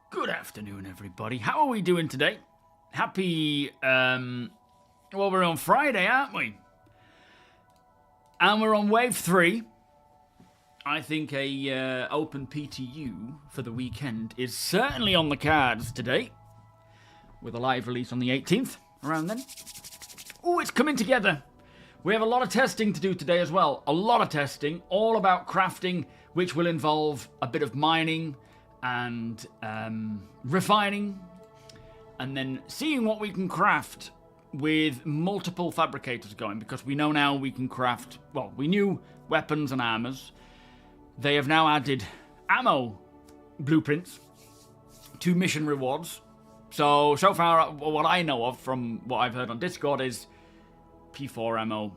Good afternoon, everybody. How are we doing today? Happy, well, we're on Friday, aren't we? And we're on Wave 3. I think a open PTU for the weekend is certainly on the cards today, with a live release on the 18th, around then. Oh, it's coming together. We have a lot of testing to do today as well. A lot of testing, all about crafting, which will involve a bit of mining and refining, and then seeing what we can craft with multiple fabricators going, because we know now we can craft, well, we knew weapons and armors. They have now added ammo blueprints to mission rewards. So far, what I know of from what I've heard on Discord is P4 ammo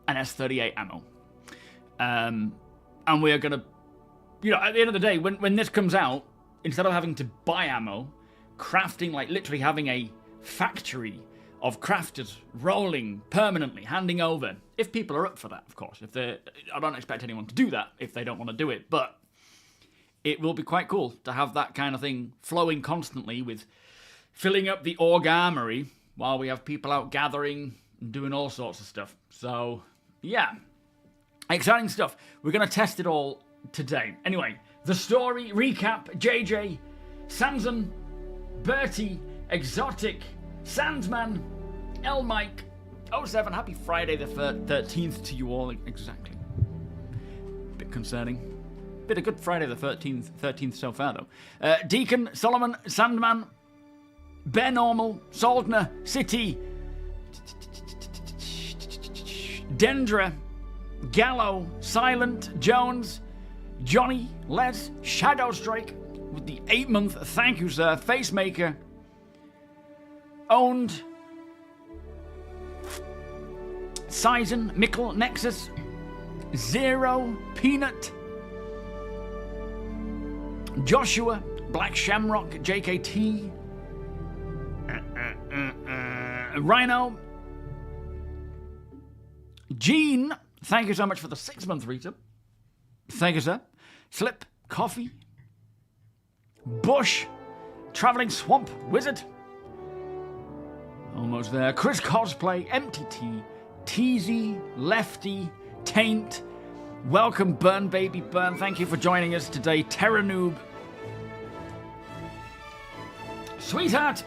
and S38 ammo. And we're going to, you know, at the end of the day, when this comes out, instead of having to buy ammo, crafting, like literally having a factory of crafters rolling permanently, handing over, if people are up for that, of course. I don't expect anyone to do that if they don't want to do it, but it will be quite cool to have that kind of thing flowing constantly, with filling up the org armory while we have people out gathering and doing all sorts of stuff. So, yeah, exciting stuff. We're going to test it all today. Anyway, the story, recap, JJ, Samson, Bertie, Exotic, Sandman, L Mike, 07, happy Friday the 13th to you all. Exactly. Bit concerning. Bit of good Friday the 13th so far, though. Deacon, Solomon, Sandman, Bear Normal, Saldner, City, Dendra, Gallo, Silent, Jones, Johnny, Les, Shadowstrike, with the 8-month, thank you, sir, Facemaker, Owned, Sizen, Mickle, Nexus, Zero, Peanut, Joshua, Black Shamrock, JKT, Rhino, Gene, thank you so much for the 6-month resub. Thank you, sir. Slip, Coffee, Bush, Traveling Swamp Wizard, almost there. Chris Cosplay, MTT, TZ, Lefty, Taint, welcome Burn Baby Burn, thank you for joining us today. Terra Noob, Sweetheart,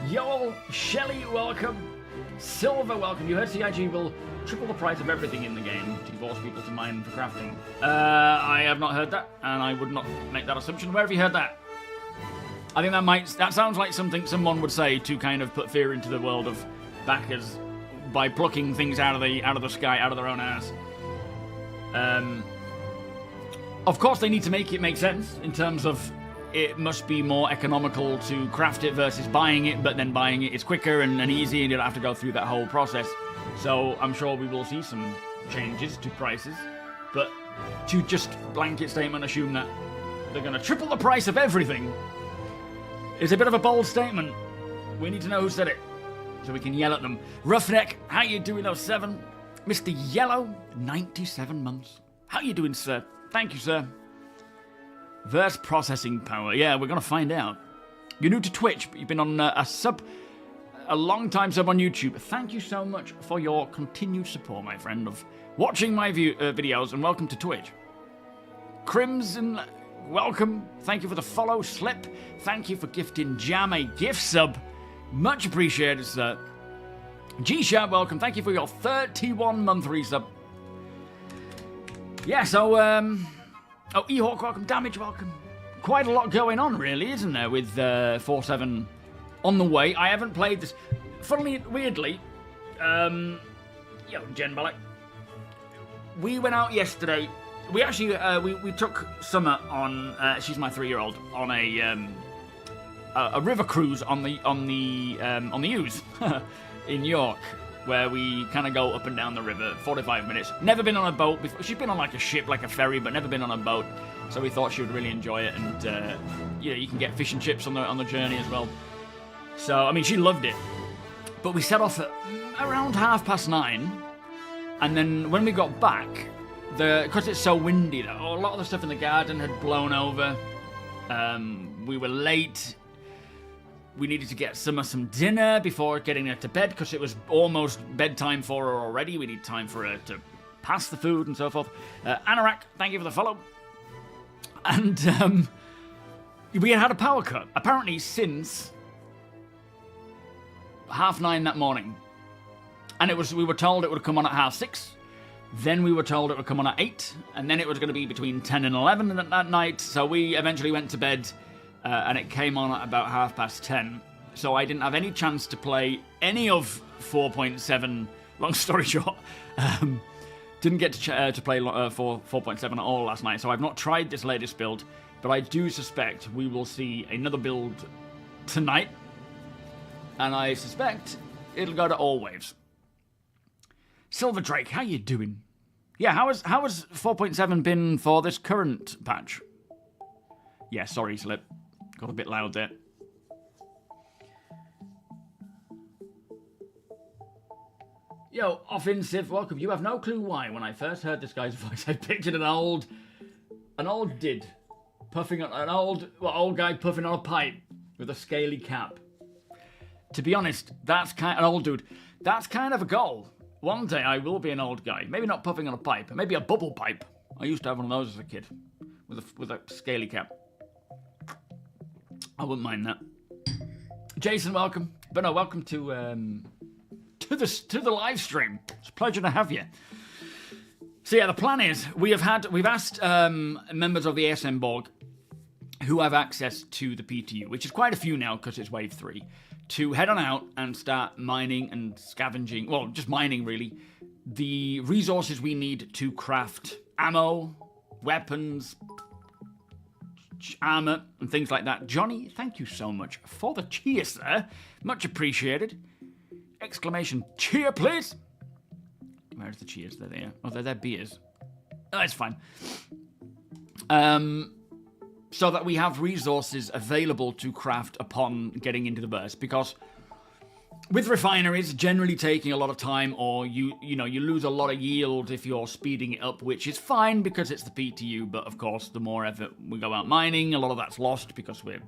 Yoel, Shelly, welcome. Silver, welcome. You heard CIG will triple the price of everything in the game to force people to mine for crafting. I have not heard that, and I would not make that assumption. Where have you heard that? I think that sounds like something someone would say to kind of put fear into the world of backers by plucking things out of the sky, out of their own ass. Of course, they need to make it make sense in terms of it must be more economical to craft it versus buying it, but then buying it is quicker and easy, and you don't have to go through that whole process. So I'm sure we will see some changes to prices, but to just blanket statement assume that they're going to triple the price of everything is a bit of a bold statement. We need to know who said it, so we can yell at them. Roughneck, how you doing, 07? Mr. Yellow, 97 months. How you doing, sir? Thank you, sir. Verse processing power. Yeah, we're going to find out. You're new to Twitch, but you've been on a long-time sub on YouTube. Thank you so much for your continued support, my friend, of watching my videos, and welcome to Twitch. Crimson, welcome. Thank you for the follow. Slip, thank you for gifting Jam a gift sub. Much appreciated, sir. G-Sharp, welcome. Thank you for your 31-month resub. Yeah, so, oh, E-Hawk, welcome. Damage, welcome. Quite a lot going on, really, isn't there, with 4.7 on the way. I haven't played this. Weirdly, Jen Balak, we went out yesterday. We actually, we took Summer on, she's my 3-year-old, on a river cruise on the Ouse in York, where we kind of go up and down the river, 45 minutes. Never been on a boat before. She's been on like a ship, like a ferry, but never been on a boat. So we thought she would really enjoy it, and you can get fish and chips on the journey as well. So I mean, she loved it. But we set off at around 9:30, and then when we got back, because it's so windy, a lot of the stuff in the garden had blown over. We were late. We needed to get Summer some dinner before getting her to bed, because it was almost bedtime for her already. We need time for her to pass the food and so forth. Anorak, thank you for the follow. And we had a power cut, apparently since 9:30 that morning. And we were told it would come on at 6:30. Then we were told it would come on at 8. And then it was going to be between 10 and 11 that night. So we eventually went to bed. And it came on at about 10:30, so I didn't have any chance to play any of 4.7, long story short. Didn't get to play 4.7 at all last night, so I've not tried this latest build, but I do suspect we will see another build tonight, and I suspect it'll go to all waves. Silver Drake, how you doing? Yeah, how has 4.7 been for this current patch? Yeah, sorry, Slip. Got a bit loud there. Yo, Offin Civ, welcome. You have no clue why. When I first heard this guy's voice, I pictured an old did puffing on an old guy puffing on a pipe with a scaly cap. To be honest, that's an old dude. That's kind of a goal. One day I will be an old guy. Maybe not puffing on a pipe. Maybe a bubble pipe. I used to have one of those as a kid. With a scaly cap. I wouldn't mind that. Jason, welcome. But no, welcome to the live stream. It's a pleasure to have you. So yeah, the plan is we've asked members of the ASM Borg who have access to the PTU, which is quite a few now because it's wave 3, to head on out and start mining and scavenging, well, just mining really, the resources we need to craft ammo, weapons, armor, and things like that. Johnny, thank you so much for the cheer, sir. Much appreciated. Exclamation cheer, please. Where's the cheers? There they are. Oh, they're their beers. Oh, it's fine. So that we have resources available to craft upon getting into the burst, because with refineries generally taking a lot of time, or you lose a lot of yield if you're speeding it up, which is fine because it's the PTU, but of course the more effort we go out mining, a lot of that's lost because we're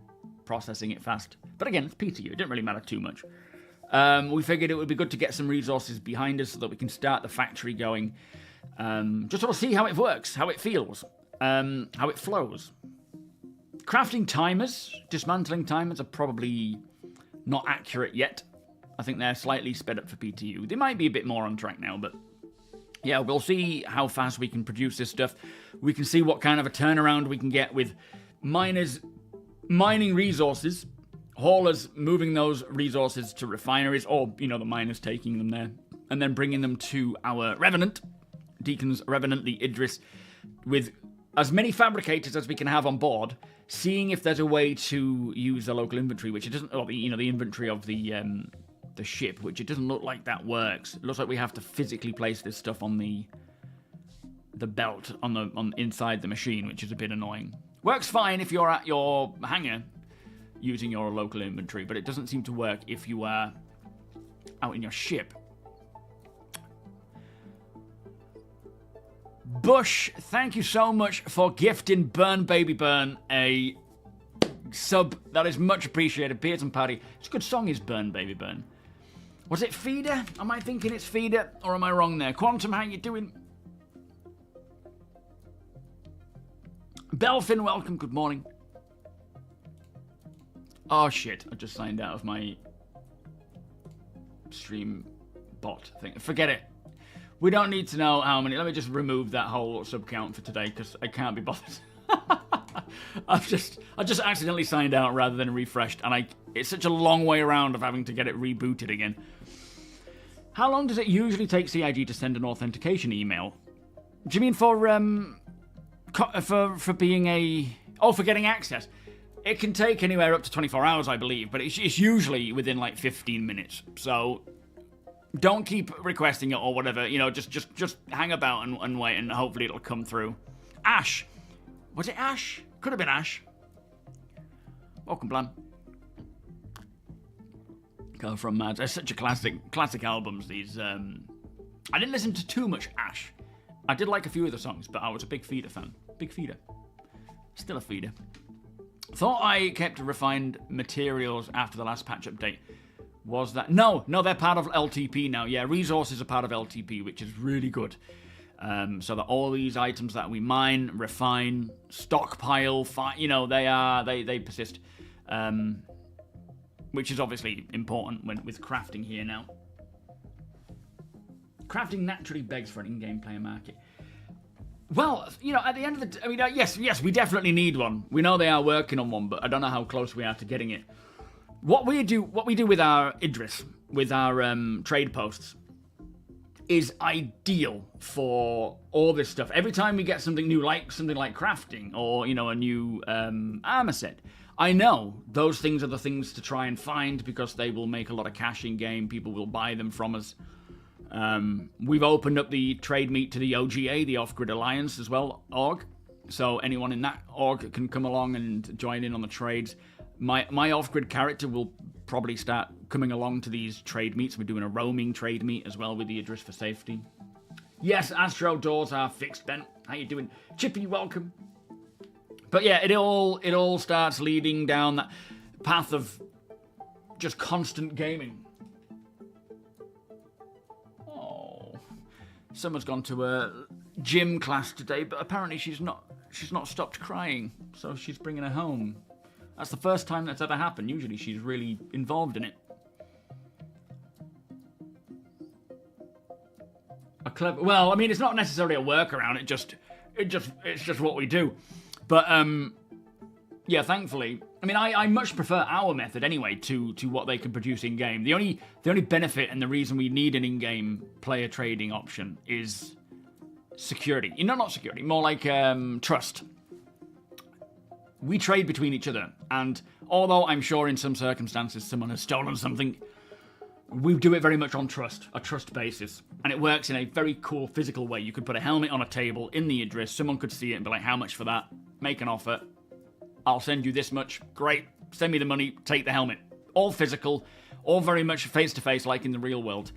processing it fast. But again, it's PTU, it didn't really matter too much. We figured it would be good to get some resources behind us so that we can start the factory going, just sort of see how it works, how it feels, how it flows. Crafting timers, dismantling timers are probably not accurate yet. I think they're slightly sped up for PTU. They might be a bit more on track now, but yeah, we'll see how fast we can produce this stuff. We can see what kind of a turnaround we can get with miners mining resources, haulers moving those resources to refineries, or, the miners taking them there, and then bringing them to our Revenant, Deacon's Revenant, the Idris, with as many fabricators as we can have on board, seeing if there's a way to use the local inventory, which it doesn't, or the inventory of the ship, which it doesn't look like that works. It looks like we have to physically place this stuff on the belt on inside the machine, which is a bit annoying. Works fine if you're at your hangar using your local inventory, but it doesn't seem to work if you are out in your ship. Bush, thank you so much for gifting Burn Baby Burn a sub. That is much appreciated. Beers and Paddy. It's a good song, is Burn Baby Burn. Was it Feeder? Am I thinking it's Feeder, or am I wrong there? Quantum, how you doing? Belfin, welcome. Good morning. Oh shit! I just signed out of my stream bot thing. Forget it. We don't need to know how many. Let me just remove that whole sub count for today because I can't be bothered. I just accidentally signed out rather than refreshed, and it's such a long way around of having to get it rebooted again. How long does it usually take CIG to send an authentication email? Do you mean for being for getting access? It can take anywhere up to 24 hours, I believe, but it's usually within like 15 minutes. So don't keep requesting it or whatever, just hang about and wait, and hopefully it'll come through. Ash. Was it Ash? Could have been Ash. Welcome, Blan. Go from Mad. They're such a classic albums, these. I didn't listen to too much Ash. I did like a few of the songs, but I was a big Feeder fan. Big Feeder. Still a Feeder. Thought I kept refined materials after the last patch update. Was that... No, they're part of LTP now. Yeah, resources are part of LTP, which is really good. So that all these items that we mine, refine, stockpile, they persist. Which is obviously important with crafting here now. Crafting naturally begs for an in-game player market. Well, at the end of the... yes, we definitely need one. We know they are working on one, but I don't know how close we are to getting it. What we do with our Idris, with our trade posts, is ideal for all this stuff. Every time we get something new, like something like crafting, or a new armor set, I know those things are the things to try and find because they will make a lot of cash in game. People will buy them from us. We've opened up the trade meet to the OGA, the Off-Grid Alliance as well, org. So anyone in that org can come along and join in on the trades. My off-grid character will probably start coming along to these trade meets. We're doing a roaming trade meet as well with the Idris for safety. Yes, Astro doors are fixed, Ben. How you doing? Chippy, welcome. But yeah, it all starts leading down that path of just constant gaming. Oh, Summer's gone to a gym class today, but apparently she's not stopped crying, so she's bringing her home. That's the first time that's ever happened. Usually she's really involved in it. Well, I mean, it's not necessarily a workaround. It's just what we do. But yeah, thankfully, I mean, I much prefer our method anyway to what they can produce in game. The only benefit and the reason we need an in-game player trading option is security. You know, not security, more like trust. We trade between each other, and although I'm sure in some circumstances someone has stolen something, we do it very much on trust, a trust basis. And it works in a very cool physical way. You could put a helmet on a table in the Idris, someone could see it and be like, how much for that? Make an offer. I'll send you this much. Great. Send me the money. Take the helmet. All physical. All very much face-to-face like in the real world.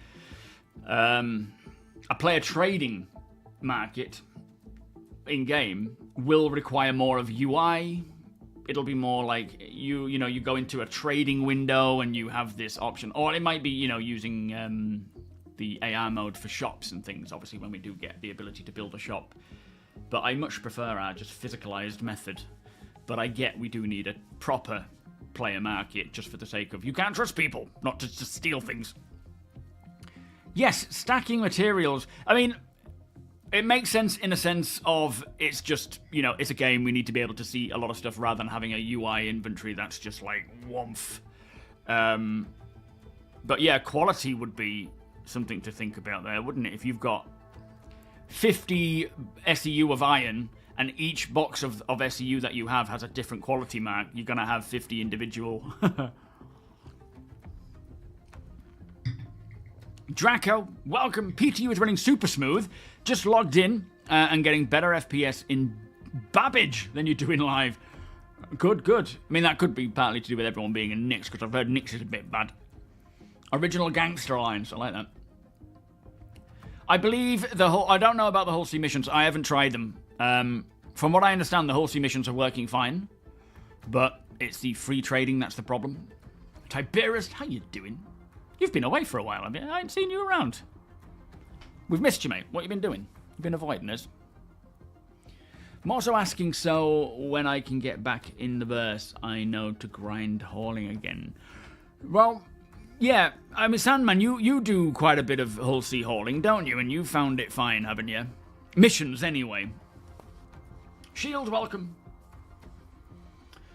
A player trading market in-game will require more of UI. It'll be more like you know, you go into a trading window and you have this option. Or it might be, you know, using the AR mode for shops and things, obviously, when we do get the ability to build a shop. But I much prefer our just physicalized method. But I get we do need a proper player market just for the sake of you can't trust people, not to just steal things. Yes, stacking materials. I mean, it makes sense in a sense of it's just, you know, it's a game. We need to be able to see a lot of stuff rather than having a UI inventory that's just like woomph. But yeah, quality would be something to think about there, wouldn't it? If you've got 50 SEU of iron and each box of SEU that you have has a different quality mark, you're going to have 50 individual. Draco, welcome. PTU is running super smooth. Just logged in and getting better FPS in Babbage than you do in live. Good, good. I mean, that could be partly to do with everyone being in Nix, because I've heard Nix is a bit bad. Original Gangster Alliance, I like that. I believe I don't know about the Hull Sea missions. I haven't tried them. From what I understand, the Hull Sea missions are working fine, but it's the free trading that's the problem. Tiberius, how you doing? You've been away for a while, haven't you? I haven't seen you around. We've missed you, mate. What have you been doing? You've been avoiding us. I'm also asking, so when I can get back in the verse, I know to grind hauling again. Well, yeah, I mean, Sandman, you do quite a bit of Hull Sea hauling, don't you? And you found it fine, haven't you? Missions, anyway. Shield, welcome.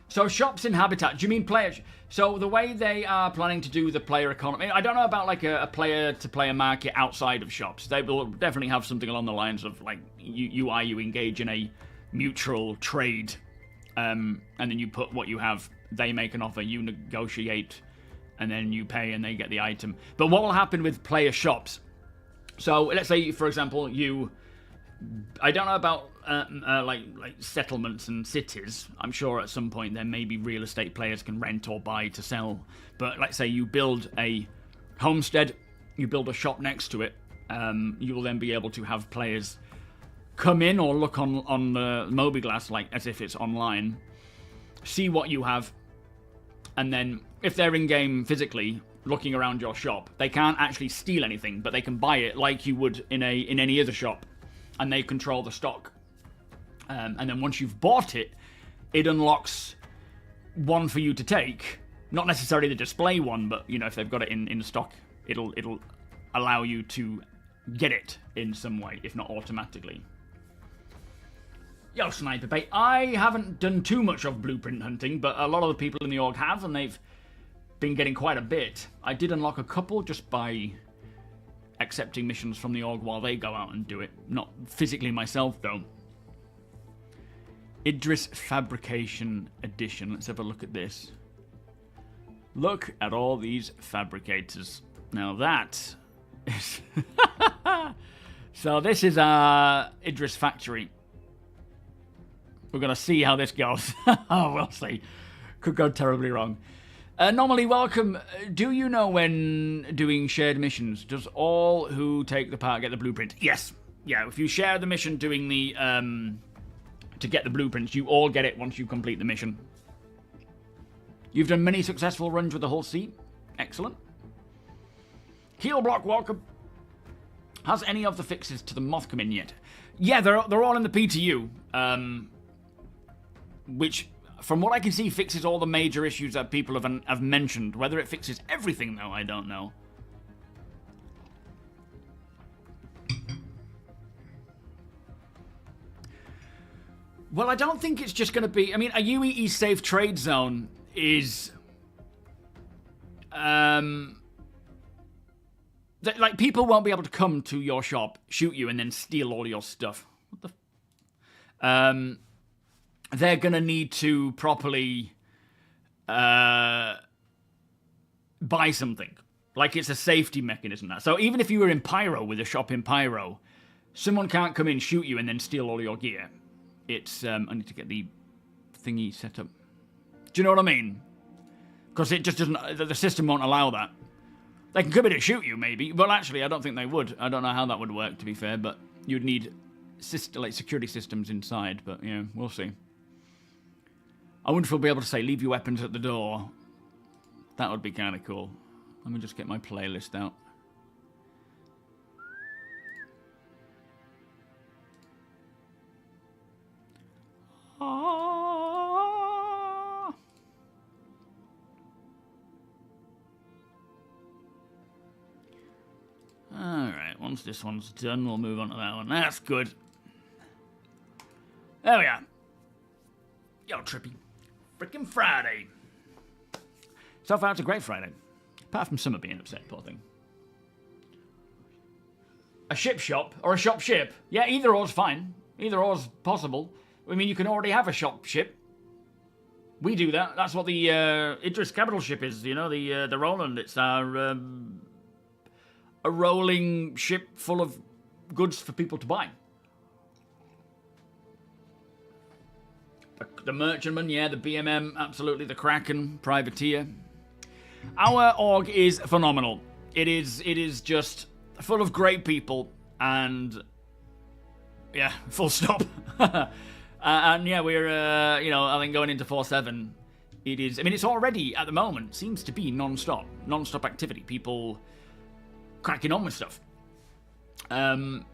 So, shops in Habitat, do you mean players? So, the way they are planning to do the player economy, I don't know about like a player-to-player market outside of shops. They will definitely have something along the lines of like you engage in a mutual trade, and then you put what you have, they make an offer, you negotiate, and then you pay and they get the item. But what will happen with player shops? So, let's say, for example, I don't know about like settlements and cities. I'm sure at some point there may be real estate players can rent or buy to sell. But let's say you build a homestead, you build a shop next to it. You will then be able to have players come in or look on the MobiGlass, like as if it's online, see what you have, and then if they're in game physically looking around your shop, they can't actually steal anything, but they can buy it like you would in any other shop. And they control the stock. And then once you've bought it, it unlocks one for you to take. Not necessarily the display one, but you know, if they've got it in stock, it'll allow you to get it in some way, if not automatically. Yo, Sniper Bait. I haven't done too much of blueprint hunting, but a lot of the people in the org have, and they've been getting quite a bit. I did unlock a couple just by accepting missions from the org while they go out and do it. Not physically myself, though. Idris Fabrication Edition. Let's have a look at this. Look at all these fabricators. Now that is... So this is our Idris factory. We're going to see how this goes. Oh, we'll see. Could go terribly wrong. Normally, welcome. Do you know when doing shared missions, does all who take the part get the blueprint? Yes. Yeah, if you share the mission doing the, to get the blueprints, you all get it once you complete the mission. You've done many successful runs with the Hull Sea. Excellent. Heel Block, welcome. Has any of the fixes to the moth come in yet? Yeah, they're all in the PTU, which, from what I can see, fixes all the major issues that people have mentioned. Whether it fixes everything, though, I don't know. Well, I don't think it's just going to be... I mean, a UEE safe trade zone is... like, people won't be able to come to your shop, shoot you, and then steal all your stuff. What the... they're going to need to properly buy something. Like, it's a safety mechanism now. So even if you were in Pyro, with a shop in Pyro, someone can't come in, shoot you, and then steal all your gear. It's, I need to get the thingy set up. Do you know what I mean? Because it just doesn't, the system won't allow that. They can come in and shoot you, maybe. Well, actually, I don't think they would. I don't know how that would work, to be fair, but you'd need like security systems inside, but yeah, we'll see. I wonder if we'll be able to say, leave your weapons at the door. That would be kind of cool. Let me just get my playlist out. Alright, once this one's done, we'll move on to that one. That's good. There we are. Yo, Trippy. Frickin' Friday. So far, it's a great Friday. Apart from Summer being upset, poor thing. A shop, or a ship. Yeah, either or's fine. Either or's possible. I mean, you can already have a ship. We do that. That's what the Idris capital ship is, you know, the Roland. It's our a rolling ship full of goods for people to buy. The Merchantman, yeah, the BMM, absolutely, the Kraken, Privateer. Our org is phenomenal. It is just full of great people, and yeah, full stop. And yeah, we're you know, I think going into 4-7, it is. I mean, it's already at the moment seems to be non-stop activity. People cracking on with stuff. But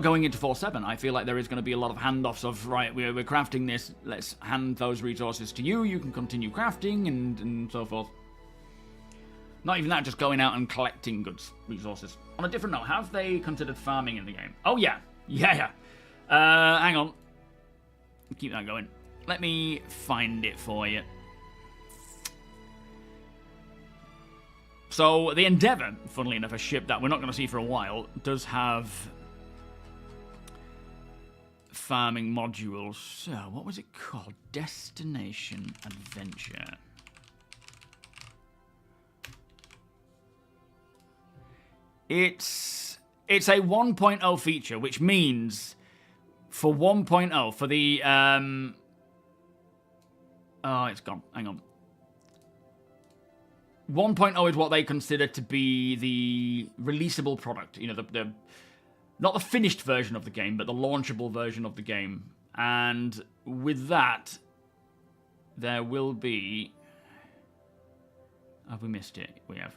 going into 4-7, I feel like there is going to be a lot of handoffs of, right, we're crafting this, let's hand those resources to you, you can continue crafting, and so forth. Not even that, just going out and collecting goods, resources. On a different note, have they considered farming in the game? Oh, yeah. Yeah. Hang on. Keep that going. Let me find it for you. So, the Endeavour, funnily enough, a ship that we're not going to see for a while, does have farming modules. So, what was it called? Destination Adventure. It's a 1.0 feature, which means for 1.0, for the oh, it's gone. Hang on. 1.0 is what they consider to be the releasable product. You know, the not the finished version of the game, but the launchable version of the game. And with that, there will be... Have we missed it? We have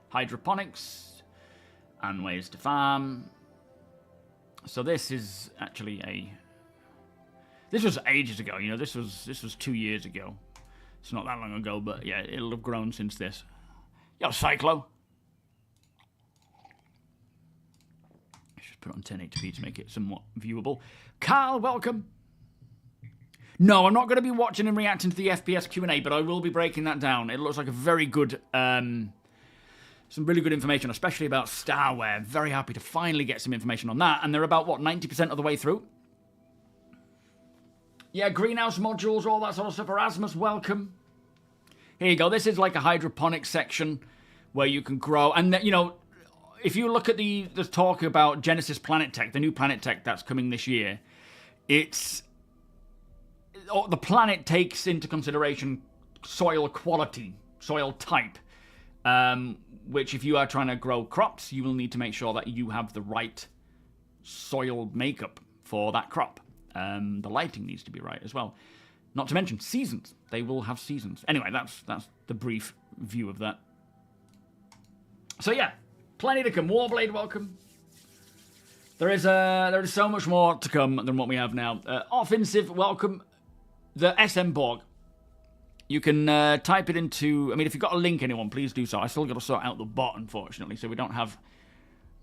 hydroponics and ways to farm. So this is actually a... This was ages ago, you know, this was 2 years ago. It's not that long ago, but yeah, it'll have grown since this. Yo, Cyclo. Just put it on 1080p to make it somewhat viewable. Carl, welcome. No, I'm not going to be watching and reacting to the FPS Q&A, but I will be breaking that down. It looks like a very good, some really good information, especially about Starware. Very happy to finally get some information on that. And they're about, what, 90% of the way through? Yeah, greenhouse modules, all that sort of stuff. Erasmus, welcome. Here you go. This is like a hydroponics section where you can grow. And, you know, if you look at the talk about Genesis Planet Tech, the new Planet Tech that's coming this year, it's... The planet takes into consideration soil quality, soil type, which if you are trying to grow crops, you will need to make sure that you have the right soil makeup for that crop. The lighting needs to be right as well. Not to mention seasons. They will have seasons. Anyway, that's the brief view of that. So yeah, Plenty to come. Warblade, welcome. There is so much more to come than what we have now. Offensive, welcome. The SM Borg. You can type it into... I mean, if you've got a link, anyone, please do so. I still got to sort out the bot, unfortunately, so we don't have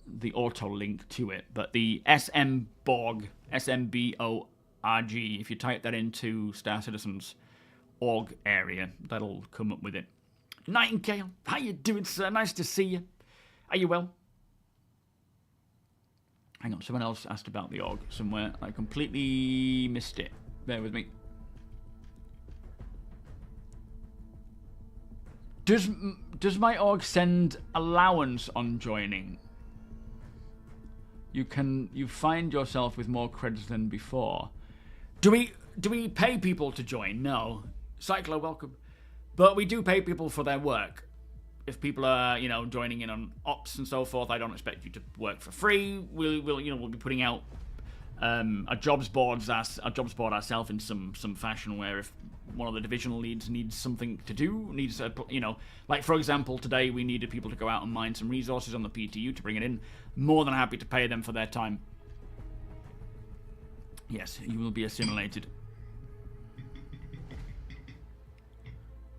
the auto link to it. But the SM Borg, SMBORG, if you type that into Star Citizen's org area, that'll come up with it. Nightingale, how you doing, sir? Nice to see you. Are you well? Hang on, someone else asked about the org somewhere. I completely missed it. Bear with me. Does my org send allowance on joining? You find yourself with more credits than before. Do we pay people to join? No. Cyclo, welcome. But we do pay people for their work. If people are, you know, joining in on ops and so forth, I don't expect you to work for free. We'll be putting out a jobs board ourselves in some fashion where if one of the divisional leads needs something to do, like for example today we needed people to go out and mine some resources on the PTU to bring it in. More than happy to pay them for their time. Yes, you will be assimilated.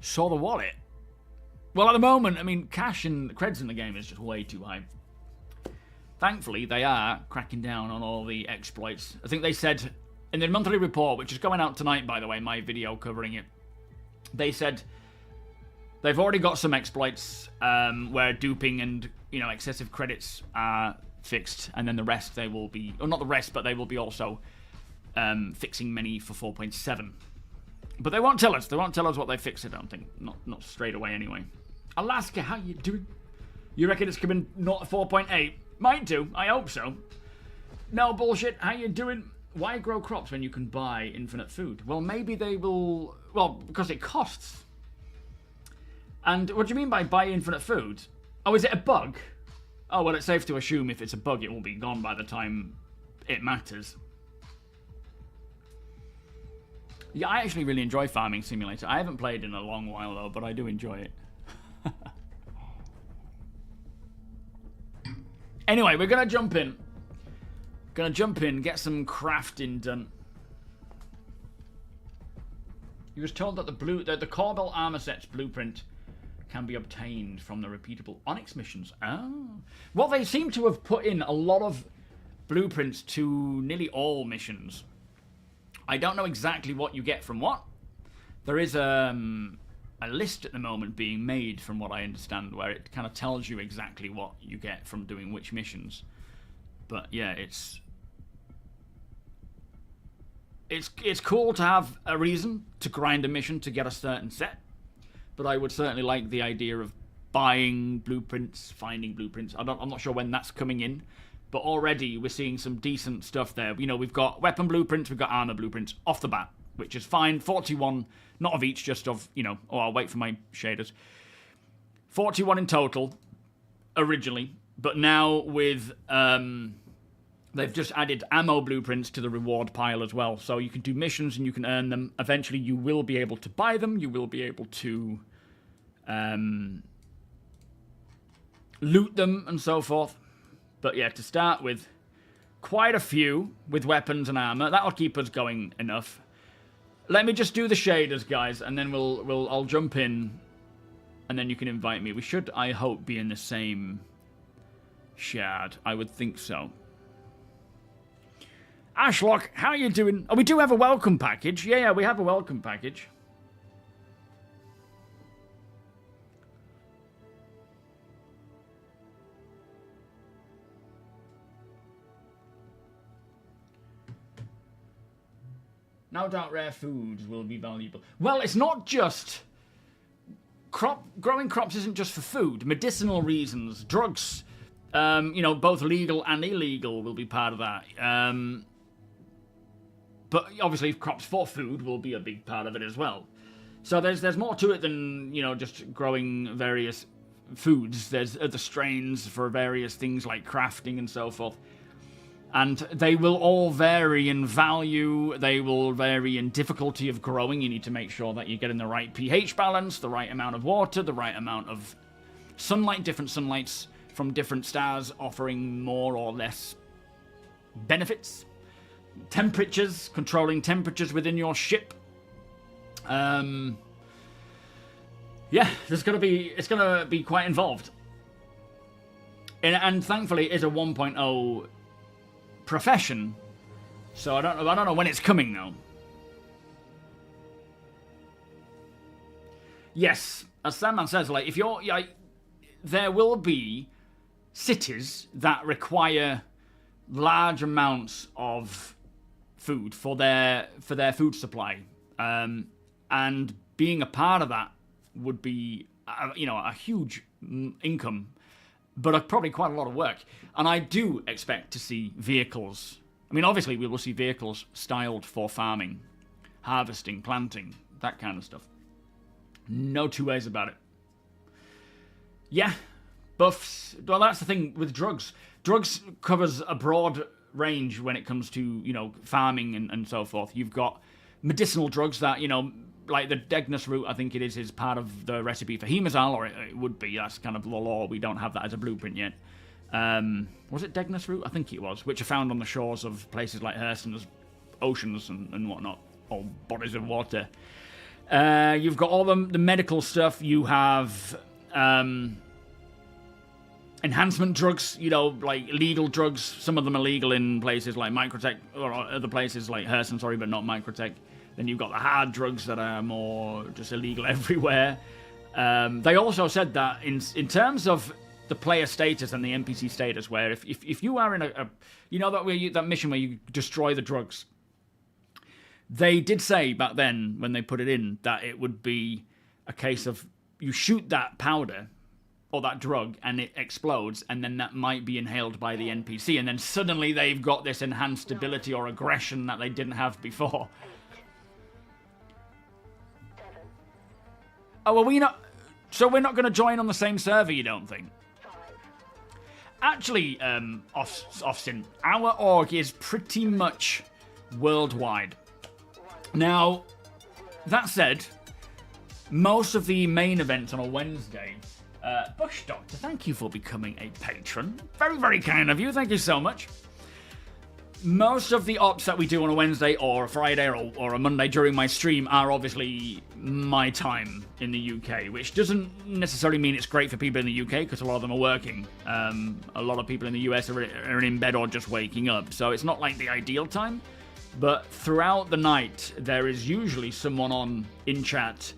Saw the wallet. Well, at the moment, I mean, cash and creds in the game is just way too high. Thankfully, they are cracking down on all the exploits. I think they said in the monthly report, which is going out tonight, by the way, my video covering it, they said they've already got some exploits where duping and, you know, excessive credits are fixed, and then the rest they will be, or not the rest, but they will be also fixing many for 4.7. But they won't tell us. They won't tell us what they fixed, I don't think. Not straight away, anyway. Alaska, how you doing? You reckon it's coming not 4.8? Might do. I hope so. No bullshit. How you doing? Why grow crops when you can buy infinite food? Well, maybe they will... Well, because it costs. And what do you mean by buy infinite food? Oh, is it a bug? Oh, well, it's safe to assume if it's a bug, it will be gone by the time it matters. Yeah, I actually really enjoy Farming Simulator. I haven't played in a long while, though, but I do enjoy it. Anyway, we're going to jump in. Get some crafting done. He was told that the Corbel armor set's blueprint can be obtained from the repeatable Onyx missions. Oh. Well, they seem to have put in a lot of blueprints to nearly all missions. I don't know exactly what you get from what. There is a list at the moment being made, from what I understand, where it kind of tells you exactly what you get from doing which missions. But yeah, it's cool to have a reason to grind a mission to get a certain set. But I would certainly like the idea of buying blueprints, finding blueprints. I'm not sure when that's coming in. But already we're seeing some decent stuff there. You know, we've got weapon blueprints, we've got armor blueprints off the bat, which is fine. 41, not of each, just of, you know, oh, I'll wait for my shaders. 41 in total, originally. But now with, they've just added ammo blueprints to the reward pile as well. So you can do missions and you can earn them. Eventually you will be able to buy them. You will be able to loot them and so forth. But yeah, to start with, quite a few with weapons and armor. That'll keep us going enough. Let me just do the shaders, guys, and then I'll jump in, and then you can invite me. We should, I hope, be in the same shard. I would think so. Ashlock, how are you doing? Oh, we do have a welcome package. Yeah, we have a welcome package. No doubt rare foods will be valuable. Well, it's not just... Growing crops isn't just for food. Medicinal reasons, drugs, you know, both legal and illegal will be part of that. But obviously crops for food will be a big part of it as well. So there's more to it than, you know, just growing various foods. There's other strains for various things like crafting and so forth. And they will all vary in value, they will vary in difficulty of growing. You need to make sure that you're getting the right pH balance, the right amount of water, the right amount of sunlight, different sunlights from different stars offering more or less benefits. Temperatures, controlling temperatures within your ship. Yeah, it's gonna be quite involved. And thankfully it is a 1.0 profession. So I don't know when it's coming though. Yes, as Sandman says, like if you're there will be cities that require large amounts of food for their food supply, and being a part of that would be a huge income, but probably quite a lot of work. And I do expect to see vehicles. I mean, obviously we will see vehicles styled for farming, harvesting, planting, that kind of stuff. No two ways about it. Yeah, buffs. Well, that's the thing with drugs. Drugs covers a broad range when it comes to, farming and so forth. You've got medicinal drugs that, like the Degnus root, I think it is part of the recipe for Hemazal, or it would be. That's kind of the law. We don't have that as a blueprint yet. Was it Degnus root? I think it was, which are found on the shores of places like Hurston's oceans and whatnot, or bodies of water. You've got all the medical stuff. You have enhancement drugs, like legal drugs. Some of them are legal in places like Microtech, or other places like Hurston, sorry, but not Microtech. Then you've got the hard drugs that are more just illegal everywhere. They also said that in terms of the player status and the NPC status, where if you are in that mission where you destroy the drugs, they did say back then when they put it in that it would be a case of you shoot that powder or that drug and it explodes, and then that might be inhaled by the NPC, and then suddenly they've got this enhanced ability or aggression that they didn't have before. Oh, are we not? So we're not going to join on the same server, you don't think? Actually, Offsin, our org is pretty much worldwide. Now, that said, most of the main events on a Wednesday... Bush Doctor, thank you for becoming a patron. Very, very kind of you. Thank you so much. Most of the ops that we do on a Wednesday or a Friday or a Monday during my stream are obviously my time in the UK, which doesn't necessarily mean it's great for people in the UK because a lot of them are working. A lot of people in the US are in bed or just waking up, so it's not like the ideal time. But throughout the night, there is usually someone on in chat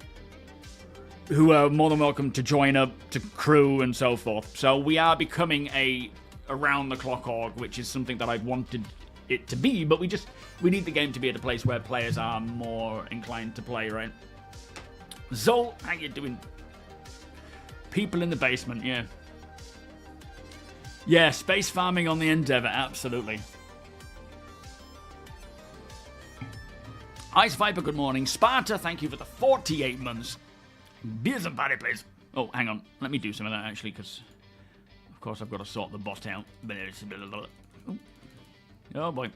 who are more than welcome to join up to crew and so forth. So we are becoming a around-the-clock org, which is something that I wanted it to be, but we need the game to be at a place where players are more inclined to play, right? Zol, how you doing? People in the basement, yeah. Yeah, space farming on the Endeavour, absolutely. Ice Viper, good morning. Sparta, thank you for the 48 months. Beers and party, please. Oh, hang on. Let me do some of that, actually, because, of course, I've got to sort the bot out. Oh, boy.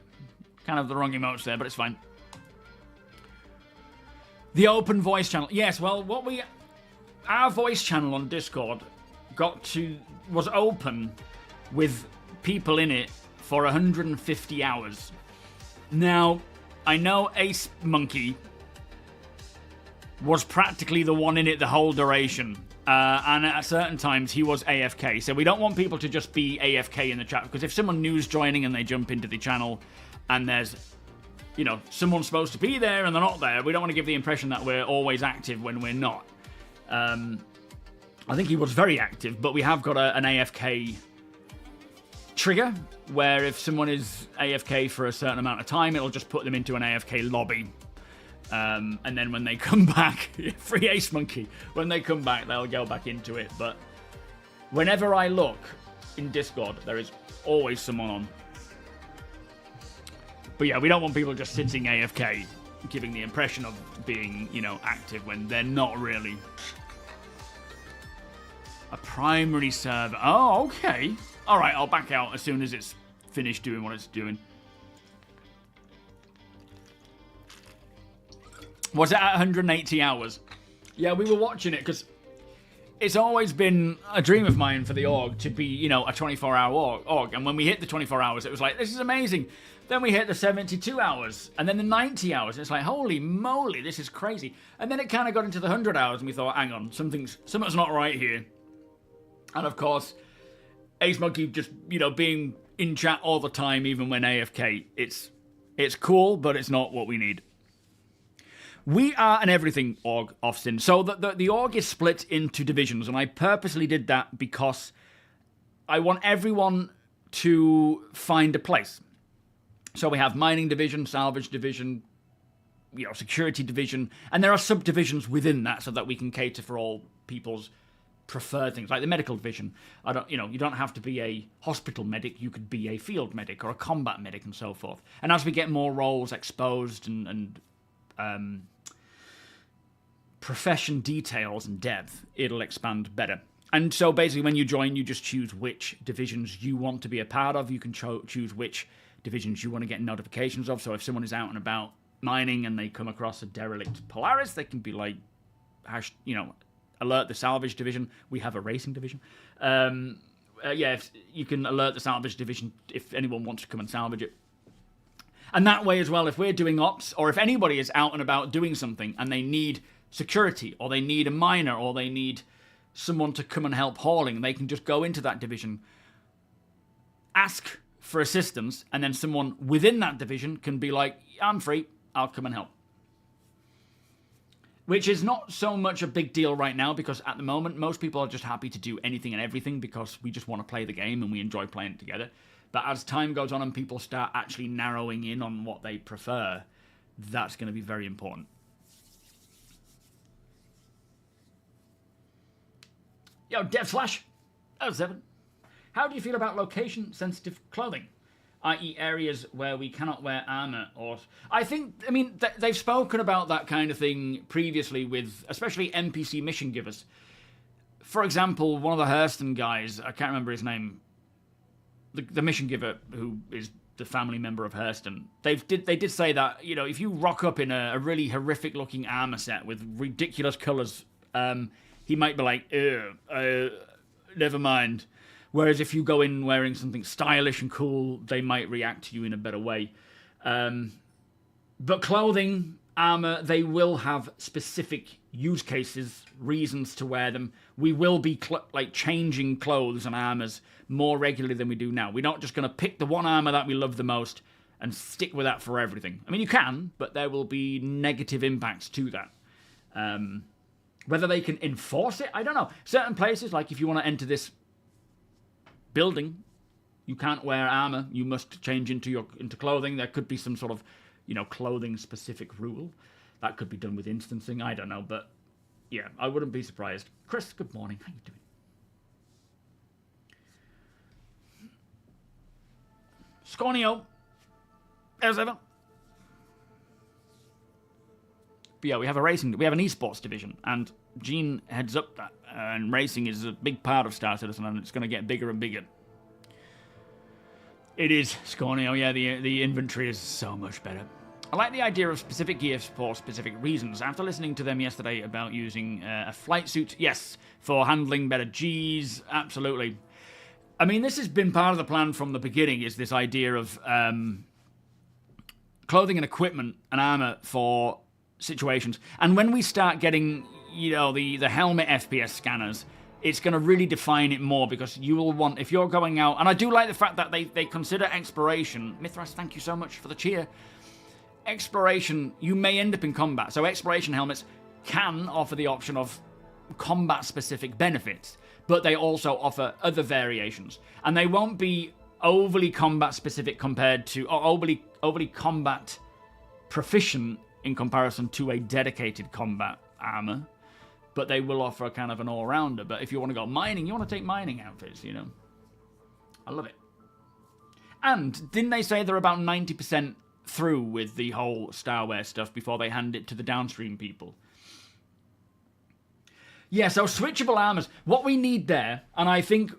Kind of the wrong emotes there, but it's fine. The open voice channel. Yes, well, our voice channel on Discord was open with people in it for 150 hours. Now, I know Ace Monkey was practically the one in it the whole duration. And at certain times, he was AFK. So we don't want people to just be AFK in the chat. Because if someone new's joining and they jump into the channel and there's, someone supposed to be there and they're not there, we don't want to give the impression that we're always active when we're not. I think he was very active, but we have got an AFK trigger where if someone is AFK for a certain amount of time, it'll just put them into an AFK lobby. And then when they come back, free Ace Monkey, when they come back, they'll go back into it. But whenever I look in Discord, there is always someone on. But yeah, we don't want people just sitting AFK, giving the impression of being, active when they're not really. A primary server. Oh, okay. All right, I'll back out as soon as it's finished doing what it's doing. Was it at 180 hours? Yeah, we were watching it because it's always been a dream of mine for the org to be, you know, a 24-hour org. And when we hit the 24 hours, it was like, this is amazing. Then we hit the 72 hours, and then the 90 hours. It's like, holy moly, this is crazy. And then it kind of got into the 100 hours, and we thought, hang on, something's not right here. And of course, Ace Monkey just, you know, being in chat all the time, even when AFK, it's cool, but it's not what we need. We are an everything org, Austin. So the org is split into divisions, and I purposely did that because I want everyone to find a place. So we have mining division, salvage division, you know, security division, and there are subdivisions within that so that we can cater for all people's preferred things, like the medical division. You don't have to be a hospital medic. You could be a field medic or a combat medic and so forth. And as we get more roles exposed and profession details and depth, it'll expand better. And so basically when you join, you just choose which divisions you want to be a part of. You can choose which divisions you want to get notifications of. So if someone is out and about mining and they come across a derelict Polaris, they can be like, alert the salvage division. We have a racing division. If you can alert the salvage division if anyone wants to come and salvage it. And that way as well, if we're doing ops, or if anybody is out and about doing something and they need security, or they need a miner, or they need someone to come and help hauling, they can just go into that division, ask for assistance, and then someone within that division can be like, I'm free, I'll come and help. Which is not so much a big deal right now, because at the moment, most people are just happy to do anything and everything because we just want to play the game and we enjoy playing it together. But as time goes on and people start actually narrowing in on what they prefer, that's going to be very important. Yo, Deathslash 07. How do you feel about location-sensitive clothing? I.e. areas where we cannot wear armor, or... they've spoken about that kind of thing previously with, especially NPC mission givers. For example, one of the Hurston guys, I can't remember his name, the mission giver who is the family member of Hurston, they did say that, you know, if you rock up in a really horrific looking armor set with ridiculous colors, he might be like, never mind. Whereas if you go in wearing something stylish and cool, they might react to you in a better way. But clothing, armor, they will have specific use cases, reasons to wear them. We will be changing clothes and armors more regularly than we do now. We're not just going to pick the one armor that we love the most and stick with that for everything. I mean, you can, but there will be negative impacts to that. Whether they can enforce it, I don't know. Certain places, like if you want to enter this building, you can't wear armor. You must change into clothing. There could be some sort of, clothing specific rule that could be done with instancing. I don't know, but yeah, I wouldn't be surprised. Chris, good morning. How you doing? Scornio, as ever. But yeah, we have an esports division, and Gene heads up that, and racing is a big part of Star Citizen, and it's going to get bigger and bigger. It is, Scornio, yeah, the inventory is so much better. I like the idea of specific gear for specific reasons. After listening to them yesterday about using a flight suit, yes, for handling better Gs, absolutely. I mean, this has been part of the plan from the beginning, is this idea of clothing and equipment and armor for situations. And when we start getting, the helmet FPS scanners, it's going to really define it more, because you will want, if you're going out, and I do like the fact that they consider exploration. Mithras, thank you so much for the cheer. Exploration, you may end up in combat. So exploration helmets can offer the option of combat-specific benefits, but they also offer other variations. And they won't be overly combat-specific compared to, or overly combat proficient in comparison to a dedicated combat armor, but they will offer a kind of an all-rounder. But if you want to go mining, you want to take mining outfits, I love it. And didn't they say they're about 90% through with the whole Starware stuff before they hand it to the downstream people? Yeah, so switchable armors. What we need there, and I think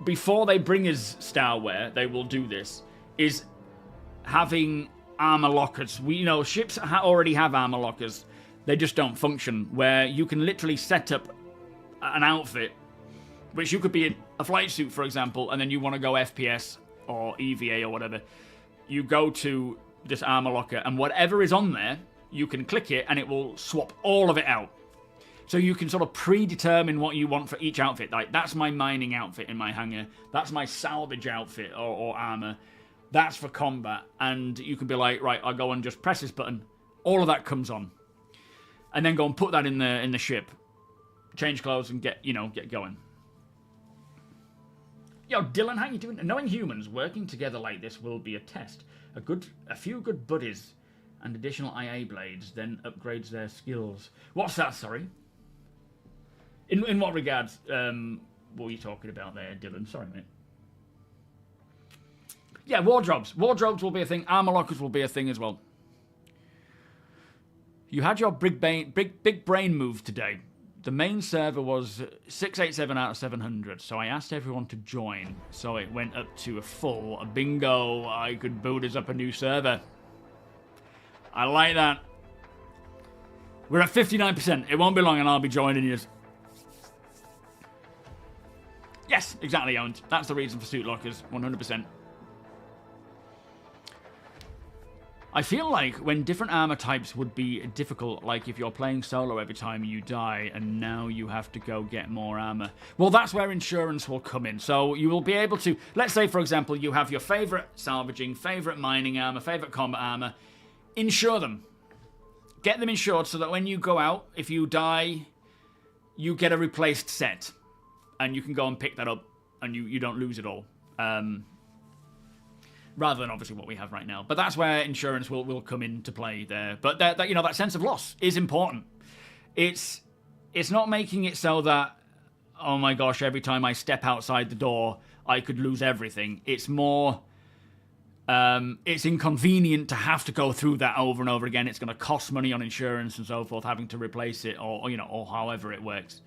before they bring us Starware, they will do this, is having armor lockers. Ships already have armor lockers. They just don't function, where you can literally set up an outfit, which you could be in a flight suit, for example, and then you want to go FPS or EVA or whatever, you go to this armor locker, and whatever is on there, you can click it, and it will swap all of it out. So you can sort of predetermine what you want for each outfit. Like, that's my mining outfit in my hangar. That's my salvage outfit or armor. That's for combat. And you can be like, right, I'll go and just press this button. All of that comes on. And then go and put that in the ship. Change clothes and get going. Yo, Dylan, how you doing? Knowing humans working together like this will be a test. A few good buddies and additional IA blades then upgrades their skills. What's that, sorry? In what regards, what were you talking about there, Dylan? Sorry, mate. Yeah, wardrobes. Wardrobes will be a thing. Armor lockers will be a thing as well. You had your big brain move today. The main server was 687 out of 700, so I asked everyone to join. So it went up to a bingo. I could boot us up a new server. I like that. We're at 59%. It won't be long and I'll be joining you. Yes, exactly, Owen. That's the reason for suit lockers, 100%. I feel like when different armor types would be difficult, like if you're playing solo every time you die and now you have to go get more armor. Well, that's where insurance will come in. So you will be able to, let's say, for example, you have your favorite salvaging, favorite mining armor, favorite combat armor. Insure them. Get them insured so that when you go out, if you die, you get a replaced set. And you can go and pick that up, and you don't lose it all. Rather than obviously what we have right now. But that's where insurance will come into play there. But that sense of loss is important. It's not making it so that, oh my gosh, every time I step outside the door, I could lose everything. It's more, it's inconvenient to have to go through that over and over again. It's going to cost money on insurance and so forth, having to replace it or however it works.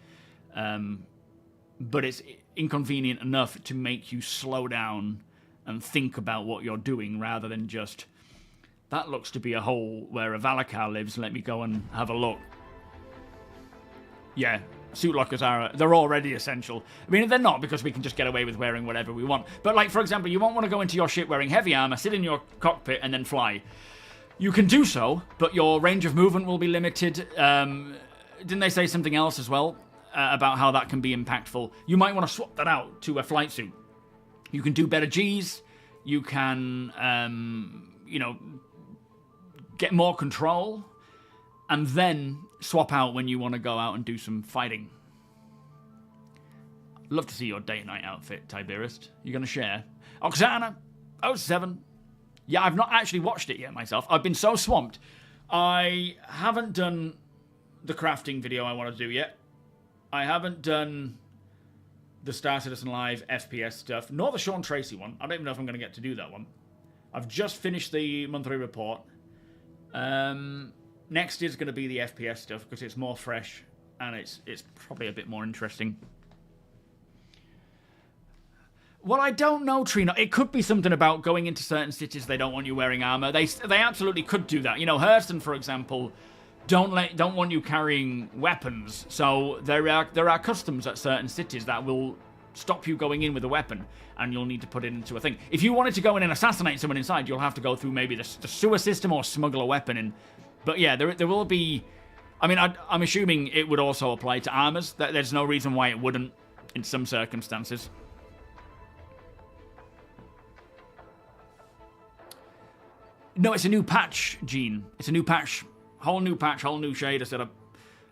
But it's inconvenient enough to make you slow down and think about what you're doing rather than just, that looks to be a hole where a Valakar lives, let me go and have a look. Yeah, suit lockers they're already essential. I mean, they're not because we can just get away with wearing whatever we want. But like, for example, you won't want to go into your ship wearing heavy armor, sit in your cockpit and then fly. You can do so, but your range of movement will be limited. Didn't they say something else as well? About how that can be impactful. You might want to swap that out to a flight suit. You can do better Gs. You can, get more control. And then swap out when you want to go out and do some fighting. Love to see your date-night outfit, Tiberius. You going to share? Oksana, 07. Yeah, I've not actually watched it yet myself. I've been so swamped. I haven't done the crafting video I want to do yet. I haven't done the StarCitizen Live FPS stuff, nor the Sean Tracy one. I don't even know if I'm going to get to do that one. I've just finished the monthly report. Next is going to be the FPS stuff, because it's more fresh, and it's probably a bit more interesting. Well, I don't know, Trina. It could be something about going into certain cities they don't want you wearing armor. They absolutely could do that. You know, Hurston, for example, don't want you carrying weapons. So there are customs at certain cities that will stop you going in with a weapon, and you'll need to put it into a thing. If you wanted to go in and assassinate someone inside, you'll have to go through maybe the sewer system or smuggle a weapon in. But yeah, there will be. I mean, I'm assuming it would also apply to armors. There's no reason why it wouldn't in some circumstances. No, it's a new patch, Gene. It's a new patch. Whole new patch, whole new shader setup.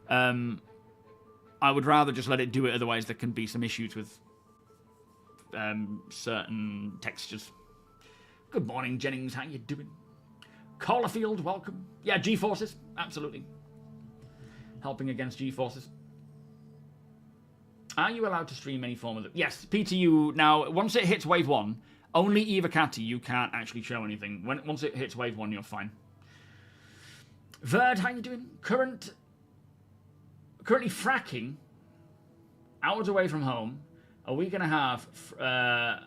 I would rather just let it do it, otherwise there can be some issues with certain textures. Good morning, Jennings. How you doing? Caulfield, welcome. Yeah, G-Forces, absolutely. Helping against G-Forces. Are you allowed to stream any form of it? Yes, PTU. Now, once it hits Wave 1, only Evacati you can't actually show anything. Once it hits Wave 1, you're fine. Verd, how you doing? Currently fracking. Hours away from home. A week and a half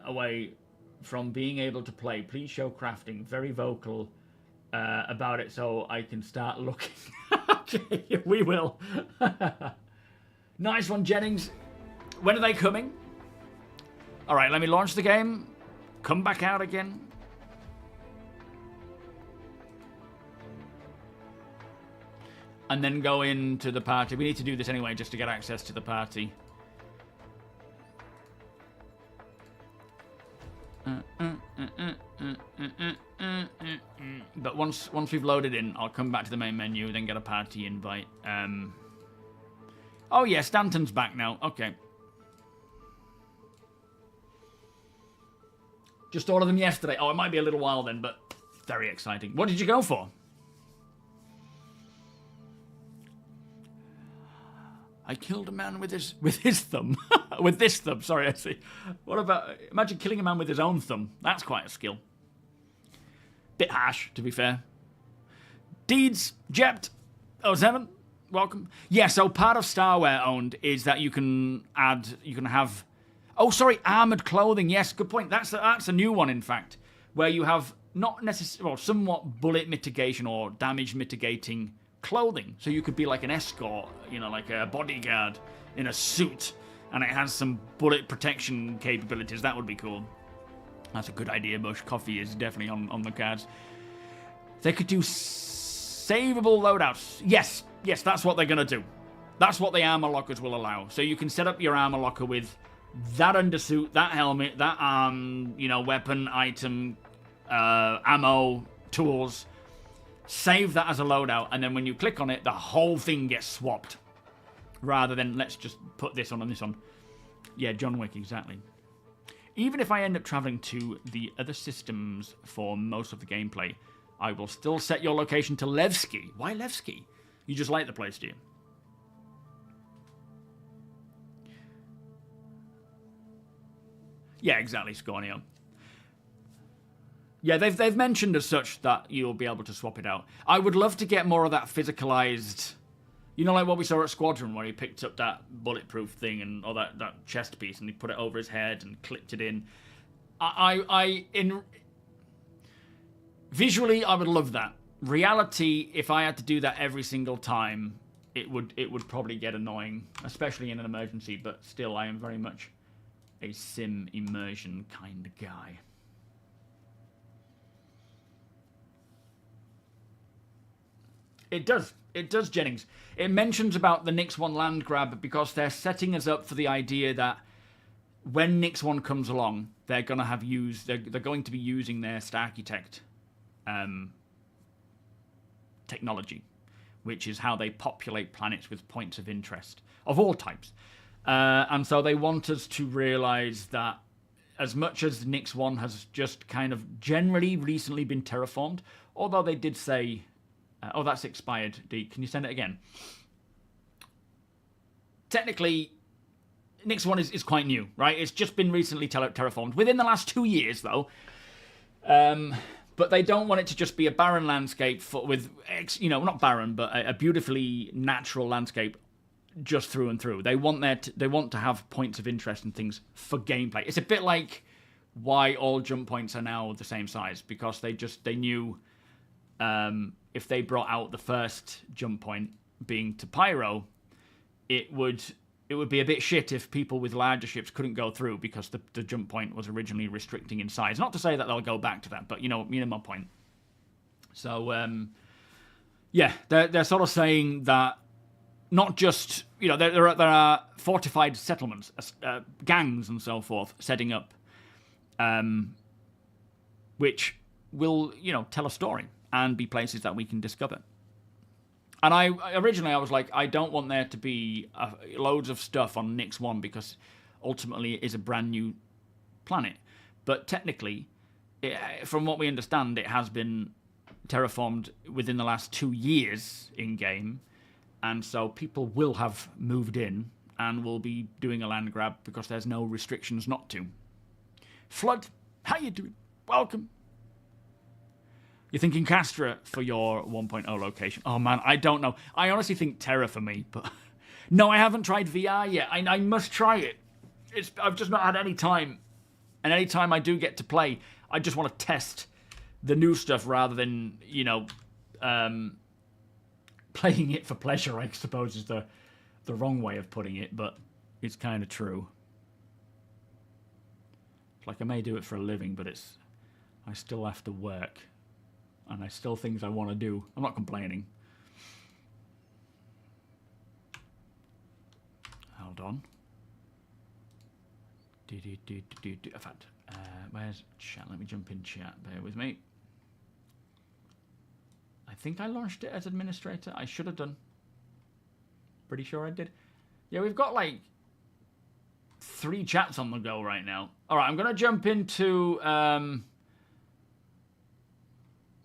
away from being able to play. Please show crafting. Very vocal about it so I can start looking. Okay, we will. Nice one, Jennings. When are they coming? All right, let me launch the game. Come back out again. And then go into the party. We need to do this anyway just to get access to the party. But once we've loaded in, I'll come back to the main menu, then get a party invite. Oh yeah, Stanton's back now. Okay. Just ordered them yesterday. Oh, it might be a little while then, but very exciting. What did you go for? I killed a man with his thumb. With this thumb, sorry, I see. What about... Imagine killing a man with his own thumb. That's quite a skill. Bit harsh, to be fair. Deeds, Jept, 07, welcome. Yeah, so part of Starware owned is that you can have... Oh, sorry, armoured clothing. Yes, good point. That's a new one, in fact, where you have not necessarily... Well, somewhat bullet mitigation or damage mitigating clothing. So you could be like an escort, you know, like a bodyguard in a suit, and it has some bullet protection capabilities. That would be cool. That's a good idea, Bush. Coffee is definitely on the cards. They could do savable loadouts. Yes, that's what they're going to do. That's what the armor lockers will allow. So you can set up your armor locker with that undersuit, that helmet, that arm, you know, weapon, item, ammo, tools. Save that as a loadout, and then when you click on it, the whole thing gets swapped. Rather than, let's just put this on and this on. Yeah, John Wick, exactly. Even if I end up traveling to the other systems for most of the gameplay, I will still set your location to Levski. Why Levski? You just like the place, do you? Yeah, exactly, Scornio. Yeah, they've mentioned as such that you'll be able to swap it out. I would love to get more of that physicalized... You know, like what we saw at Squadron, where he picked up that bulletproof thing and or that chest piece, and he put it over his head and clipped it in. Visually, I would love that. Reality, if I had to do that every single time, it would probably get annoying, especially in an emergency. But still, I am very much a sim immersion kind of guy. It does, Jennings. It mentions about the Nix 1 land grab because they're setting us up for the idea that when Nix 1 comes along, they're going to be using their Starcitect technology, which is how they populate planets with points of interest of all types. And so they want us to realize that as much as Nix 1 has just kind of generally recently been terraformed, although they did say... oh, that's expired, D. Can you send it again? Technically, Nix 1 is quite new, right? It's just been recently terraformed. Within the last 2 years, though. But they don't want it to just be a barren landscape with, you know, not barren, but a beautifully natural landscape just through and through. They want to have points of interest and things for gameplay. It's a bit like why all jump points are now the same size, because they knew... if they brought out the first jump point being to Pyro, it would be a bit shit if people with larger ships couldn't go through because the jump point was originally restricting in size. Not to say that they'll go back to that, but you know my point. So yeah, they're sort of saying that not just, you know, there are fortified settlements, gangs and so forth setting up, which will, you know, tell a story and be places that we can discover. And originally I was like, I don't want there to be loads of stuff on Nix 1 because ultimately it is a brand new planet. But technically, from what we understand, it has been terraformed within the last 2 years in-game. And so people will have moved in and will be doing a land grab because there's no restrictions not to. Flood, how you doing? Welcome. You're thinking Castra for your 1.0 location. Oh, man, I don't know. I honestly think Terra for me, but... No, I haven't tried VR yet. I must try it. I've just not had any time. And any time I do get to play, I just want to test the new stuff rather than, you know, playing it for pleasure, I suppose, is the the wrong way of putting it, but it's kind of true. It's like I may do it for a living, but I still have to work. And I still things I want to do. I'm not complaining. Hold on. In fact, where's chat? Let me jump in chat. Bear with me. I think I launched it as administrator. I should have done. Pretty sure I did. Yeah, we've got like 3 chats on the go right now. All right, I'm going to jump into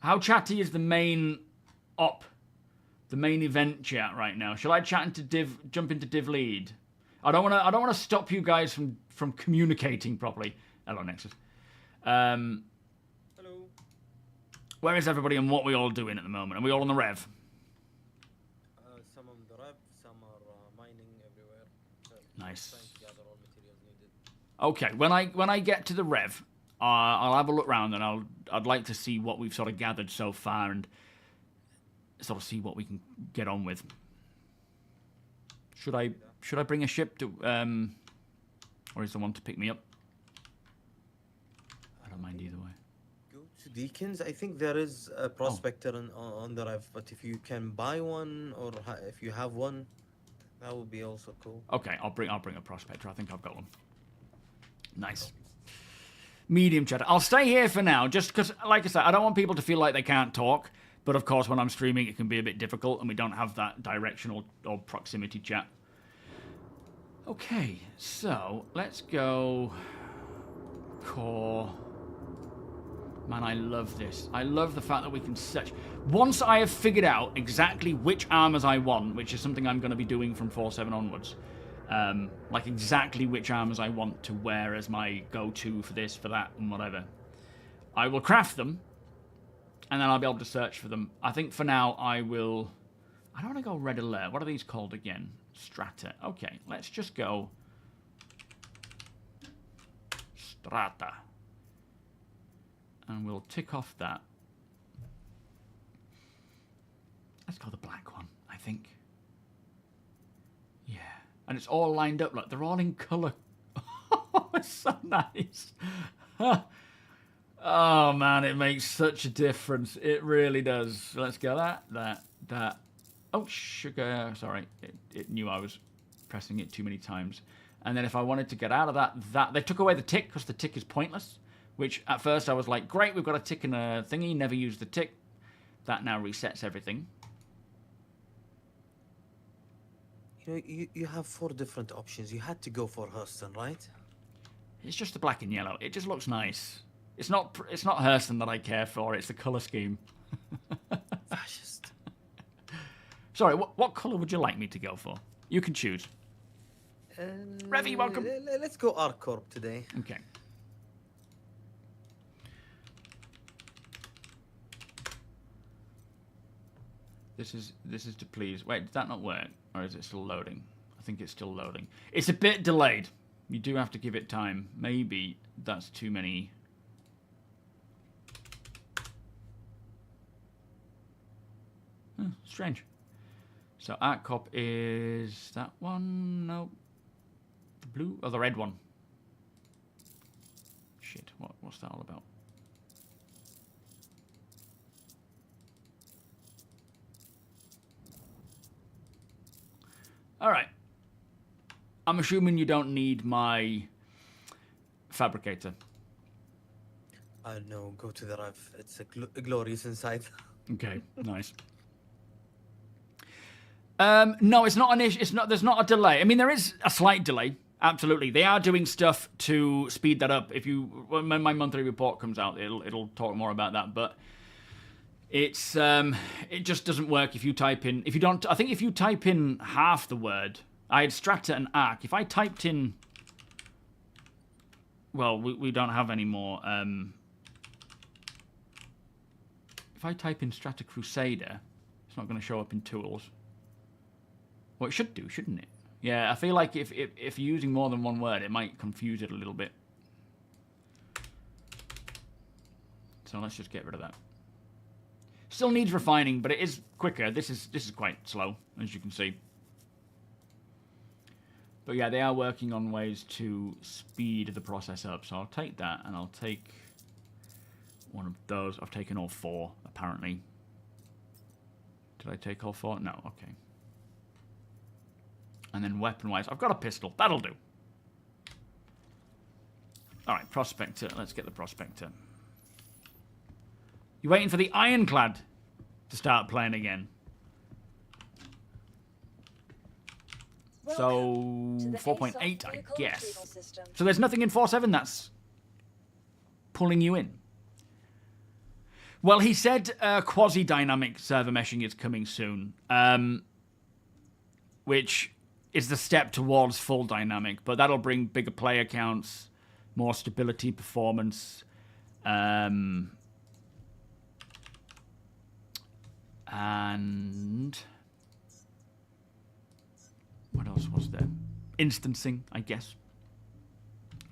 how chatty is the main the main event chat right now. Shall I jump into div lead? I don't want to stop you guys from communicating properly. Hello, Nexus. Hello. Where is everybody and what we all doing at the moment? Are we all on the rev? Some on the rev, some are mining everywhere. Nice. Trying to gather all materials needed. Okay, when I get to the rev, I'll have a look round and I'd like to see what we've sort of gathered so far and sort of see what we can get on with. Should I bring a ship to or is there one to pick me up? I don't mind either way. Go to Deacons. I think there is a Prospector on the rev, but if you can buy one or if you have one, that would be also cool. Okay, I'll bring a Prospector. I think I've got one. Nice. Medium chat. I'll stay here for now, just because, like I said, I don't want people to feel like they can't talk. But of course, when I'm streaming, it can be a bit difficult, and we don't have that directional or proximity chat. Okay, so let's go core. Man, I love this. I love the fact that we can search. Once I have figured out exactly which armors I want, which is something I'm going to be doing from 4.7 onwards, like exactly which armors I want to wear as my go-to for this, for that, and whatever, I will craft them, and then I'll be able to search for them. I think for now I don't want to go red alert. What are these called again? Strata. Okay, let's just go Strata. And we'll tick off that. Let's go the black one, I think. Yeah. And it's all lined up. Look, they're all in colour. Oh, it's so nice. Oh, man, it makes such a difference. It really does. Let's go that. Oh, sugar. Sorry. It knew I was pressing it too many times. And then if I wanted to get out of that... They took away the tick because the tick is pointless. Which, at first, I was like, great, we've got a tick and a thingy. Never use the tick. That now resets everything. You know, you have 4 different options. You had to go for Hurston, right? It's just the black and yellow. It just looks nice. It's not Hurston that I care for. It's the colour scheme. Fascist. Sorry, what colour would you like me to go for? You can choose. Revy, welcome. Let's go ArcCorp today. Okay. This is to please. Wait, did that not work? Or is it still loading? I think it's still loading. It's a bit delayed. You do have to give it time. Maybe that's too many. Strange. So ArcCorp is that one? No. The blue? Oh, the red one. Shit, what's that all about? All right. I'm assuming you don't need my fabricator. No, go to the rev. It's a glorious inside. Okay, nice. No, it's not an issue. There's not a delay. I mean, there is a slight delay. Absolutely, they are doing stuff to speed that up. When my monthly report comes out, it'll talk more about that. But it just doesn't work if you type in. If you don't, I think if you type in half the word, I had strata and arc. If I typed in, well, we don't have any more. If I type in Strata Crusader, it's not going to show up in tools. Well, it should do, shouldn't it? Yeah, I feel like if you're using more than one word, it might confuse it a little bit. So let's just get rid of that. Still needs refining, but it is quicker. This is quite slow, as you can see. But yeah, they are working on ways to speed the process up. So I'll take that, and I'll take one of those. I've taken all 4, apparently. Did I take all 4? No, okay. And then weapon-wise, I've got a pistol. That'll do. Alright, Prospector. Let's get the Prospector. You waiting for the Ironclad to start playing again? So 4.8, I guess. So there's nothing in 4.7 that's pulling you in. Well, he said quasi-dynamic server meshing is coming soon, which is the step towards full dynamic, but that'll bring bigger player counts, more stability, performance, and what else was there? Instancing, I guess.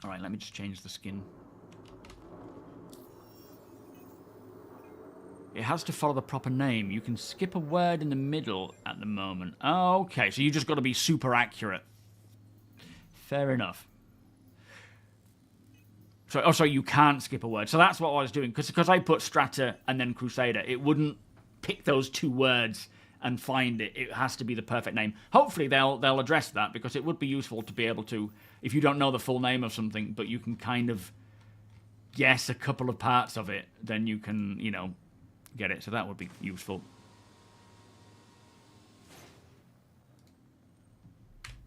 All right, let me just change the skin. It has to follow the proper name. You can skip a word in the middle at the moment. Oh, okay, so you just got to be super accurate. Fair enough. So, oh, sorry, you can't skip a word. So that's what I was doing. Because I put Strata and then Crusader, it wouldn't pick those 2 words and find it. It has to be the perfect name. Hopefully they'll address that, because it would be useful to be able to, if you don't know the full name of something, but you can kind of guess a couple of parts of it, then you can, you know, get it. So that would be useful.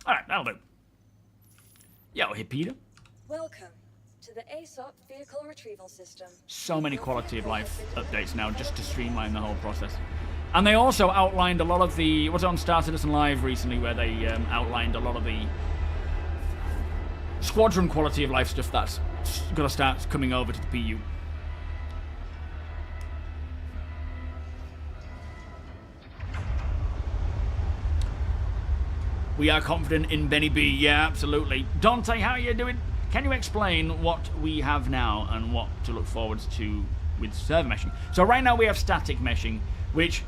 Alright, that'll do. Yo, hey Peter. Welcome to the ASOP vehicle retrieval system. So many quality of life updates now just to streamline the whole process. And they also outlined a lot of the... Was it on StarCitizen Live recently where they outlined a lot of the Squadron quality of life stuff that's going to start coming over to the PU. We are confident in Benny B. Yeah, absolutely. Dante, how are you doing? Can you explain what we have now and what to look forward to with server meshing? So right now we have static meshing, which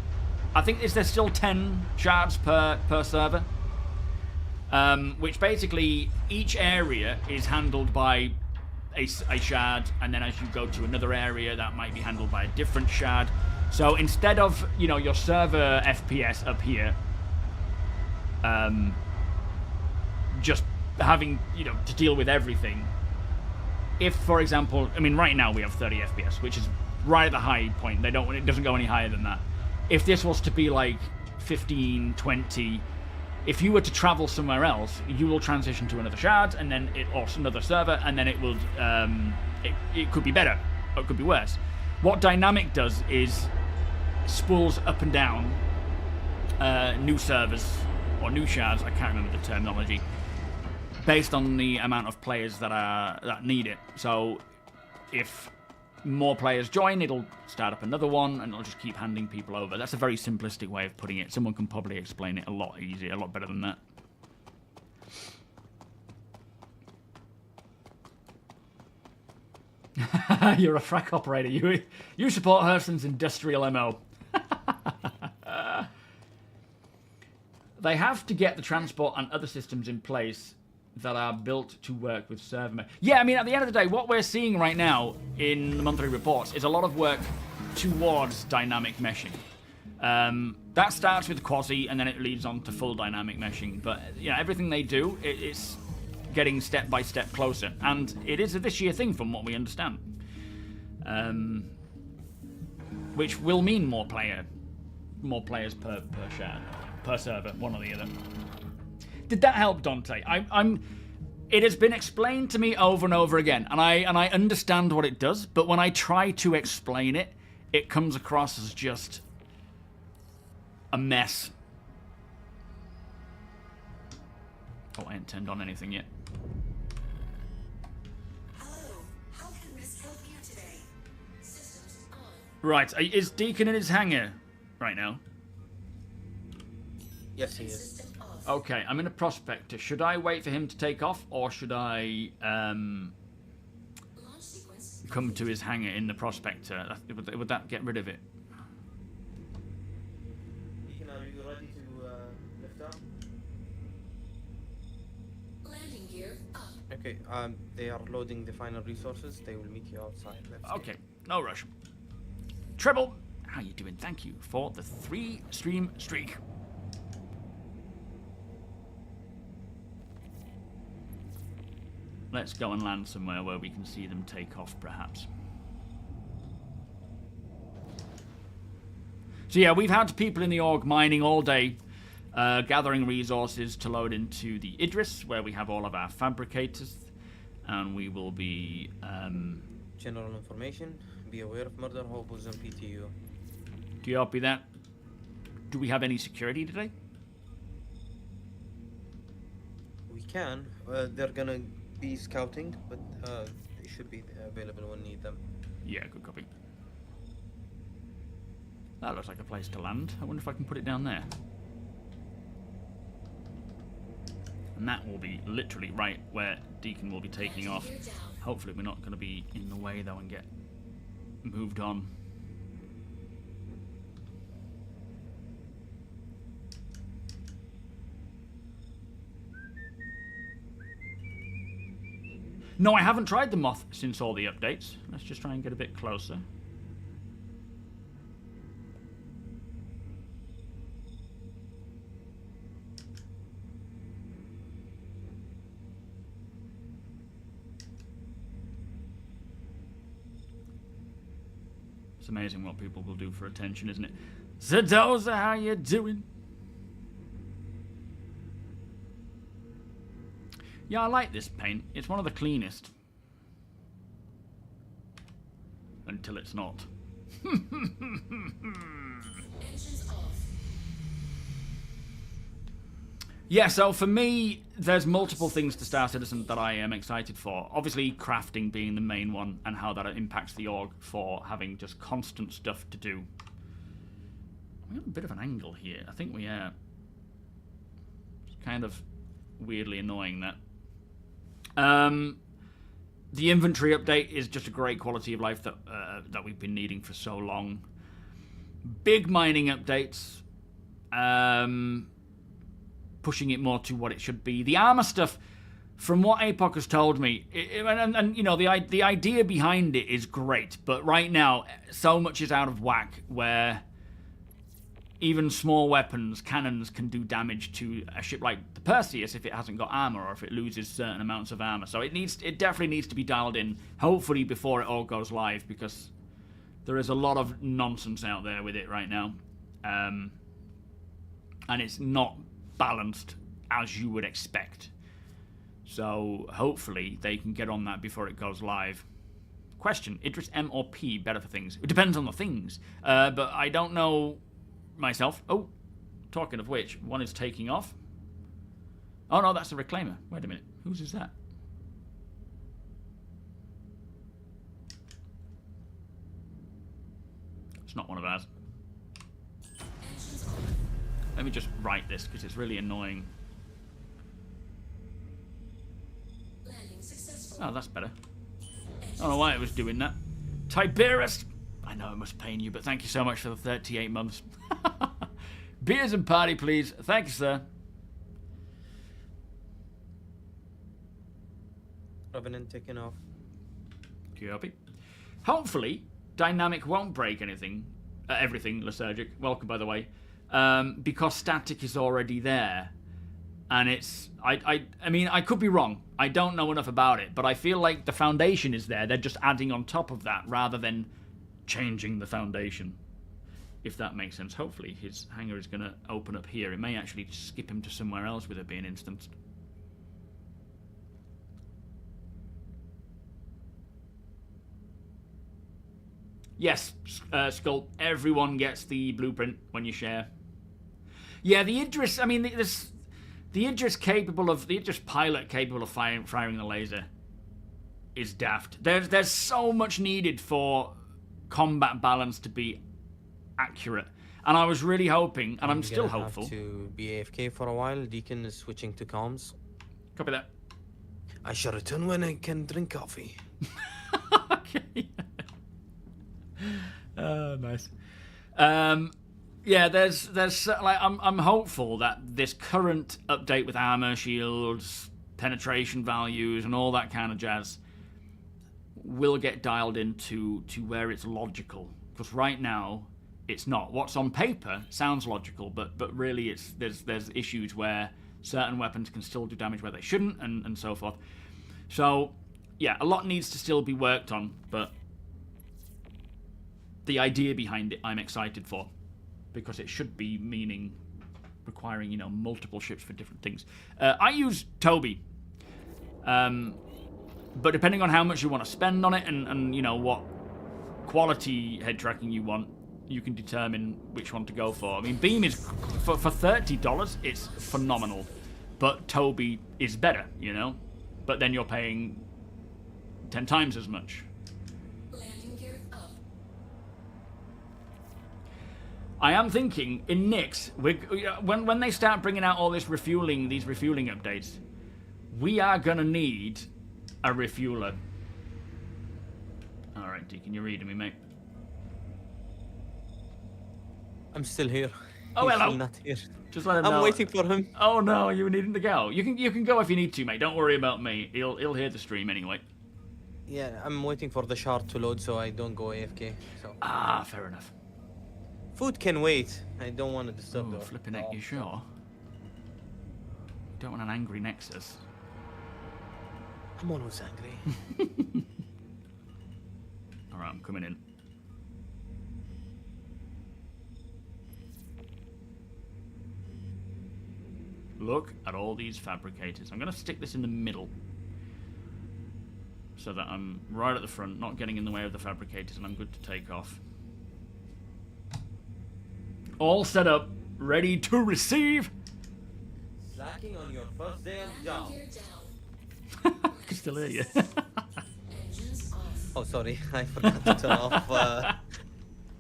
I think is there still 10 shards per server, which basically each area is handled by a shard, and then as you go to another area, that might be handled by a different shard. So instead of, you know, your server FPS up here, just having, you know, to deal with everything. If, for example, I mean, right now we have 30 FPS, which is right at the high point. It doesn't go any higher than that. If this was to be like 15, 20, if you were to travel somewhere else, you will transition to another shard, and then or another server, and then it will, it could be better, or it could be worse. What dynamic does is spools up and down new servers, or new shards, I can't remember the terminology, based on the amount of players that need it. So if more players join, it'll start up another one, and it'll just keep handing people over. That's a very simplistic way of putting it. Someone can probably explain it a lot easier, a lot better than that. You're a frac operator. You support Hurston's industrial MO. They have to get the transport and other systems in place that are built to work with server. Yeah, I mean, at the end of the day, what we're seeing right now in the monthly reports is a lot of work towards dynamic meshing. That starts with quasi, and then it leads on to full dynamic meshing. But you know, everything they do, it's getting step by step closer, and it is a this year thing, from what we understand. Which will mean more players per shard, per server, one or the other. Did that help, Dante? It has been explained to me over and over again, and I understand what it does, but when I try to explain it, it comes across as just a mess. Oh, I haven't turned on anything yet. Hello, how can this help you today? Systems on. Right, is Deacon in his hangar right now? Yes, he is. System off. Okay, I'm in a Prospector. Should I wait for him to take off, or should I Launch sequence. come to his hangar in the Prospector? Would that get rid of it? Deacon, are you ready to lift up? gear up. Okay, they are loading the final resources. They will meet you outside. Let's go. Okay, no rush. Treble, how you doing? Thank you for the 3-stream streak. Let's go and land somewhere where we can see them take off, perhaps. So yeah, we've had people in the org mining all day, gathering resources to load into the Idris, where we have all of our fabricators, and we will be... General information. Be aware of murder hobos on PTU. Do you copy that? Do we have any security today? We can. They're gonna be scouting, but they should be available when need them. Yeah, good copy. That looks like a place to land. I wonder if I can put it down there. And that will be literally right where Deacon will be taking off. Hopefully we're not going to be in the way though and get moved on. No, I haven't tried the Moth since all the updates. Let's just try and get a bit closer. It's amazing what people will do for attention, isn't it? Zadoza, how you doing? Yeah, I like this paint. It's one of the cleanest. Until it's not. Engines off. Yeah, so for me, there's multiple things to Star Citizen that I am excited for. Obviously, crafting being the main one, and how that impacts the org for having just constant stuff to do. We have a bit of an angle here. I think we are. It's kind of weirdly annoying, that. The inventory update is just a great quality of life that that we've been needing for so long. Big mining updates. Pushing it more to what it should be. The armor stuff, from what APOC has told me, and you know, the idea behind it is great, but right now, so much is out of whack where even small weapons, cannons, can do damage to a ship like the Perseus if it hasn't got armor or if it loses certain amounts of armor. So it definitely needs to be dialed in, hopefully before it all goes live, because there is a lot of nonsense out there with it right now. And it's not balanced as you would expect. So hopefully they can get on that before it goes live. Question, Idris M or P better for things? It depends on the things. But I don't know myself. Oh, talking of which, one is taking off. Oh no, that's a reclaimer. Wait a minute, whose is that? It's not one of ours. Let me just write this because it's really annoying. Oh, that's better. I don't know why it was doing that. Tiberius! I know it must pain you, but thank you so much for the 38 months. Beers and party, please. Thank you, sir. Revenant taking off. Copy. Hopefully, dynamic won't break anything. Everything, Lysergic. Welcome, by the way. Because static is already there. And it's... I mean, I could be wrong. I don't know enough about it. But I feel like the foundation is there. They're just adding on top of that rather than changing the foundation. If that makes sense. Hopefully his hangar is going to open up here. It may actually skip him to somewhere else with it being instanced. Yes, Skull, everyone gets the blueprint when you share. Yeah, the Idris, I mean, the Idris pilot capable of firing the laser is daft. There's so much needed for combat balance to be accurate. And I was really hoping, and I'm still hopeful. To be AFK for a while. Deacon is switching to comms. Copy that. I shall return when I can drink coffee. Okay. Nice. Yeah, there's like I'm hopeful that this current update with armor, shields, penetration values and all that kind of jazz will get dialed into where it's logical. Because right now, it's not. What's on paper sounds logical, but really there's issues where certain weapons can still do damage where they shouldn't, and so forth. So, yeah, a lot needs to still be worked on, but the idea behind it I'm excited for, because it should be requiring, multiple ships for different things. I use TOBII, but depending on how much you want to spend on it and what quality head tracking you want, you can determine which one to go for. I mean, Beam is, for $30, it's phenomenal, but TOBII is better, but then you're paying 10 times as much. Landing gear up. I am thinking in Nyx, when they start bringing out all these refueling updates, we are gonna need a refueler. All right, Deacon, you're reading me, mate. I'm still here. Oh, He's hello. still not here. Just let him know. I'm waiting for him. Oh no, you needing to go. You can go if you need to, mate. Don't worry about me. He'll hear the stream anyway. Yeah, I'm waiting for the shard to load so I don't go AFK. So Ah, fair enough. food can wait. I don't want to disturb Oh, the flipping heck, you sure? Don't want an angry Nexus. I'm always angry. Alright, I'm coming in. Look at all these fabricators. I'm going to stick this in the middle, so that I'm right at the front, not getting in the way of the fabricators, and I'm good to take off. All set up, ready to receive. Slacking on your first day on job. Gear down. I can still hear you. Engines off. Oh, sorry. I forgot to turn off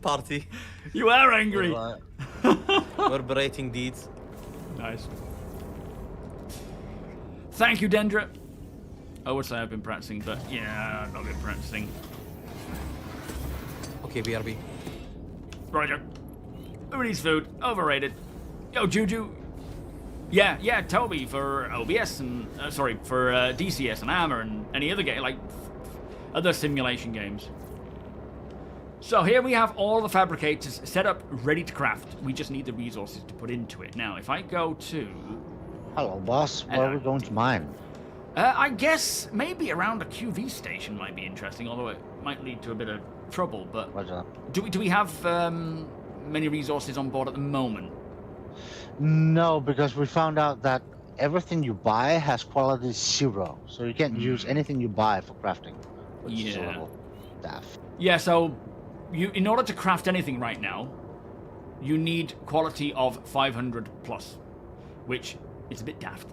party. You are angry. We're berating deeds. Nice. Thank you, Dendra. I would say I've been practicing, but yeah, I've not been practicing. Okay, BRB. Roger. Who needs food? Overrated. Yo, Juju. Yeah, TOBII for OBS and for DCS and Armor and any other game, like other simulation games. So here we have all the fabricators set up, ready to craft. We just need the resources to put into it. Now, if I go to... Hello, boss. Where are we going to mine? I guess maybe around a QV station might be interesting, although it might lead to a bit of trouble, but... Roger. Do we have many resources on board at the moment? No, because we found out that everything you buy has quality 0, so you can't use anything you buy for crafting. Which is a Yeah. little daft. Yeah, so in order to craft anything right now, you need quality of 500 plus, which is a bit daft,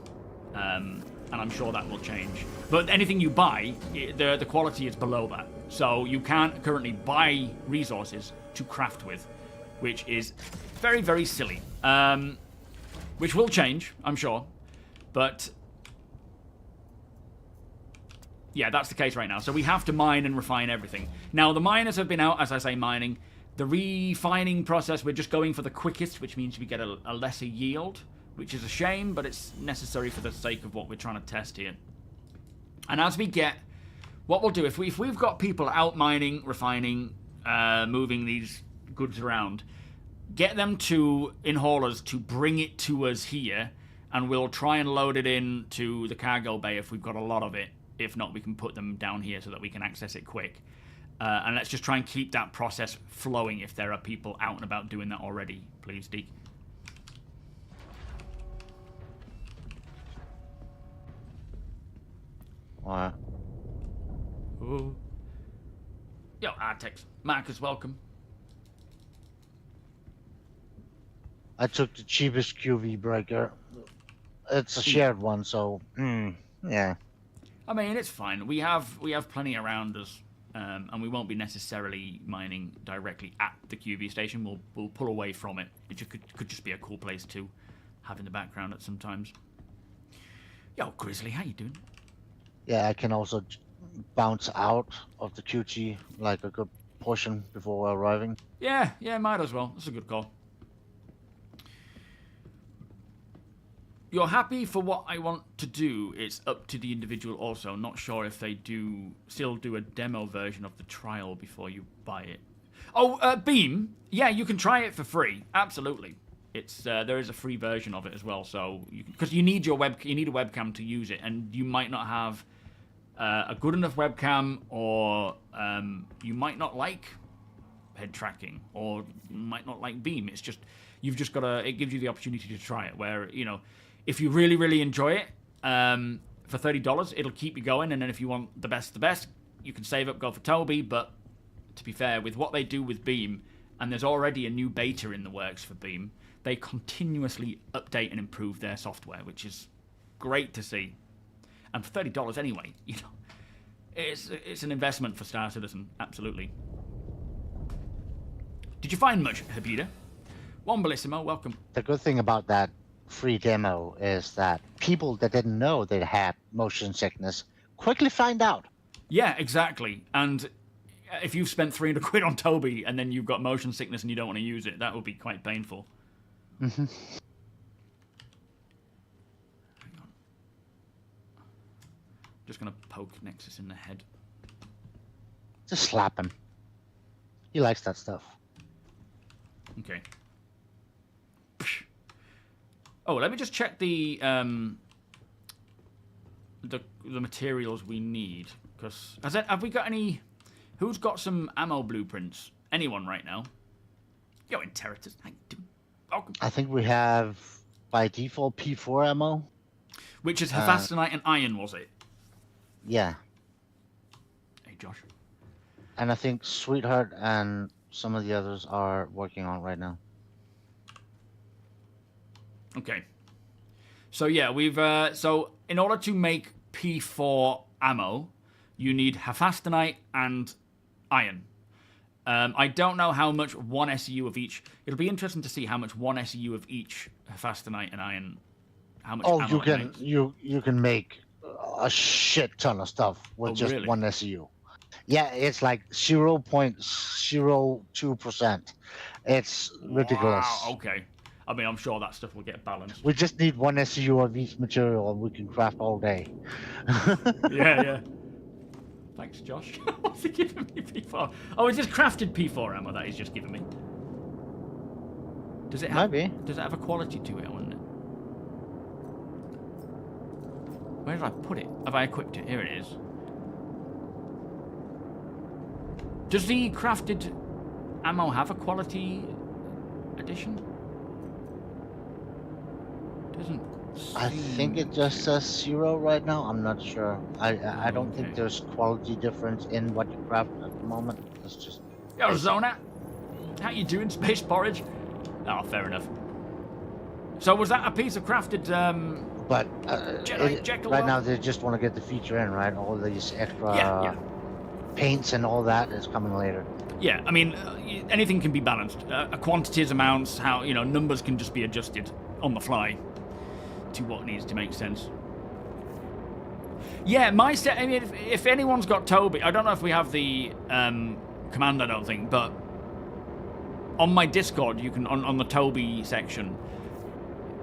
and I'm sure that will change. But anything you buy, the quality is below that, so you can't currently buy resources to craft with, which is very, very silly. Which will change, I'm sure, but yeah, that's the case right now. So we have to mine and refine everything. Now, the miners have been out, as I say, mining. The refining process, we're just going for the quickest, which means we get a lesser yield, which is a shame, but it's necessary for the sake of what we're trying to test here. And as we get... What we'll do, if we've got people out mining, refining, moving these goods around, get them in haulers to bring it to us here, and we'll try and load it into the cargo bay if we've got a lot of it. If not, we can put them down here so that we can access it quick. And let's just try and keep that process flowing if there are people out and about doing that already. Please, Deke. Alright. Ooh. Yo, Artex. Marcus, welcome. I took the cheapest QV breaker. It's a shared one, so yeah. I mean, it's fine. We have plenty around us, and we won't be necessarily mining directly at the QV station. We'll pull away from it. It just could just be a cool place to have in the background at some times. Yo, Grizzly, how you doing? Yeah, I can also bounce out of the QG like a good portion before arriving. Yeah, might as well. That's a good call. you're happy for what I want to do. It's up to the individual also. Not sure if they still do a demo version of the trial before you buy it. Oh, Beam. Yeah, you can try it for free. Absolutely. It's there is a free version of it as well. So because you need a webcam to use it, and you might not have a good enough webcam, or you might not like head tracking, or you might not like Beam. It's just you've just got to. It gives you the opportunity to try it. Where if you really, really enjoy it, for $30, it'll keep you going. And then if you want the best, you can save up, go for TOBII. But to be fair, with what they do with Beam, and there's already a new beta in the works for Beam, they continuously update and improve their software, which is great to see. And for $30 anyway, it's an investment for Star Citizen, absolutely. Did you find much, Habida? One Bellissimo, welcome. The good thing about that free demo is that people that didn't know they had motion sickness quickly find out. Yeah, exactly. And if you've spent 300 quid on TOBII and then you've got motion sickness and you don't want to use it, that would be quite painful. Mm-hmm. Hang on. Just going to poke Nexus in the head. Just slap him. He likes that stuff. Okay. Oh, let me just check the materials we need. Because have we got any? Who's got some ammo blueprints? Anyone right now? Yo, Interitus, how you doing? Welcome. I think we have by default P4 ammo. Which is Hephaestonite and iron, was it? Yeah. Hey, Josh. And I think Sweetheart and some of the others are working on it right now. Okay. So yeah, we've so in order to make P4 ammo, you need Hephaestonite and iron. I don't know how much one SEU of each. It'll be interesting to see how much one SEU of each Hephaestonite and iron. How much? Oh, ammo you it can makes. you can make a shit ton of stuff with just really? one SEU. Yeah, it's like 0.02%. It's ridiculous. Wow, okay. I mean, I'm sure that stuff will get balanced. We just need one SEU of each material and we can craft all day. Yeah. Thanks, Josh. What's he giving me P4? Oh, it's just crafted P4 ammo that he's just giving me. Does it have? Maybe. Does it have a quality to it? I wonder. Where did I put it? Have I equipped it? Here it is. Does the crafted ammo have a quality addition? Doesn't. I think it just says 0 right now. I'm not sure. I don't think there's quality difference in what you craft at the moment. It's just. Yo, Zona. How you doing, Space Porridge? Oh, fair enough. So was that a piece of crafted? But Jekyll right now Wells? they just want to get the feature in, right? All these extra Yeah. paints and all that is coming later. Yeah, I mean, anything can be balanced. Quantities, amounts, how numbers can just be adjusted on the fly to what needs to make sense. Yeah, my set. I mean, if anyone's got TOBII, I don't know if we have the command. I don't think, but on my Discord, you can on the TOBII section.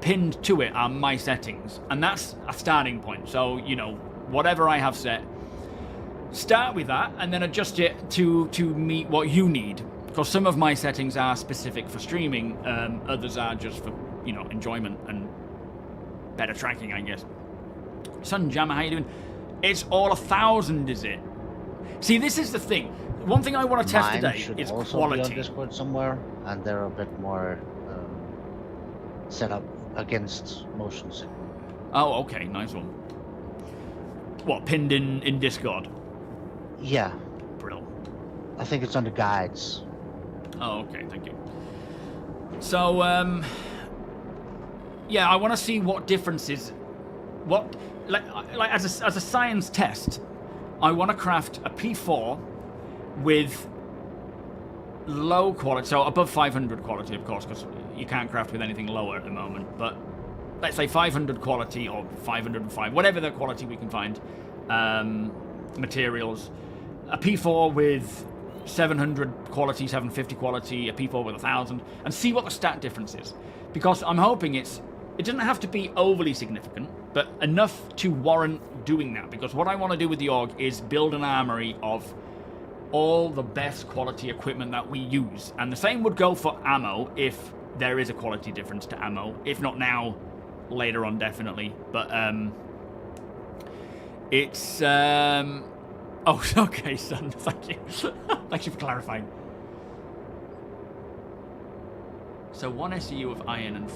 Pinned to it are my settings, and that's a starting point. So whatever I have set, start with that, and then adjust it to meet what you need. Because some of my settings are specific for streaming, others are just for enjoyment and better tracking, I guess. Sunjammer, how you doing? It's all 1,000, is it? See, this is the thing. One thing I want to test Mine today should is also quality. be on Discord somewhere, and they're a bit more set up against motion sickness. Oh, okay, nice one. What, pinned in Discord? Yeah, Brill. I think it's on the guides. Oh, okay, thank you. So, yeah, I want to see what differences, like as a science test, I want to craft a P4 with low quality, so above 500 quality, of course, because you can't craft with anything lower at the moment, but let's say 500 quality or 505, whatever the quality we can find, materials, a P4 with 700 quality, 750 quality, a P4 with 1,000, and see what the stat difference is. Because I'm hoping it's It doesn't have to be overly significant, but enough to warrant doing that. Because what I want to do with the org is build an armory of all the best quality equipment that we use. And the same would go for ammo if there is a quality difference to ammo. If not now, later on definitely. But it's oh, okay, son. Thank you. Thank you for clarifying. So 1 SEU of iron and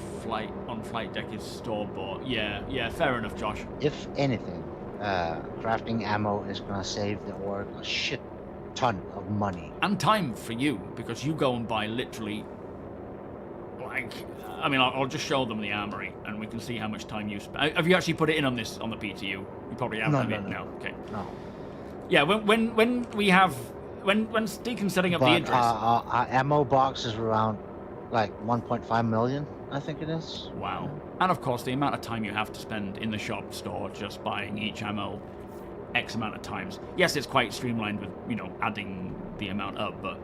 flight deck is store-bought. Yeah, fair enough, Josh. If anything, crafting ammo is gonna save the org a shit ton of money. And time for you, because you go and buy literally, like, I mean, I'll just show them the armory, and we can see how much time you spend. Have you actually put it in on this, on the PTU? You probably have, have it? No. Okay. No. Yeah, when we have, when Deacon's setting up the Idris. Our ammo box is around, like, 1.5 million, I think it is. Wow. And of course, the amount of time you have to spend in the shop store just buying each ammo X amount of times. Yes, it's quite streamlined with, you know, adding the amount up, but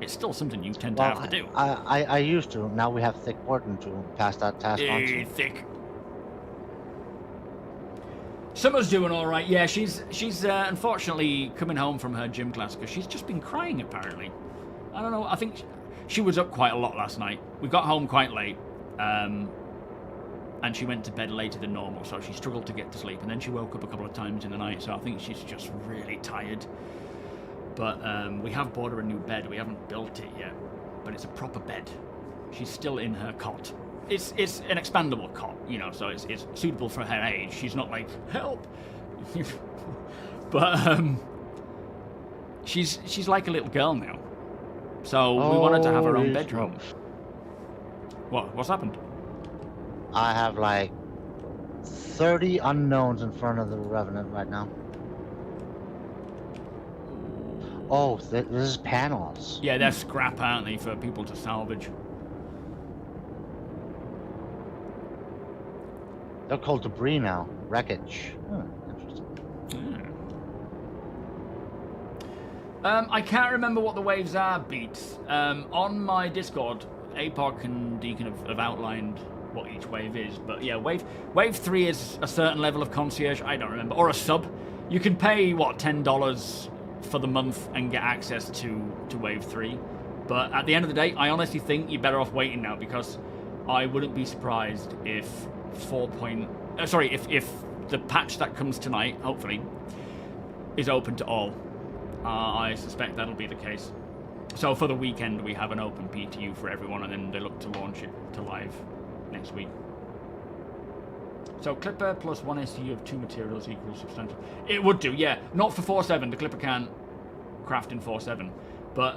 it's still something you tend to have to do. I used to. Now we have Thick Gordon to pass that task on to. Thick. Summer's doing all right. Yeah, she's unfortunately coming home from her gym class because she's just been crying, apparently. I don't know. I think she was up quite a lot last night. We got home quite late, and she went to bed later than normal, so she struggled to get to sleep. And then she woke up a couple of times in the night, so I think she's just really tired. But we have bought her a new bed. We haven't built it yet, but it's a proper bed. She's still in her cot. It's an expandable cot, you know, so it's suitable for her age. She's not like, help! But she's like a little girl now. So we wanted to have our own bedroom. Smokes. What's happened? I have like 30 unknowns in front of the Revenant right now. Oh, this is panels. Yeah, they're scrap, aren't they, for people to salvage. They're called debris now. Wreckage. Interesting. I can't remember what the waves are, Beats. On my Discord, APOC and Deacon have outlined what each wave is. But yeah, wave 3 is a certain level of concierge. I don't remember. Or a sub. You can pay, what, $10 for the month and get access to wave 3. But at the end of the day, I honestly think you're better off waiting now, because I wouldn't be surprised if if the patch that comes tonight, hopefully, is open to all. I suspect that'll be the case. So for the weekend, we have an open PTU for everyone, and then they look to launch it to live next week. So Clipper plus 1 SU of 2 materials equals substantial. It would do, yeah. Not for 4.7. The Clipper can't craft in 4.7. But,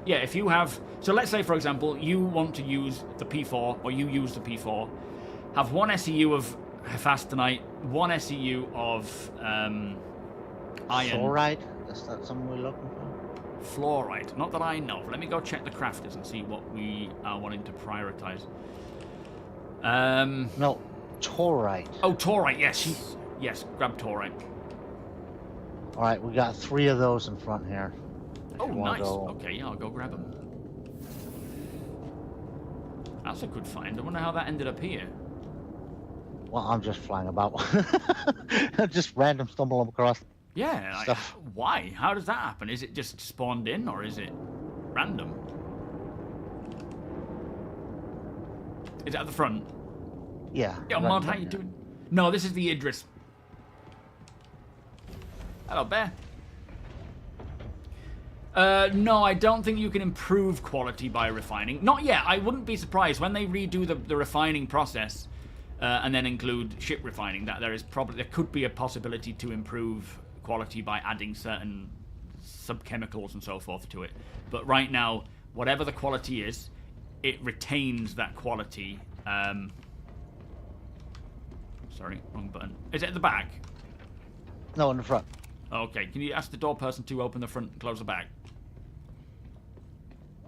yeah, if you have... So let's say, for example, you want to use the P4, or you use the P4. Have 1 SEU of Hephaestonite, 1 SEU of iron. Fluorite? Is that something we're looking for? Fluorite. Not that I know of. Let me go check the crafters and see what we are wanting to prioritize. No, taurite. Oh, taurite, yes. Yes, grab taurite. Alright, we got 3 of those in front here. Oh, nice. Okay, yeah, I'll go grab them. That's a good find. I wonder how that ended up here. Well, I'm just flying about. Just random stumble across. Yeah, stuff. Why? How does that happen? Is it just spawned in, or is it random? Is it at the front? Yeah. Yo, Mod, how you doing? No, this is the Idris. Hello, Bear. No, I don't think you can improve quality by refining. Not yet. I wouldn't be surprised when they redo the refining process and then include ship refining. That there could be a possibility to improve quality by adding certain subchemicals and so forth to it. But right now, whatever the quality is, it retains that quality. Sorry, wrong button. Is it at the back? No, in the front. Okay, can you ask the door person to open the front and close the back?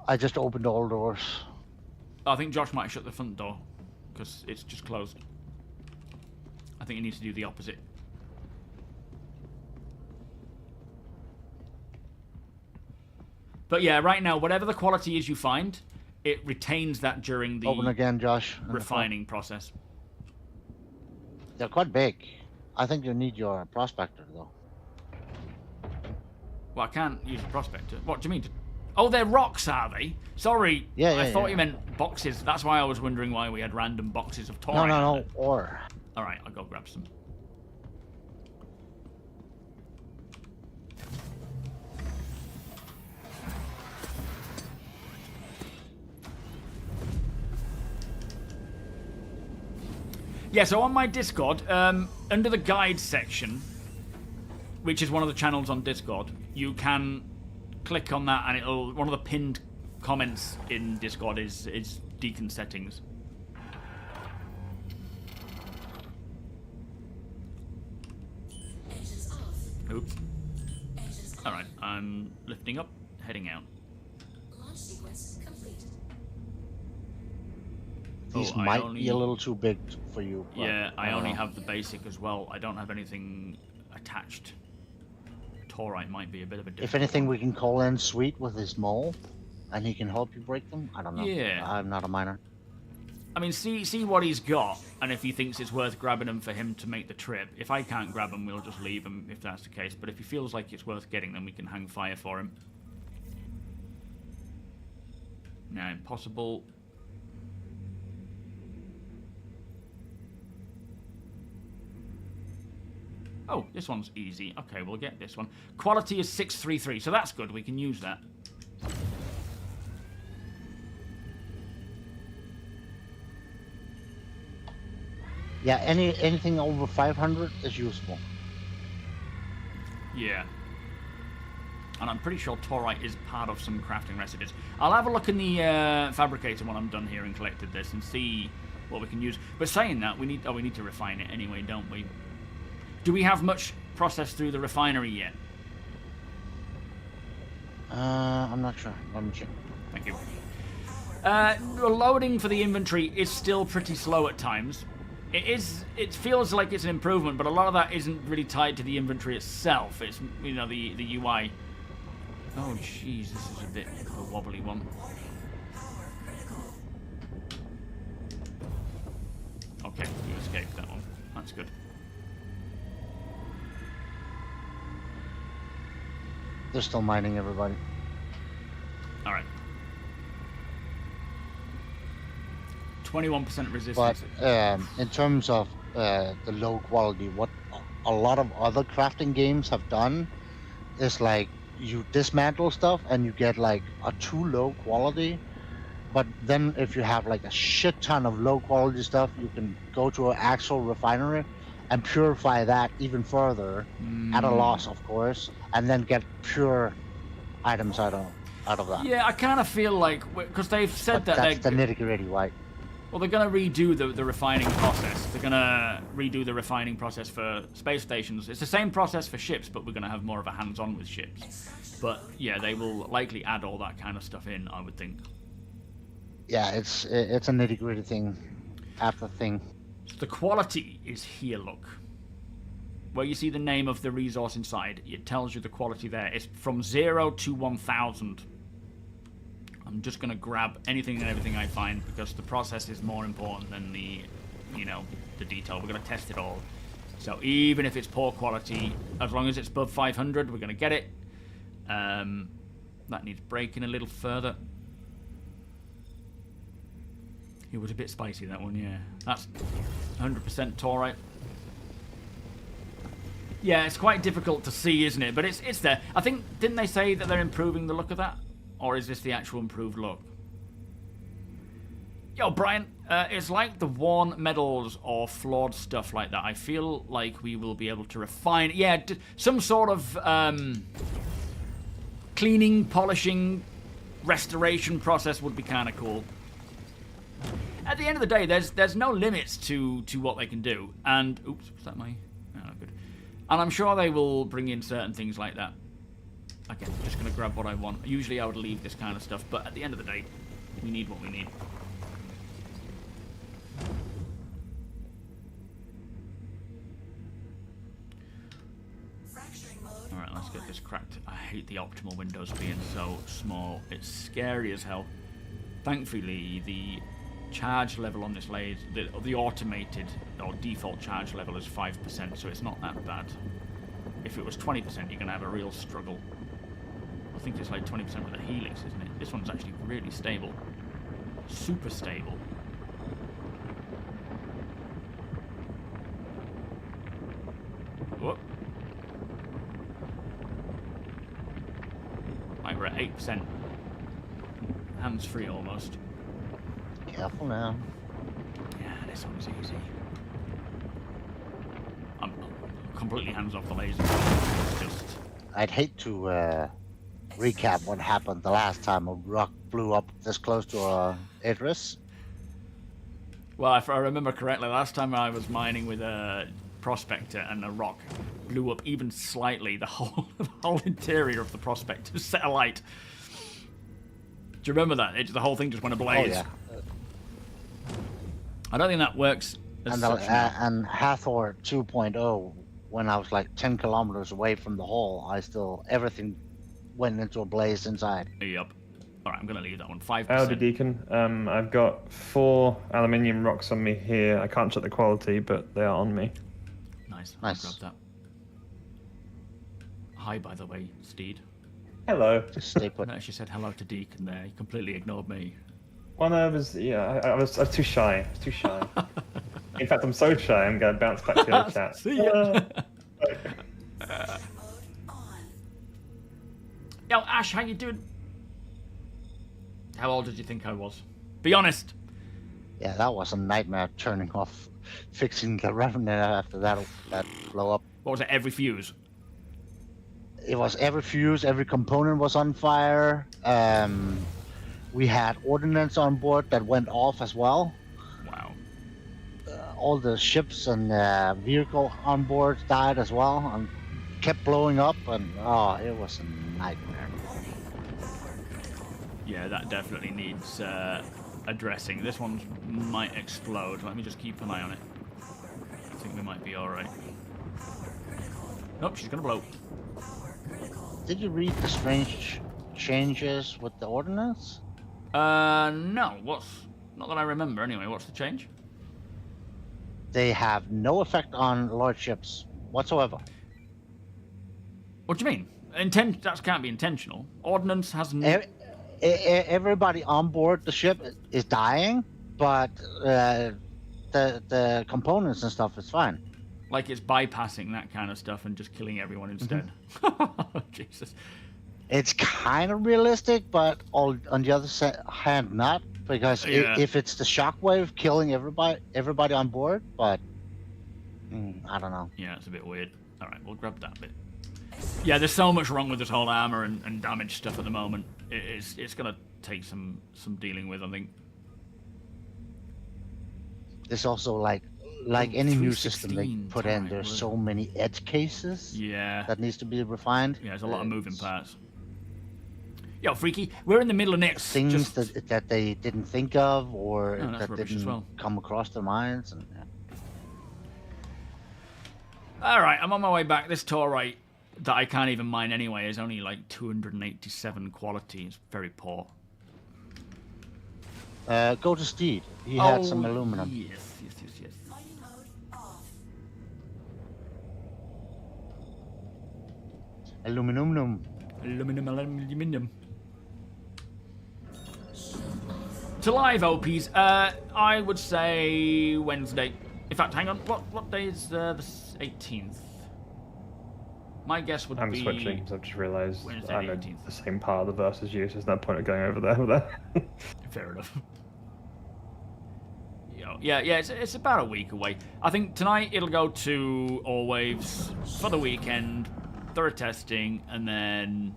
I just opened all doors. I think Josh might shut the front door, because it's just closed. I think he needs to do the opposite. But yeah, right now, whatever the quality is you find, it retains that during the Open again, Josh. refining process. They're quite big. I think you need your prospector though. Well, I can't use a prospector. What do you mean? Oh, they're rocks, are they? Sorry, Yeah, I thought yeah. you meant boxes. That's why I was wondering why we had random boxes of toy. No, ore. All right, I'll go grab some. Yeah, so on my Discord, under the guide section, which is one of the channels on Discord, you can click on that and it'll, one of the pinned comments in Discord is Deacon settings. Engines off. Oops. Engines on. Alright, I'm lifting up, heading out. Launch sequence complete. These Oh, I might only- be a little too big for you. but Yeah, I don't only know. have the basic as well. I don't have anything attached. Taurite might be a bit of a difference. If anything, we can call in Sweet with his mole, and he can help you break them. I don't know. Yeah. I'm not a miner. I mean, see what he's got, and if he thinks it's worth grabbing them for him to make the trip. If I can't grab them, we'll just leave them, if that's the case. But if he feels like it's worth getting them, we can hang fire for him. Now, impossible. Oh, this one's easy. Okay, we'll get this one. Quality is 633, so that's good. We can use that. Yeah, anything over 500 is useful. Yeah. And I'm pretty sure Taurite is part of some crafting recipes. I'll have a look in the fabricator when I'm done here and collected this and see what we can use. But saying that, we need to refine it anyway, don't we? Do we have much processed through the refinery yet? I'm not sure. Let me check. Thank you. The loading for the inventory is still pretty slow at times. It feels like it's an improvement, but a lot of that isn't really tied to the inventory itself. It's, you know, the UI. Oh, jeez, this is a bit of a wobbly one. Okay, you escaped that one. That's good. They're still mining everybody. All right. 21% resistance. But in terms of the low quality, what a lot of other crafting games have done is like you dismantle stuff and you get like a too low quality. But then if you have like a shit ton of low quality stuff, you can go to an actual refinery and purify that even further at a loss, of course, and then get pure items out of that. Yeah, I kind of feel like, because they've said But that that's the they're... nitty-gritty, right? Well, they're going to redo the refining process. They're going to redo the refining process for space stations. It's the same process for ships, but we're going to have more of a hands-on with ships. But, yeah, they will likely add all that kind of stuff in, I would think. Yeah, it's a nitty-gritty thing after thing. So the quality is here, look. Where you see the name of the resource inside, it tells you the quality there. It's from 0 to 1000. I'm just going to grab anything and everything I find because the process is more important than the, you know, the detail. We're going to test it all. So even if it's poor quality, as long as it's above 500, we're going to get it. That needs breaking a little further. It was a bit spicy, that one, yeah. That's 100% Taurite. Yeah, it's quite difficult to see, isn't it? But it's there. I think, didn't they say that they're improving the look of that? Or is this the actual improved look? Yo, Brian, it's like the worn metals or flawed stuff like that. I feel like we will be able to refine... Yeah, some sort of cleaning, polishing, restoration process would be kind of cool. At the end of the day, there's no limits to what they can do. And... Oops, was that my... Oh, good. And I'm sure they will bring in certain things like that. Again, just going to grab what I want. Usually I would leave this kind of stuff, but at the end of the day, we need what we need. Alright, let's get this cracked. I hate the optimal windows being so small. It's scary as hell. Thankfully, the charge level on this laser, the automated or default charge level is 5%, so it's not that bad. If it was 20%, you're going to have a real struggle. I think it's like 20% with the helix, isn't it? This one's actually really stable. Super stable. Whoop. Right, we're at 8%. Hands free almost. Careful now. Yeah, this one's easy. I'm completely hands off the laser. Just I'd hate to recap what happened the last time a rock blew up this close to Idris. well, if I remember correctly, last time I was mining with a Prospector and a rock blew up even slightly. The whole interior of the Prospector set alight. Do you remember that? The whole thing just went ablaze. Oh, yeah. I don't think that works. As And, such now. and Hathor 2.0, when I was like 10 kilometers away from the hole, everything went into a blaze inside. Yep. Alright, I'm going to leave that one. 5%. Howdy, Deacon. I've got 4 aluminium rocks on me here. I can't check the quality, but they are on me. Nice. Nice. I'll grab that. Hi, by the way, Steed. Hello. Just stay I put. noticed you said hello to Deacon there. He completely ignored me. Well, no, I was too shy. I was too shy. In fact, I'm so shy, I'm going to bounce back to the chat. See ya. Yo, Ash, how you doing? How old did you think I was? Be honest. Yeah, that was a nightmare turning off, fixing the Refinery after that blow up. What was it, every fuse? It was every fuse, every component was on fire. We had Ordnance on board that went off as well. Wow. All the ships and vehicle on board died as well and kept blowing up, and it was a nightmare. Yeah, that definitely needs addressing. This one might explode. Let me just keep an eye on it. I think we might be alright. Nope, she's gonna blow. Did you read the strange changes with the Ordnance? No. Not that I remember anyway. What's the change? They have no effect on large ships whatsoever. What do you mean? That can't be intentional. Ordnance has Everybody on board the ship is dying, but the components and stuff is fine. like it's bypassing that kind of stuff and just killing everyone instead. Jesus. It's kind of realistic, but on the other hand, not, because if it's the shockwave killing everybody on board, but I don't know. Yeah, it's a bit weird. All right, we'll grab that bit. Yeah, there's so much wrong with this whole armor and damage stuff at the moment. It's gonna take some dealing with, I think. There's also like any new system they put in, there's so many edge cases. Yeah. That needs to be refined. Yeah, there's a lot of moving parts. Yo, Freaky, we're in the middle of next. Things that they didn't think of, or that rubbish as didn't well. come across their minds. And, All right, I'm on my way back. This Torite that I can't even mine anyway is only like 287 quality. It's very poor. Go to Steed. He had some aluminum. Yes. Aluminum. Aluminum. To live OPs, I would say Wednesday. In fact, hang on. What day is the 18th? My guess would be... I'm switching because I've just realised Wednesday I'm the in 18th. the same part of the verse as you, so there's no point of going over there. Fair enough. Yeah, it's about a week away. I think tonight it'll go to All Waves for the weekend, thorough testing, and then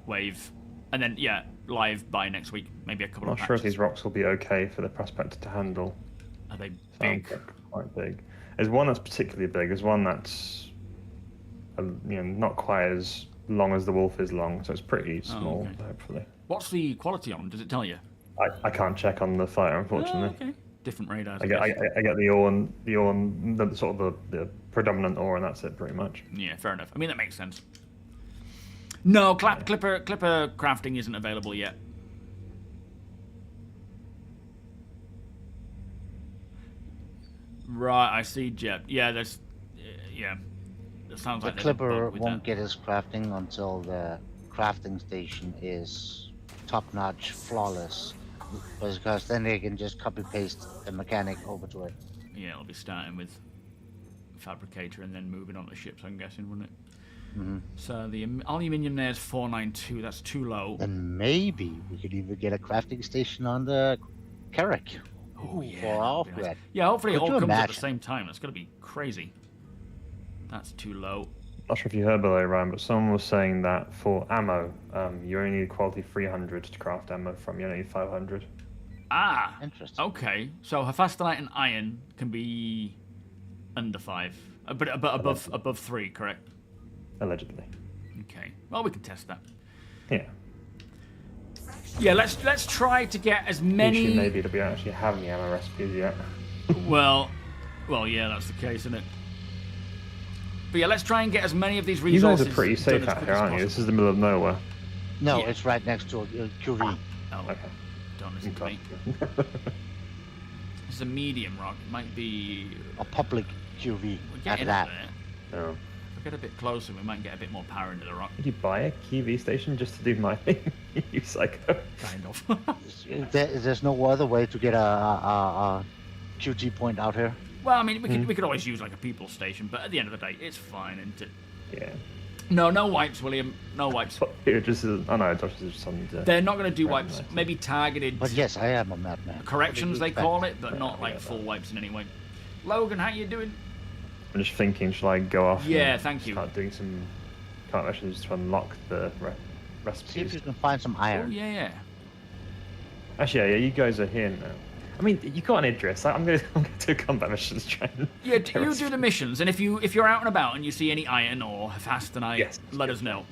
Wave, and then live by next week. Maybe a couple I'm of not sure if patches. these rocks will be okay for the Prospector to handle. Are they Sounds big? like quite big. There's one that's particularly big. There's one that's not quite as long as the Wolf is long, so it's pretty small, okay. hopefully. What's the quality on them? Does it tell you? I can't check on the fighter, unfortunately. Oh, okay. Different radars. I get the ore and the sort of the predominant ore, and that's it pretty much. Yeah, fair enough. I mean, that makes sense. No, clipper crafting isn't available yet. Right, I see, Jeb. Yeah, there's... yeah. It sounds The like there's a Clipper bug with won't that. get his crafting until the crafting station is top-notch, flawless. Because then they can just copy-paste the mechanic over to it. Yeah, it'll be starting with fabricator and then moving on to ships, I'm guessing, wouldn't it? Mm-hmm. So the aluminium there's 492. That's too low. Then maybe we could even get a crafting station on the Carrack. Oh yeah. For our that'd be nice. upgrade. Yeah, hopefully it Could all you comes at the imagine? same time. That's gonna be crazy. That's too low. Not sure if you heard below, Ryan, but someone was saying that for ammo, you only need quality 300 to craft ammo from. You only need 500. Ah. Interesting. Okay. So hephaestonite and iron can be under 5, but above 3, correct? Allegedly. Okay. Well, we can test that. Yeah. Yeah. Let's try to get as many. Issue maybe that we don't actually have any ammo recipes yet. Well, yeah, that's the case, isn't it? But yeah, let's try and get as many of these You guys resources. are pretty safe done as out quick here, as aren't you? This possible. is the middle of nowhere. No, Yeah. it's right next to a QV. Oh, Okay. don't listen to Okay. me. It's a medium rock. It might be. A public QV We're at getting that. up there. Oh. If we get a bit closer, we might get a bit more power into the rock. Did you buy a QV station just to do mining? You psycho. Kind of. There's no other way to get a QT point out here. Well, I mean, we could always use like a people station, but at the end of the day, it's fine, isn't it? Yeah. No wipes, William. No wipes. It just is. Oh no, Josh is just something to. They're not going to do wipes. Recognize. Maybe targeted But yes, I am a madman. corrections, they call it, but Yeah, not I like get full that. wipes in any way. Logan, how you doing? I'm just thinking, shall I go off? Yeah, and thank you. Start doing some missions to unlock the See if recipes. you can find some Oh, iron. yeah. Actually, yeah, you guys are here now. I mean, you got an Idris. I'm going to do combat missions, try and Yeah, get you do recipes. the missions, and if you're out and about and you see any iron or hephaestonite, Yes. let us know.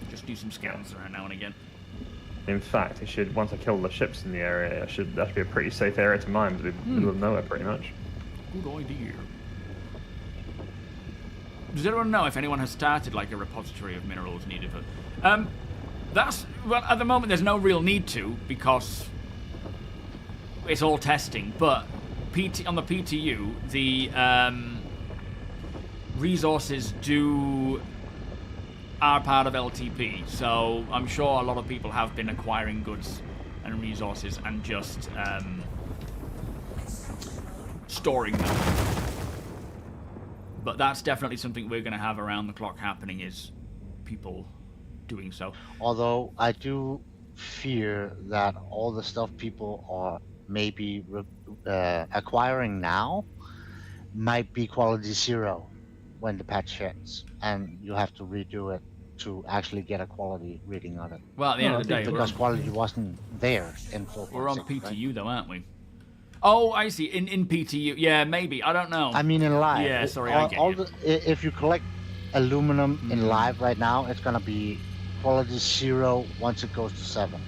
Just do some scans around now and again. In fact, it should. Once I kill the ships in the area, that should be a pretty safe area to mine. The middle of nowhere, pretty much. Good idea. Does anyone know if anyone has started like a repository of minerals needed for? That's well, at the moment there's no real need to because it's all testing. But on the PTU, the resources are part of LTP. So I'm sure a lot of people have been acquiring goods and resources and just storing them. But that's definitely something we're going to have around the clock happening, is people doing so. Although I do fear that all the stuff people are maybe acquiring now might be quality 0 when the patch hits, and you have to redo it to actually get a quality reading on it. Well, at the end of the day, Because quality wasn't there in 4.6. we're on right? PTU though, aren't we? Oh, I see. In PTU. Yeah, maybe. I don't know. I mean, in live. Yeah, sorry, I get you. If you collect aluminum in live right now, it's gonna be quality 0 once it goes to 7.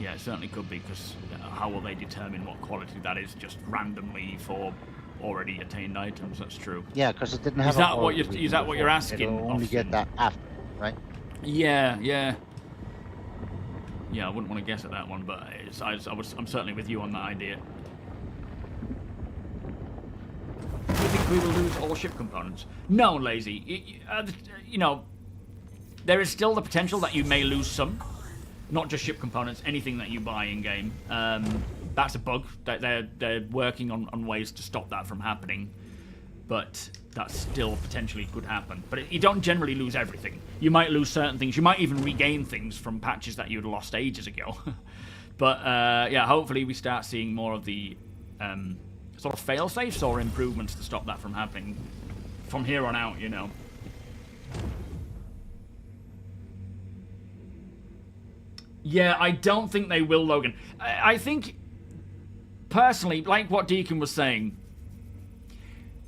Yeah, it certainly could be, because how will they determine what quality that is just randomly for already attained items? That's true. Yeah, because it didn't have. Is a that what quality you're- reading is that what you're before. asking, It'll only Austin? get that after, right? Yeah. Yeah, I wouldn't want to guess at that one, but I'm certainly with you on that idea. Do you think we will lose all ship components? No, Lazy. You know, there is still the potential that you may lose some. Not just ship components, anything that you buy in-game. That's a bug. They're working on ways to stop that from happening. But that still potentially could happen. But you don't generally lose everything. You might lose certain things. You might even regain things from patches that you'd lost ages ago. But yeah, hopefully we start seeing more of the sort of fail-safes or improvements to stop that from happening from here on out, you know. Yeah, I don't think they will, Logan. I think, personally, like what Deacon was saying,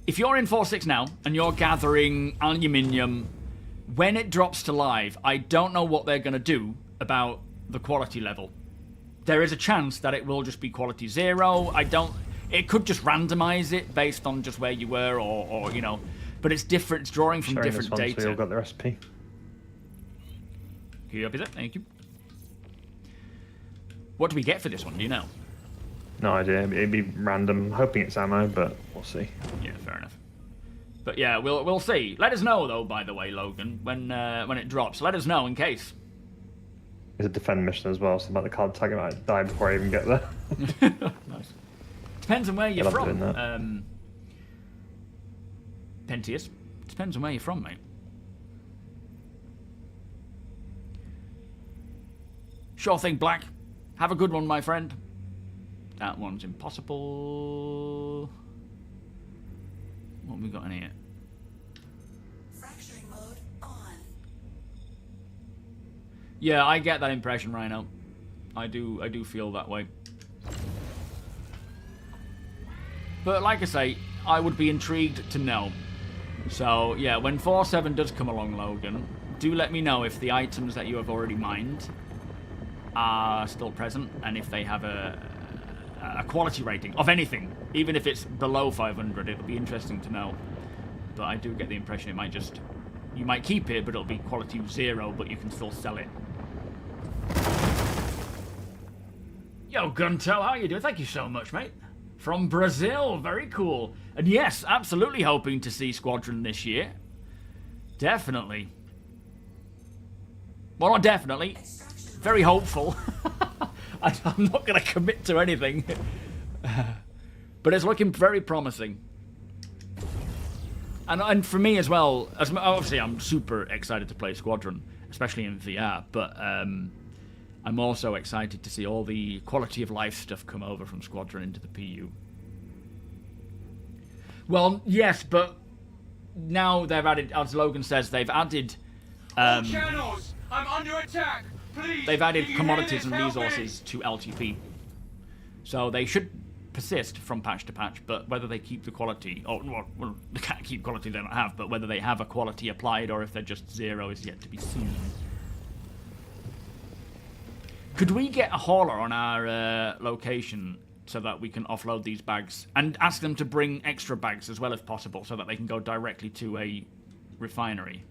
if you're in 4.6 now and you're gathering aluminium, when it drops to live, I don't know what they're going to do about the quality level. There is a chance that it will just be quality 0. It could just randomize it based on just where you were or you know, but it's different. It's drawing from Sharing different this one, so we all data. got the recipe. Here up is it? Thank you. What do we get for this one? Do you know? No idea. It'd be random. Hoping it's ammo, but we'll see. Yeah, fair enough. But yeah, we'll see. Let us know though. By the way, Logan, when it drops, let us know in case. It's a defend mission as well, so about the card tag, I might die before I even get there. Nice. Depends on where you're from. Pentius. Depends on where you're from, mate. Sure thing, Black. Have a good one, my friend. That one's impossible. What have we got in here? Fracturing mode on. Yeah, I get that impression, Rhino. I do feel that way. But like I say, I would be intrigued to know. So yeah, when 4.7 does come along, Logan, do let me know if the items that you have already mined are still present, and if they have a quality rating of anything, even if it's below 500. It'll be interesting to know. But I do get the impression it might just, you might keep it, but it'll be quality 0, but you can still sell it. Yo, Gunto, how you doing? Thank you so much, mate. From Brazil, very cool. And yes, absolutely hoping to see Squadron this year. Definitely. Well, not definitely. Very hopeful. I'm not going to commit to anything. But it's looking very promising. And for me as well, obviously I'm super excited to play Squadron, especially in VR, but I'm also excited to see all the quality of life stuff come over from Squadron into the PU. Well, yes, but now they've added, as Logan says, they've added... All channels! I'm under attack! Please! They've added can you commodities hear and this? Help me! resources to LTP. So they should persist from patch to patch, but whether they keep the quality, or well, they can't keep quality they don't have, but whether they have a quality applied or if they're just 0 is yet to be seen. Could we get a hauler on our location so that we can offload these bags and ask them to bring extra bags as well if possible so that they can go directly to a refinery?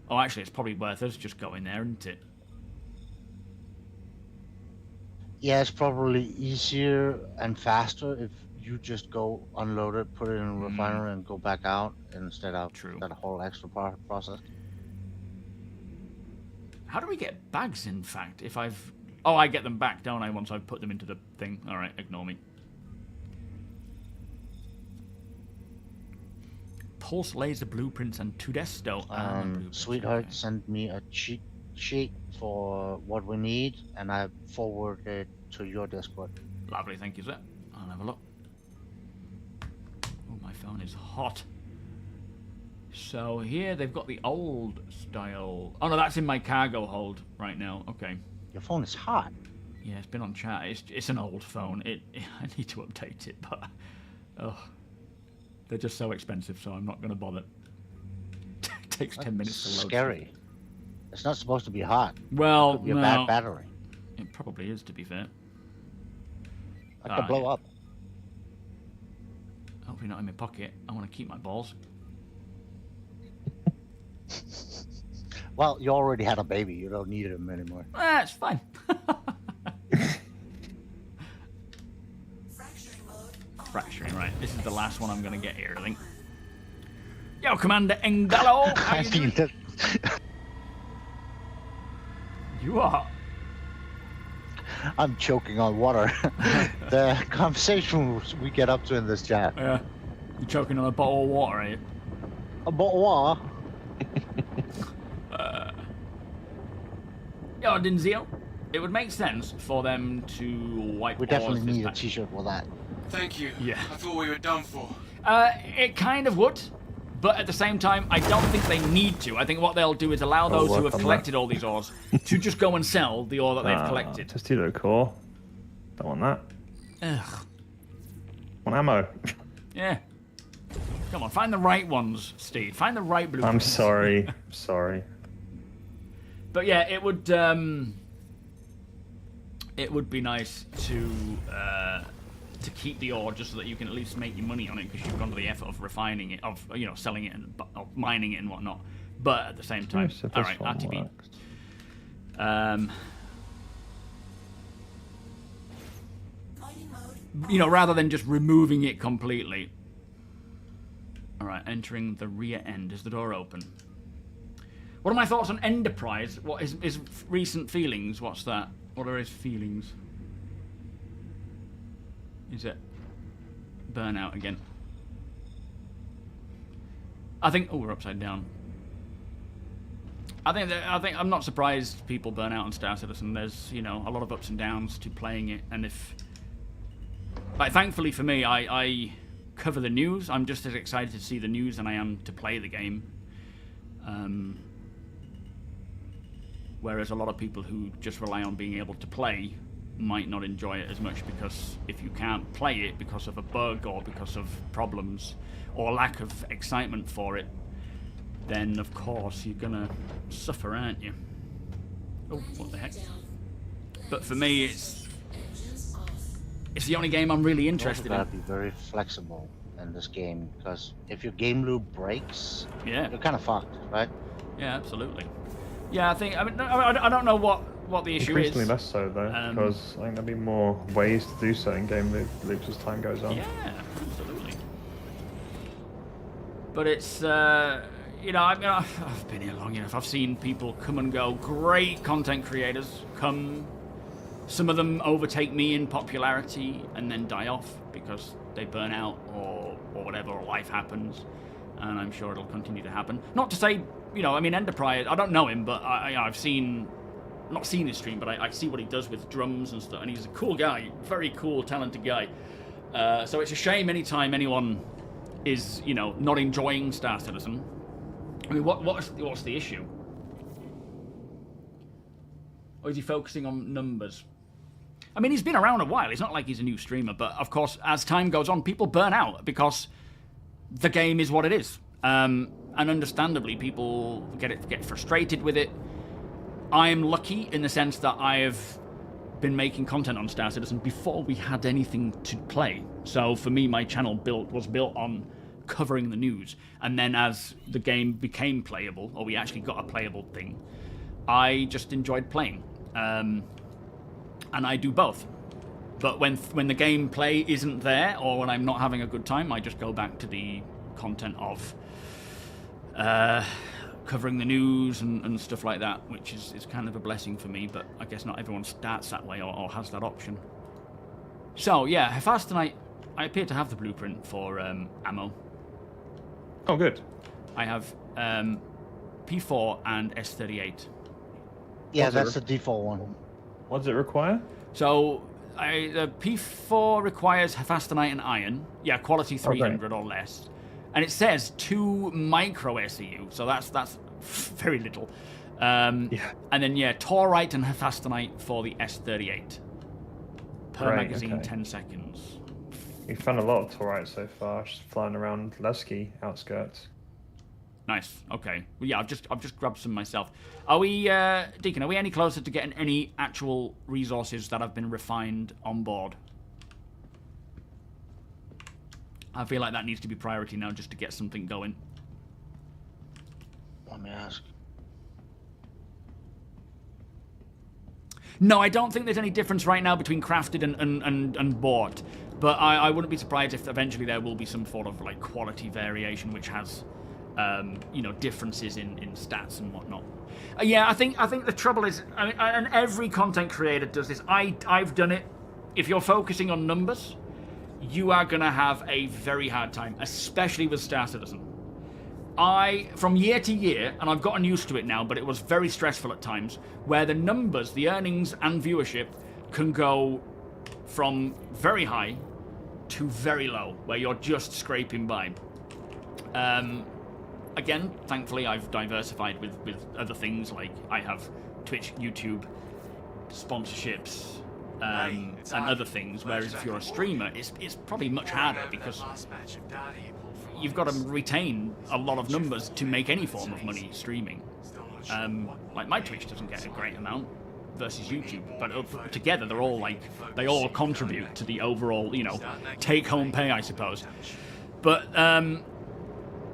Oh, actually, it's probably worth us just going there, isn't it? Yeah, it's probably easier and faster if you just go unload it, put it in a refinery, and go back out instead of that whole extra process. How do we get bags, in fact, if I've... Oh, I get them back, don't I, once I've put them into the thing. Alright, ignore me. Pulse laser blueprints and Tudesto. Sweetheart sent me a cheat sheet for what we need, and I forwarded it to your Discord. Lovely, thank you, sir. I'll have a look. Oh, my phone is hot. So here they've got the old style. Oh no, that's in my cargo hold right now. Okay. Your phone is hot. Yeah, it's been on chat. It's an old phone. I need to update it, but they're just so expensive, so I'm not going to bother. It takes 10 minutes to load. Scary. It's not supposed to be hot. Well, it could be a bad battery. It probably is, to be fair. It could blow up. Hopefully not in my pocket. I want to keep my balls. Well, you already had a baby. You don't need him anymore. It's fine. Fracturing, right. This is the last one I'm going to get here, I think. Yo, Commander Engalo! How you doing? You are. I'm choking on water. The conversation we get up to in this chat. Yeah. You're choking on a bottle of water, are you? A bottle of water? Yo, Dinzio, it would make sense for them to wipe. We definitely need a t-shirt for that. Thank you. Yeah. I thought we were done for. It kind of would, but at the same time, I don't think they need to. I think what they'll do is allow those who have collected all these ores to just go and sell the ore that they've collected. Just do the core. Don't want that. Ugh. Want ammo. Yeah. Come on, find the right ones, Steve. Find the right blue. I'm sorry. Sorry. But yeah, it would be nice to keep the ore just so that you can at least make your money on it because you've gone to the effort of refining it, of selling it and of mining it and whatnot. But at the same time, all right, RTB. You know, rather than just removing it completely. Alright, entering the rear end. Is the door open? What are my thoughts on Enterprise? What is his recent feelings? What's that? What are his feelings? Is it burnout again? I think... Oh, we're upside down. I think I'm not surprised people burn out on Star Citizen. There's, you know, a lot of ups and downs to playing it, and if... Like, thankfully for me, I cover the news. I'm just as excited to see the news than I am to play the game. Whereas a lot of people who just rely on being able to play might not enjoy it as much, because if you can't play it because of a bug or because of problems or lack of excitement for it, then of course you're gonna suffer, aren't you? Oh, what the heck? But for me, it's the only game I'm really interested in. You gotta be very flexible in this game, because if your game loop breaks, Yeah. you're kind of fucked, right? Yeah, absolutely. Yeah, I mean, I don't know what the issue is. Increasingly less so, though, because I think there'll be more ways to do certain game loops as time goes on. Yeah, absolutely. But it's, you know, I mean, I've been here long enough. I've seen people come and go. Great content creators come. Some of them overtake me in popularity and then die off because they burn out or whatever, or life happens. And I'm sure it'll continue to happen. Not to say, you know, I mean, Enterprise, I don't know him, but I've seen, not seen his stream, but I see what he does with drums and stuff, and he's a cool guy, very cool, talented guy. So it's a shame anytime anyone is, you know, not enjoying Star Citizen. I mean, what's the issue? Or is he focusing on numbers? I mean, he's been around a while. It's not like he's a new streamer, but of course, as time goes on, people burn out because the game is what it is. And understandably, people get frustrated with it. I'm lucky in the sense that I've been making content on Star Citizen before we had anything to play. So for me, my channel was built on covering the news. And then as the game became playable, or we actually got a playable thing, I just enjoyed playing. And I do both. But when the gameplay isn't there, or when I'm not having a good time, I just go back to the content of covering the news and stuff like that, which is kind of a blessing for me, but I guess not everyone starts that way or has that option. So, yeah, Hephaestonite, I appear to have the blueprint for ammo. Oh, good. I have P4 and S38. Yeah, that's the default one. What does it require? So, the P4 requires Hephaestonite and iron. Yeah, quality 300 or less. And it says 2 micro SEU, so that's very little. And then, yeah, Taurite and Hephaestonite for the S38. Per magazine, 10 seconds. We found a lot of Taurite so far, just flying around Levski outskirts. Nice. Okay. Well, yeah, I've just grabbed some myself. Are we, Deacon? Are we any closer to getting any actual resources that have been refined on board? I feel like that needs to be priority now, just to get something going. Let me ask. No, I don't think there's any difference right now between crafted and bought. But I wouldn't be surprised if eventually there will be some sort of like quality variation, which has, you know, differences in stats and whatnot. Yeah, I think the trouble is, I mean, and every content creator does this. I've done it. If you're focusing on numbers, you are gonna have a very hard time, especially with Star Citizen. From year to year, and I've gotten used to it now, but it was very stressful at times, where the numbers, the earnings and viewership can go from very high to very low, where you're just scraping by. Again, thankfully, I've diversified with other things, like I have Twitch, YouTube, sponsorships, and other things, whereas if you're a streamer, it's probably much harder, because you've got to retain a lot of numbers to make any form of money streaming. Like my Twitch doesn't get a great amount versus YouTube, but together they all contribute to the overall, you know, take-home pay, I suppose. But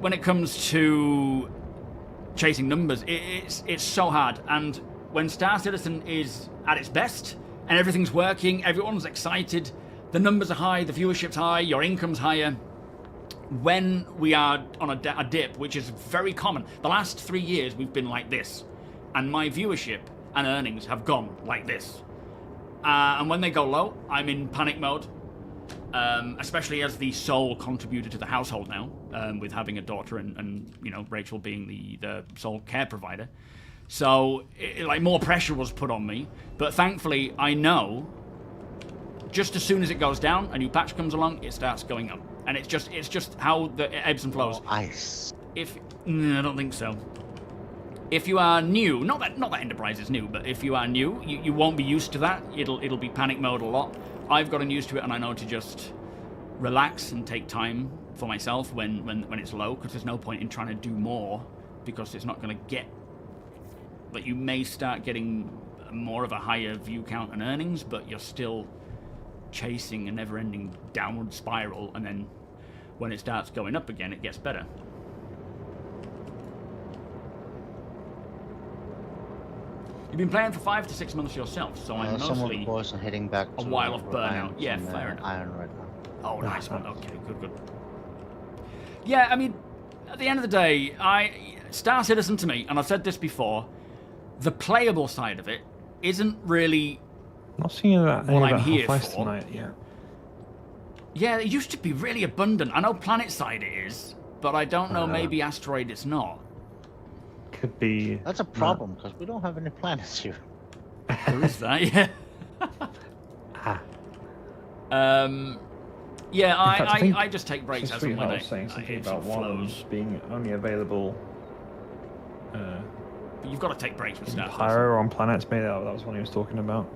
when it comes to chasing numbers, it's so hard. And when Star Citizen is at its best and everything's working, everyone's excited, the numbers are high, the viewership's high, your income's higher. When we are on a dip, which is very common, the last 3 years we've been like this, and my viewership and earnings have gone like this. And when they go low, I'm in panic mode, especially as the sole contributor to the household now, with having a daughter and you know, Rachel being the sole care provider. So, like, more pressure was put on me, but thankfully I know just as soon as it goes down, a new patch comes along, it starts going up. And it's just how the ebbs and flows. Ice. I don't think so. If you are new, not that Enterprise is new, but if you are new, you won't be used to that. It'll be panic mode a lot. I've gotten used to it, and I know to just relax and take time for myself when it's low, because there's no point in trying to do more, because it's not going to get. But you may start getting more of a higher view count and earnings, but you're still chasing a never-ending downward spiral, and then when it starts going up again, it gets better. You've been playing for 5 to 6 months yourself, so I'm Some of the mostly boys are heading back a to while of Reliance burnout. Yeah, and, fair enough. Iron right now. Oh, nice one. Okay, good. Yeah, I mean, at the end of the day, Star Citizen to me, and I've said this before, the playable side of it isn't really Not seeing that what I'm about here Half-Life for. tonight yet. Yeah, it used to be really abundant. I know planet side it is, but I don't know, maybe asteroid it's not. Could be. That's a problem, because we don't have any planets here. There is that, yeah. Yeah, I just take breaks as and when I was saying something it about flows. one being only available. But you've got to take breaks with Star Citizen. Pyro on planets, maybe that was what he was talking about.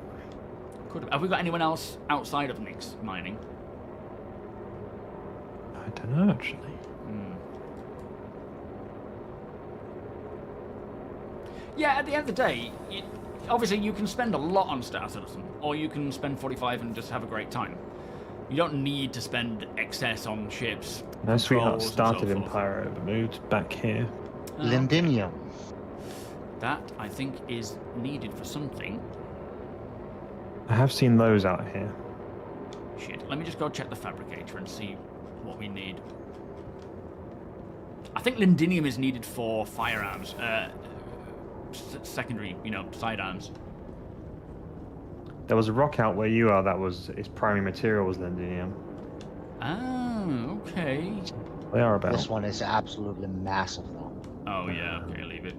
Have we got anyone else outside of Nick's mining? I don't know actually. Yeah, at the end of the day, obviously you can spend a lot on Star Citizen, or you can spend 45 and just have a great time. You don't need to spend excess on ships. No, Sweetheart controls, and started so in forth. Pyro, but moved back here. Lindinium. That, I think, is needed for something. I have seen those out here. Shit, let me just go check the fabricator and see what we need. I think lindinium is needed for firearms, secondary, sidearms. There was a rock out where you are that was its primary material was lindinium. Oh, okay. They are about. This one is absolutely massive, though. Oh, yeah, okay, leave it.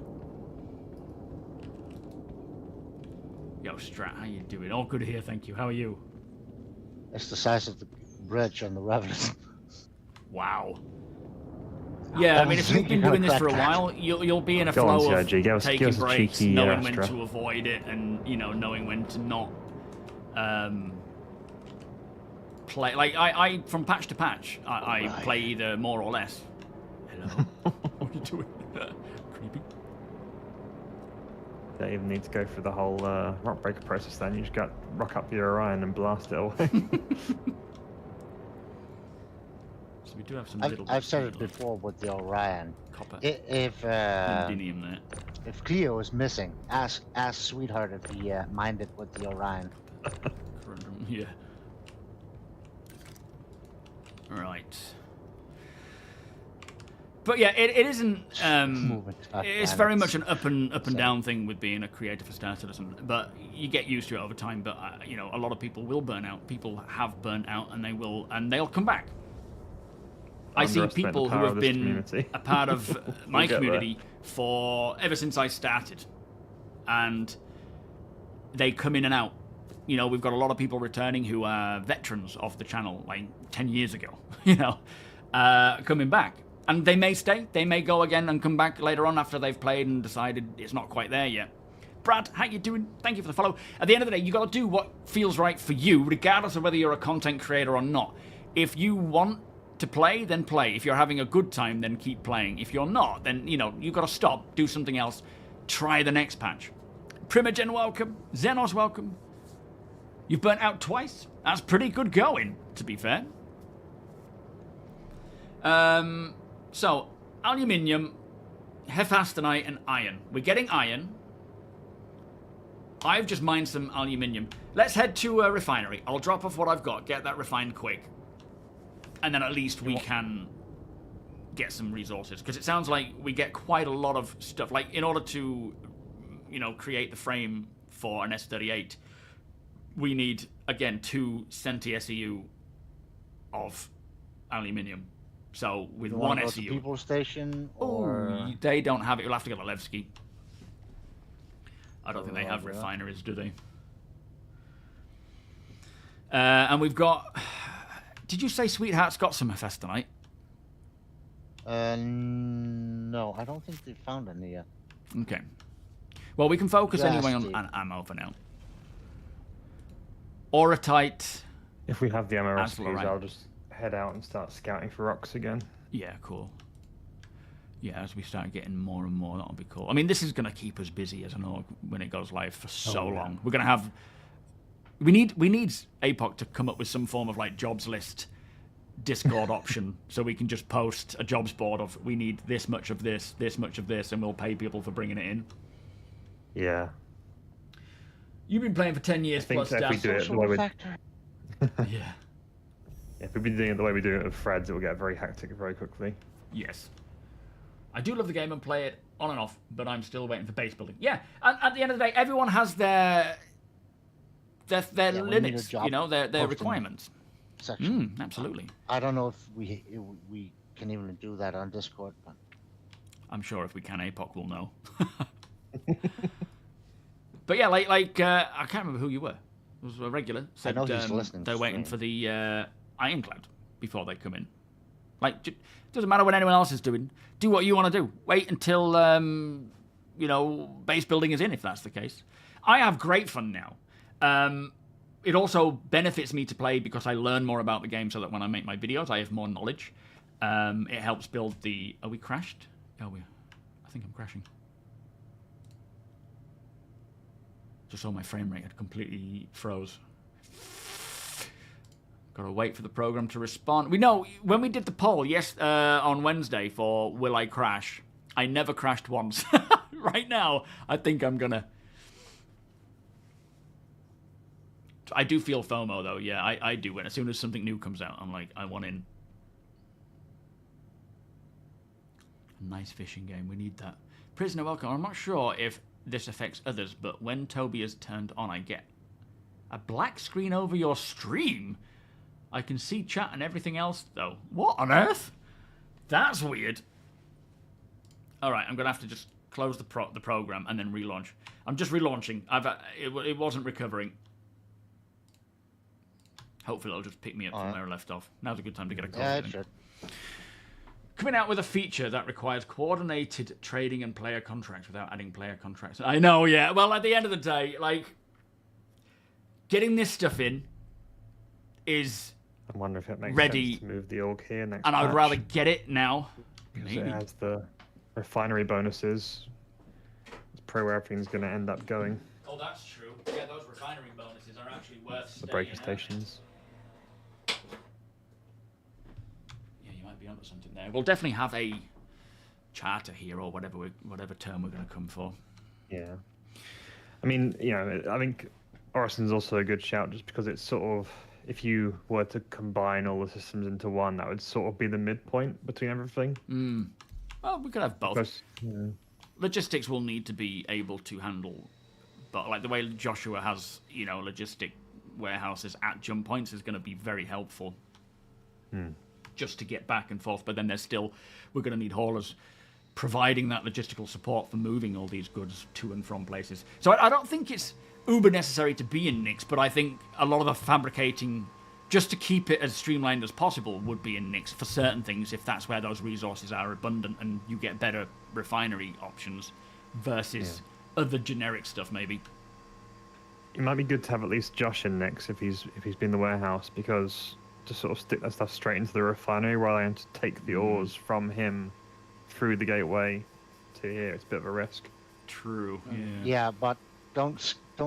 Yo, Strat, how you doing? All good here, thank you. How are you? It's the size of the bridge on the Revenant. Wow. Yeah, I mean, if you've been doing this for a while, you'll be in a Go on, flow of CIG, give us taking a breaks, cheeky knowing when Astra. to avoid it, and knowing when to not play. Like I from patch to patch, I play either more or less. Hello. What are you doing? Creepy. Don't even need to go through the whole rock breaker process. Then you just got rock up your Orion and blast it away. So we do have some little. I've said it before with the Orion. Copper. If Lindinium there. if Cleo is missing, ask Sweetheart if he mined it with the Orion. Yeah. Right. But yeah, it isn't. It's very much an up and down thing with being a creator for Star Citizen. But you get used to it over time. But a lot of people will burn out. People have burnt out, and they'll come back. I see Underestimate people the who power have of this been community. a part of my We'll get community for ever since I started, and they come in and out. We've got a lot of people returning who are veterans of the channel, like 10 years ago. Coming back, and they may stay, they may go again and come back later on after they've played and decided it's not quite there yet. Brad, how you doing? Thank you for the follow. At the end of the day, you got to do what feels right for you, regardless of whether you're a content creator or not. If you want to play, then play. If you're having a good time, then keep playing. If you're not, then, you've got to stop, do something else, try the next patch. Primogen, welcome. Xenos, welcome. You've burnt out twice? That's pretty good going, to be fair. So, aluminium, hephastenite, and iron. We're getting iron. I've just mined some aluminium. Let's head to a refinery. I'll drop off what I've got, get that refined quick. And then at least we can get some resources. Because it sounds like we get quite a lot of stuff. Like, in order to, you know, create the frame for an S-38, we need, again, 2 centi SEU of aluminium. So with You one wanna go to SEU... People Station, or... Oh, they don't have it. You'll have to go to Levski. I don't think they Oh, have yeah. refineries, do they? And we've got... Did you say Sweetheart's got some FS tonight? No, I don't think they found any yet. Okay. Well, we can focus Yes, anyway on Steve. ammo for now. Aurotite. If we have the ammo That's recipes, alright. I'll just head out and start scouting for rocks again. Yeah, cool. Yeah, as we start getting more and more, that'll be cool. I mean, this is going to keep us busy, as I know, when it goes live for so yeah. long. We're going to have... We need APOC to come up with some form of, like, jobs list Discord option, so we can just post a jobs board of, we need this much of this much of this, and we'll pay people for bringing it in. Yeah. You've been playing for 10 years I think plus, that if we Daz. do it the Social way we... factor. Yeah. If we've been doing it the way we do it with Freds, it will get very hectic very quickly. Yes. I do love the game and play it on and off, but I'm still waiting for base building. Yeah, and at the end of the day, everyone has their Yeah, we need a limits, job you know, their posting requirements. Section. Absolutely. I don't know if we can even do that on Discord, but I'm sure if we can, APOC will know. But yeah, like I can't remember who you were. It was a regular. Said, know he's listening they're to waiting stream. for the Ironclad before they come in. Like, doesn't matter what anyone else is doing. Do what you want to do. Wait until, you know, base building is in, if that's the case. I have great fun now. It also benefits me to play because I learn more about the game so that when I make my videos, I have more knowledge. It helps build the... Are we crashed? Oh, I think I'm crashing. Just saw my frame rate had completely froze. Gotta wait for the program to respond. We know, when we did the poll, on Wednesday for Will I Crash, I never crashed once. Right now, I think I'm gonna... I do feel FOMO, though. Yeah, I do. When as soon as something new comes out, I'm like, I want in. A nice fishing game. We need that. Prisoner, welcome. I'm not sure if this affects others, but when TOBII is turned on, I get a black screen over your stream. I can see chat and everything else, though. What on earth? That's weird. All right, I'm gonna have to just close the program and then relaunch. I'm just relaunching. It wasn't recovering. Hopefully it'll just pick me up from where I left off. Now's a good time to get a call. yeah, it should. Coming out with a feature that requires coordinated trading and player contracts without adding player contracts. I know, yeah. Well, at the end of the day, like, getting this stuff in is I wonder if it makes ready, sense to move the org here next and I would patch, rather get it now. because Maybe. it has the refinery bonuses. It's probably where everything's going to end up going. Oh, that's true. Yeah, those refinery bonuses are actually worth The breaker stations. Yeah, you might be onto something there. We'll definitely have a charter here, or whatever term we're going to come for. Yeah. I mean, you know, I think Orison's also a good shout just because it's sort of, if you were to combine all the systems into one, that would sort of be the midpoint between everything. Well, we could have both. Because, yeah. Logistics will need to be able to handle, but like the way Joshua has, you know, logistic warehouses at jump points is going to be very helpful. Just to get back and forth. But then we're going to need haulers providing that logistical support for moving all these goods to and from places. So I don't think it's uber necessary to be in Nix, but I think a lot of the fabricating, just to keep it as streamlined as possible, would be in Nix for certain things, if that's where those resources are abundant and you get better refinery options versus other generic stuff, maybe. It might be good to have at least Josh in next if he's been in the warehouse, because to sort of stick that stuff straight into the refinery while I am to take the ores from him through the gateway to here, it's a bit of a risk. True. Yeah, but don't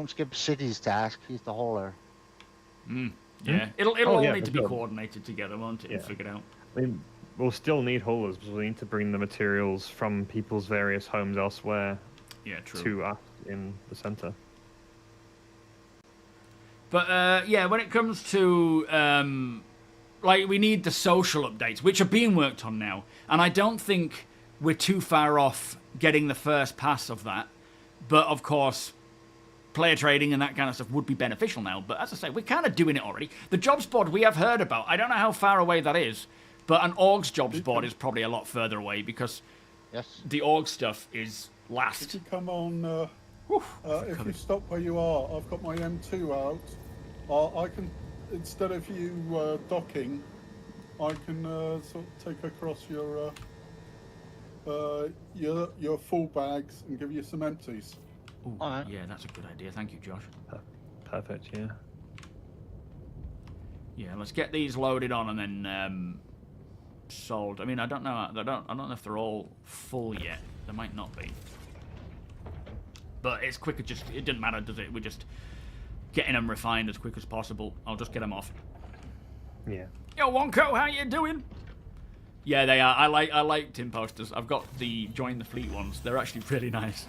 skip City's task. He's the hauler. Yeah. It'll all yeah, need for to be sure. coordinated together, won't it? And figured out. I mean, we'll still need haulers because we need to bring the materials from people's various homes elsewhere Yeah, true. to us in the center. But yeah, when it comes to like, we need the social updates, which are being worked on now, and I don't think we're too far off getting the first pass of that. But of course, player trading and that kind of stuff would be beneficial now. But as I say, we're kind of doing it already. The jobs board we have heard about, I don't know how far away that is, but an orgs jobs board is probably a lot further away because the org stuff is last. If you come on, if you stop where you are, I've got my M2 out. I can, instead of you docking, I can sort of take across your full bags and give you some empties. Ooh, yeah, that's a good idea. Thank you, Josh. Perfect. Yeah. Yeah, let's get these loaded on and then sold. I mean, I don't know. I don't know if they're all full yet. They might not be. But it's quicker. Just it didn't matter, does it? We're just getting them refined as quick as possible. I'll just get them off. Yeah. Yo, Wonko, how you doing? Yeah, they are. I like tin posters. I've got the join the fleet ones. They're actually really nice.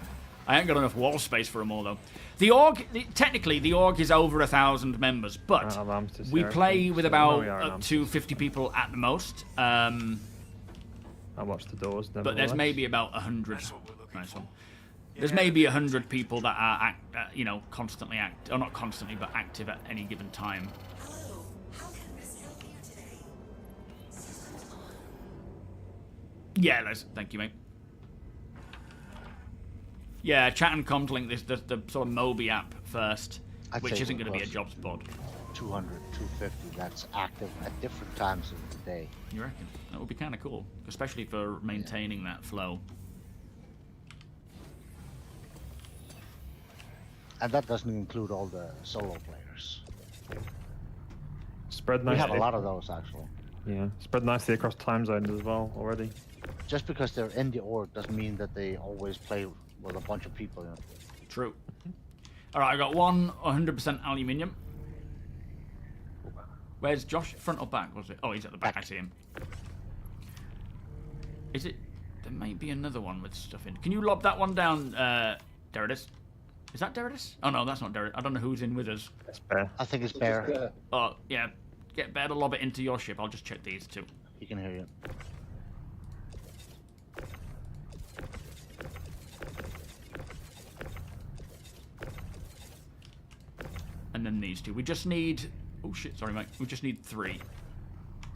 I ain't got enough wall space for them all though. The org, technically, the org is over 1,000 members, but we play with about up to 50 people at the most. I watch the doors. But there's maybe about 100. Nice one. There's maybe 100 people that are, you know, constantly or not constantly, but active at any given time. Hello, how can Miss help you today? Systems on. Yeah, thank you, mate. Yeah, chat and comms link this the sort of Moby app first, which isn't going to be a jobs board. 200, 250 that's active at different times of the day. You reckon? That would be kind of cool, especially for maintaining that flow. And that doesn't include all the solo players. Spread We nicely. have a lot of those, actually. Yeah, spread nicely across time zones as well already. Just because they're in the org doesn't mean that they always play with a bunch of people. You know? True. All right, I got one 100% aluminium. Where's Josh? Front or back, was it? Oh, he's at the back. I see him. Is it? There might be another one with stuff in. Can you lob that one down, Derridus? Is that Derridus? Oh, no, that's not Derridus. I don't know who's in with us. That's Bear. I think it's Bear. Oh, yeah. Get Bear to lob it into your ship. I'll just check these two. He can hear you. And then these two. We just need... Oh, shit. Sorry, mate. We just need 3.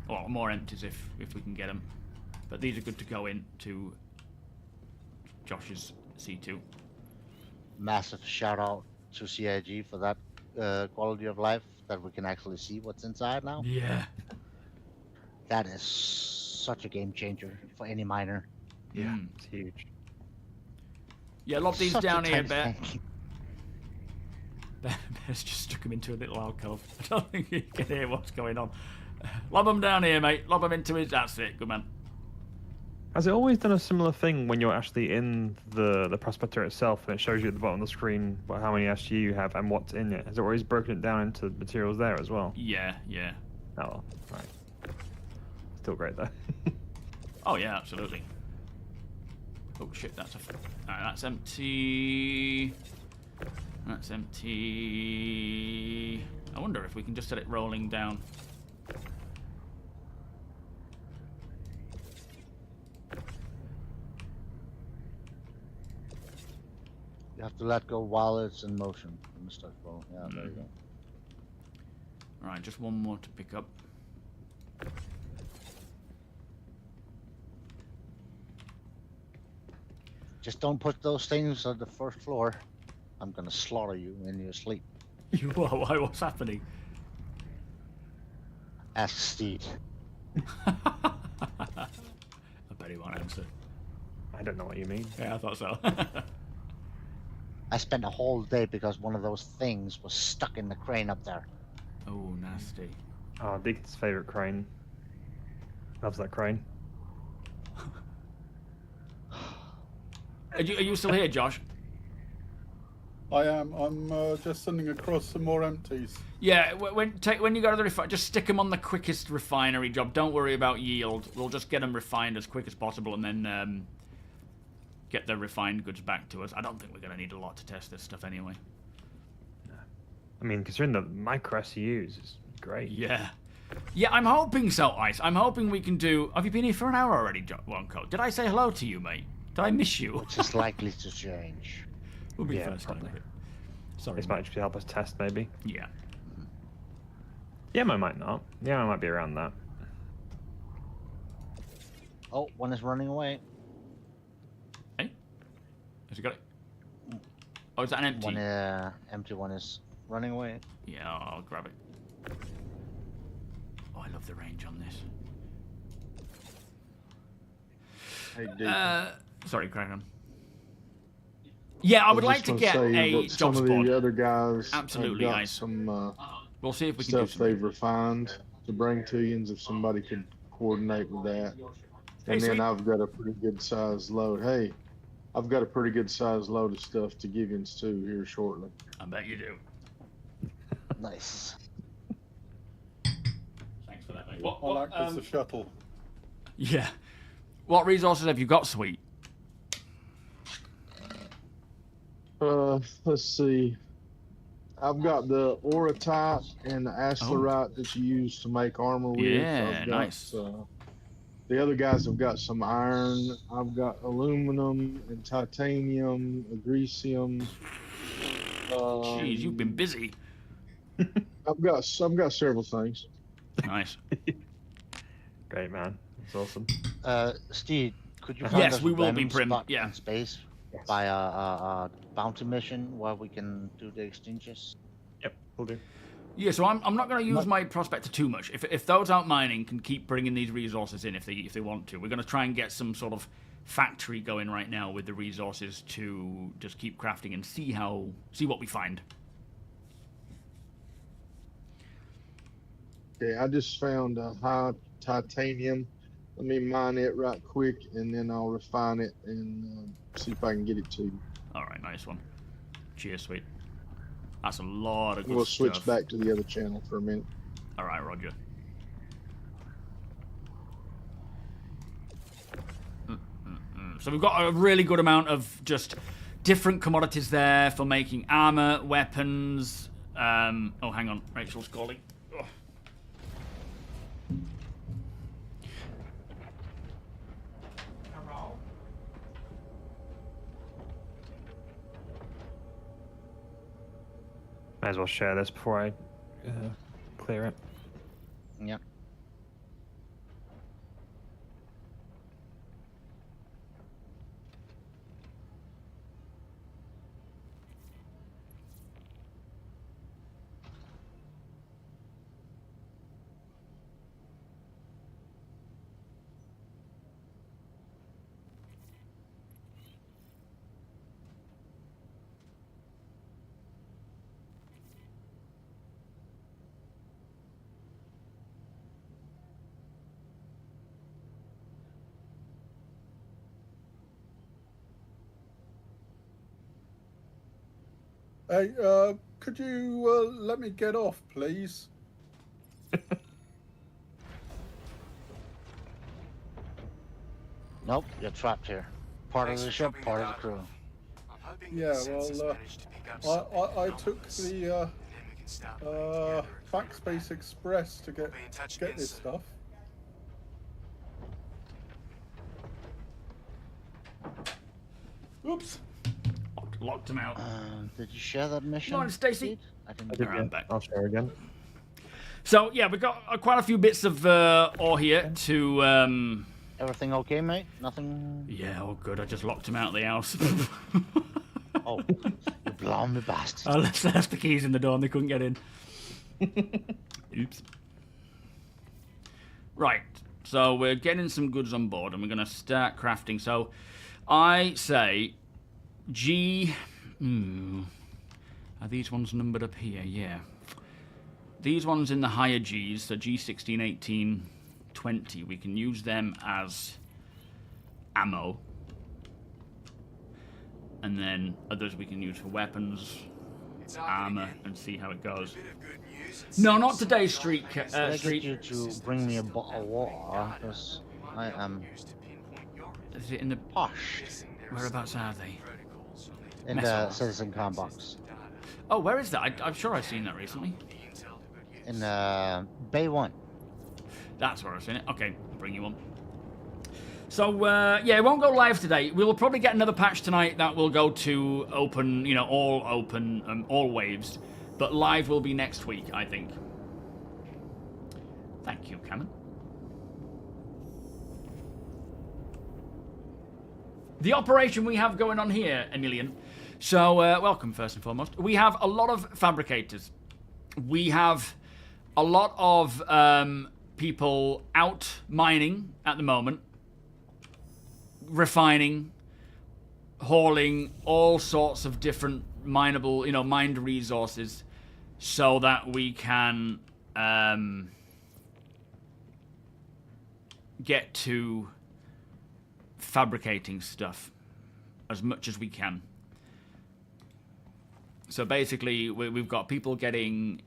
Or more empties if we can get them. But these are good to go into Josh's C2. Massive shout out to CIG for that quality of life, that we can actually see what's inside now. Yeah. That is such a game changer for any miner. Yeah, it's huge. Yeah, lob these Such a down here, tiny Bear. thing. Bear's just stuck him into a little alcove. I don't think he can hear what's going on. Lob him down here, mate. Lob him into his... That's it. Good man. Has it always done a similar thing when you're actually in the Prospector itself and it shows you at the bottom of the screen how many SGU you have and what's in it? Has it always broken it down into materials there as well? Yeah, yeah. Oh, right. Still great though. Oh, yeah, absolutely. Oh, shit, that's a... Alright, that's empty. That's empty. I wonder if we can just set it rolling down. You have to let go while it's in motion. Mr. Well, yeah, there you go. Alright, just one more to pick up. Just don't put those things on the first floor. I'm gonna slaughter you in your sleep. You are? Why? What's happening? Ask Steed. I bet he won't answer. I don't know what you mean. Yeah, I thought so. I spent a whole day because one of those things was stuck in the crane up there. Oh, nasty. Oh, Deacon's favourite crane. Loves that crane. Are you still here, Josh? I am. I'm just sending across some more empties. Yeah, when you go to the refinery, just stick them on the quickest refinery job. Don't worry about yield. We'll just get them refined as quick as possible and then get the refined goods back to us. I don't think we're going to need a lot to test this stuff anyway. I mean, considering the micro SUs, it's great. Yeah. Yeah, I'm hoping so, Ice. I'm hoping we can do... Have you been here for an hour already, Wonko? Did I say hello to you, mate? Did I miss you? Which is likely to change. Will be Yeah, first time. probably. Sorry. This might just help us test, maybe. Yeah. Yeah, I might not. Yeah, I might be around that. Oh, one is running away. Hey? Has he got it? Oh, is that an empty? One empty one is running away. Yeah, I'll grab it. Oh, I love the range on this. Hey, Deacon. Sorry, crack on. Yeah, I would like just to gonna get say a that job some of board. the other guys Absolutely, have got Ice. some We'll see if we can do stuff something. they've refined to bring to you, and if somebody could coordinate with that. Hey, And then sweet. I've got a pretty good size load. Hey, I've got a pretty good size load of stuff to give you too here shortly. I bet you do. Nice. Thanks for that, mate. I'll act as the shuttle. Yeah. What resources have you got, sweet? Let's see. I've got the Oratite and the Asterite that you use to make armor with. Yeah, I've got, nice. The other guys have got some iron. I've got aluminum and titanium, agricium. Jeez, you've been busy. I've got several things. Nice. Great, man. That's awesome. Steve, could you Yes, us a we will be, random Prim. spot Yeah. in space by a bounty mission where we can do the exchanges? Yep, we'll do. Yeah, so I'm not going to use my Prospector too much. If those out mining can keep bringing these resources in if they want to, we're going to try and get some sort of factory going right now with the resources to just keep crafting and see what we find. Okay, I just found a high titanium. Let me mine it right quick, and then I'll refine it and see if I can get it to you. All right, nice one. Cheers, sweet. That's a lot of good We'll stuff. switch back to the other channel for a minute. All right, Roger. So we've got a really good amount of just different commodities there for making armor, weapons. Oh, hang on, Rachel's calling. Ugh. Might as well share this before I clear it. Yep. Hey, could you let me get off, please? Nope, you're trapped here. Part of the ship, part of the crew. Yeah, well, I took the Backspace Express to get this stuff. Oops. Locked him out. Did you share that mission? Morning, Stacey. Steve? I didn't. I did, I'm back. I'll share again. So yeah, we've got quite a few bits of ore here to. Everything okay, mate? Nothing. Yeah, all good. I just locked him out of the house. Oh, you blimey bastard. I left the keys in the door and they couldn't get in. Oops. Right, so we're getting some goods on board and we're going to start crafting. So I say G... Are these ones numbered up here? Yeah. These ones in the higher Gs, so G16, 18, 20, we can use them as ammo. And then others we can use for weapons, armor, and see how it goes. No, not today, Street. Can I get you to bring me a bottle of water? Because I am Is it in the posh. whereabouts are they? In Mess the hall. citizen com box. Oh, where is that? I'm sure I've seen that recently. In Bay 1. That's where I've seen it. Okay, I'll bring you on. So, yeah, it won't go live today. We'll probably get another patch tonight that will go to open, you know, all open, all waves. But live will be next week, I think. Thank you, Cameron. The operation we have going on here, Emilian. So, welcome, first and foremost. We have a lot of fabricators. We have a lot of people out mining at the moment. Refining, hauling all sorts of different mineable, you know, mined resources so that we can get to fabricating stuff as much as we can. So basically, we've got people getting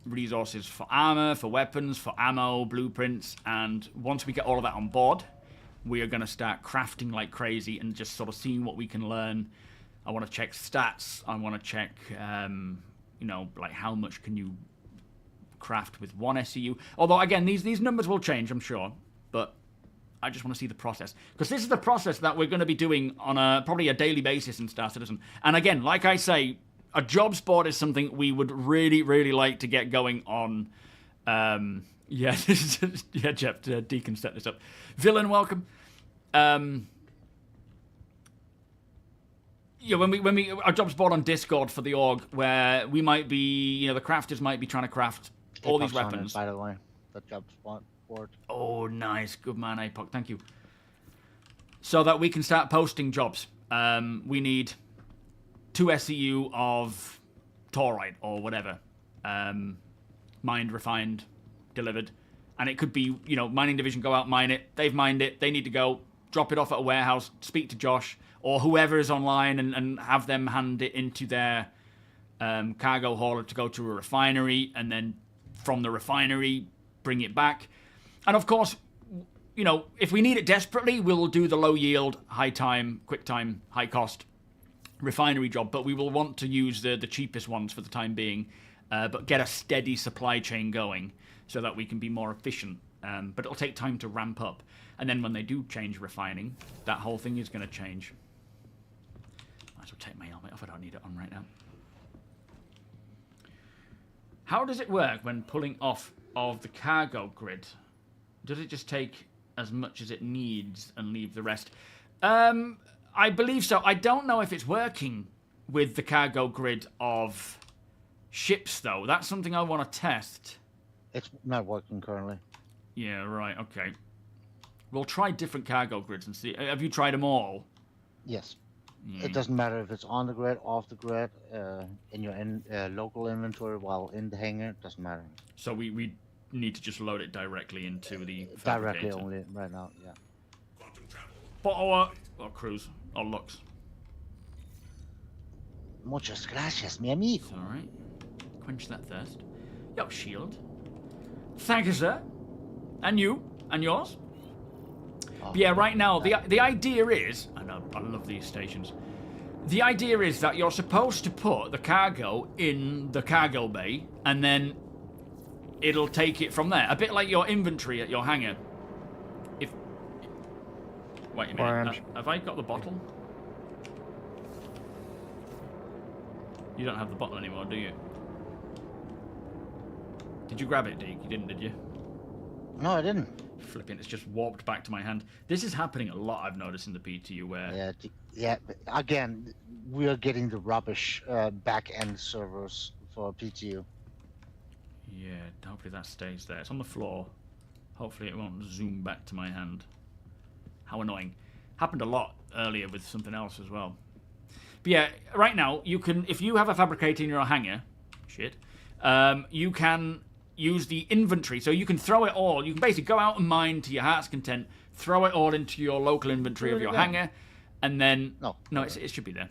resources for armor, for weapons, for ammo, blueprints, and once we get all of that on board, we are going to start crafting like crazy and just sort of seeing what we can learn. I want to check stats. I want to check, you know, like how much can you craft with one SCU. Although, again, these numbers will change, I'm sure. But I just want to see the process. Because this is the process that we're going to be doing on probably a daily basis in Star Citizen. And again, like I say, a jobs board is something we would really, really like to get going on. Yeah, yeah, Jeff, Deacon set this up. Villain, welcome. Yeah, when we our jobs board on Discord for the org, where we might be, you know, the crafters might be trying to craft all these weapons. By the way, the jobs board. Oh, nice, good man, APOC, thank you. So that we can start posting jobs. We need 2 SCU of Taurite or whatever, mined, refined, delivered, and it could be, you know, mining division go out, mine it, they've mined it, they need to go drop it off at a warehouse, speak to Josh or whoever is online and have them hand it into their cargo hauler to go to a refinery, and then from the refinery bring it back. And of course, you know, if we need it desperately, we'll do the low yield, high time, quick time, high cost refinery job, but we will want to use the cheapest ones for the time being, but get a steady supply chain going so that we can be more efficient. But it'll take time to ramp up. And then when they do change refining, that whole thing is going to change. Might as well take my helmet off. I don't need it on right now. How does it work when pulling off of the cargo grid? Does it just take as much as it needs and leave the rest? I believe so. I don't know if it's working with the cargo grid of ships, though. That's something I want to test. It's not working currently. Yeah, right, okay. We'll try different cargo grids and see. Have you tried them all? Yes. It doesn't matter if it's on the grid, off the grid, in your local inventory while in the hangar. It doesn't matter. So we need to just load it directly into the fabricator. Directly only right now, yeah. But or cruise or Lux. Muchas gracias, mi amigo. All right. Quench that thirst. Yo, shield. Thank you, sir. And you and yours. But yeah, right now the idea is, and I love these stations. The idea is that you're supposed to put the cargo in the cargo bay, and then it'll take it from there. A bit like your inventory at your hangar. Wait a minute. Have I got the bottle? You don't have the bottle anymore, do you? Did you grab it, Deke? You didn't, did you? No, I didn't. Flipping, it's just warped back to my hand. This is happening a lot, I've noticed, in the PTU where... Yeah. Again, we are getting the rubbish back-end servers for PTU. Yeah, hopefully that stays there. It's on the floor. Hopefully it won't zoom back to my hand. How annoying. Happened a lot earlier with something else as well. But yeah, right now, you can, if you have a fabricator in your hangar, you can use the inventory. So you can throw it all. You can basically go out and mine to your heart's content, throw it all into your local inventory of your hangar, and then... No, it should be there.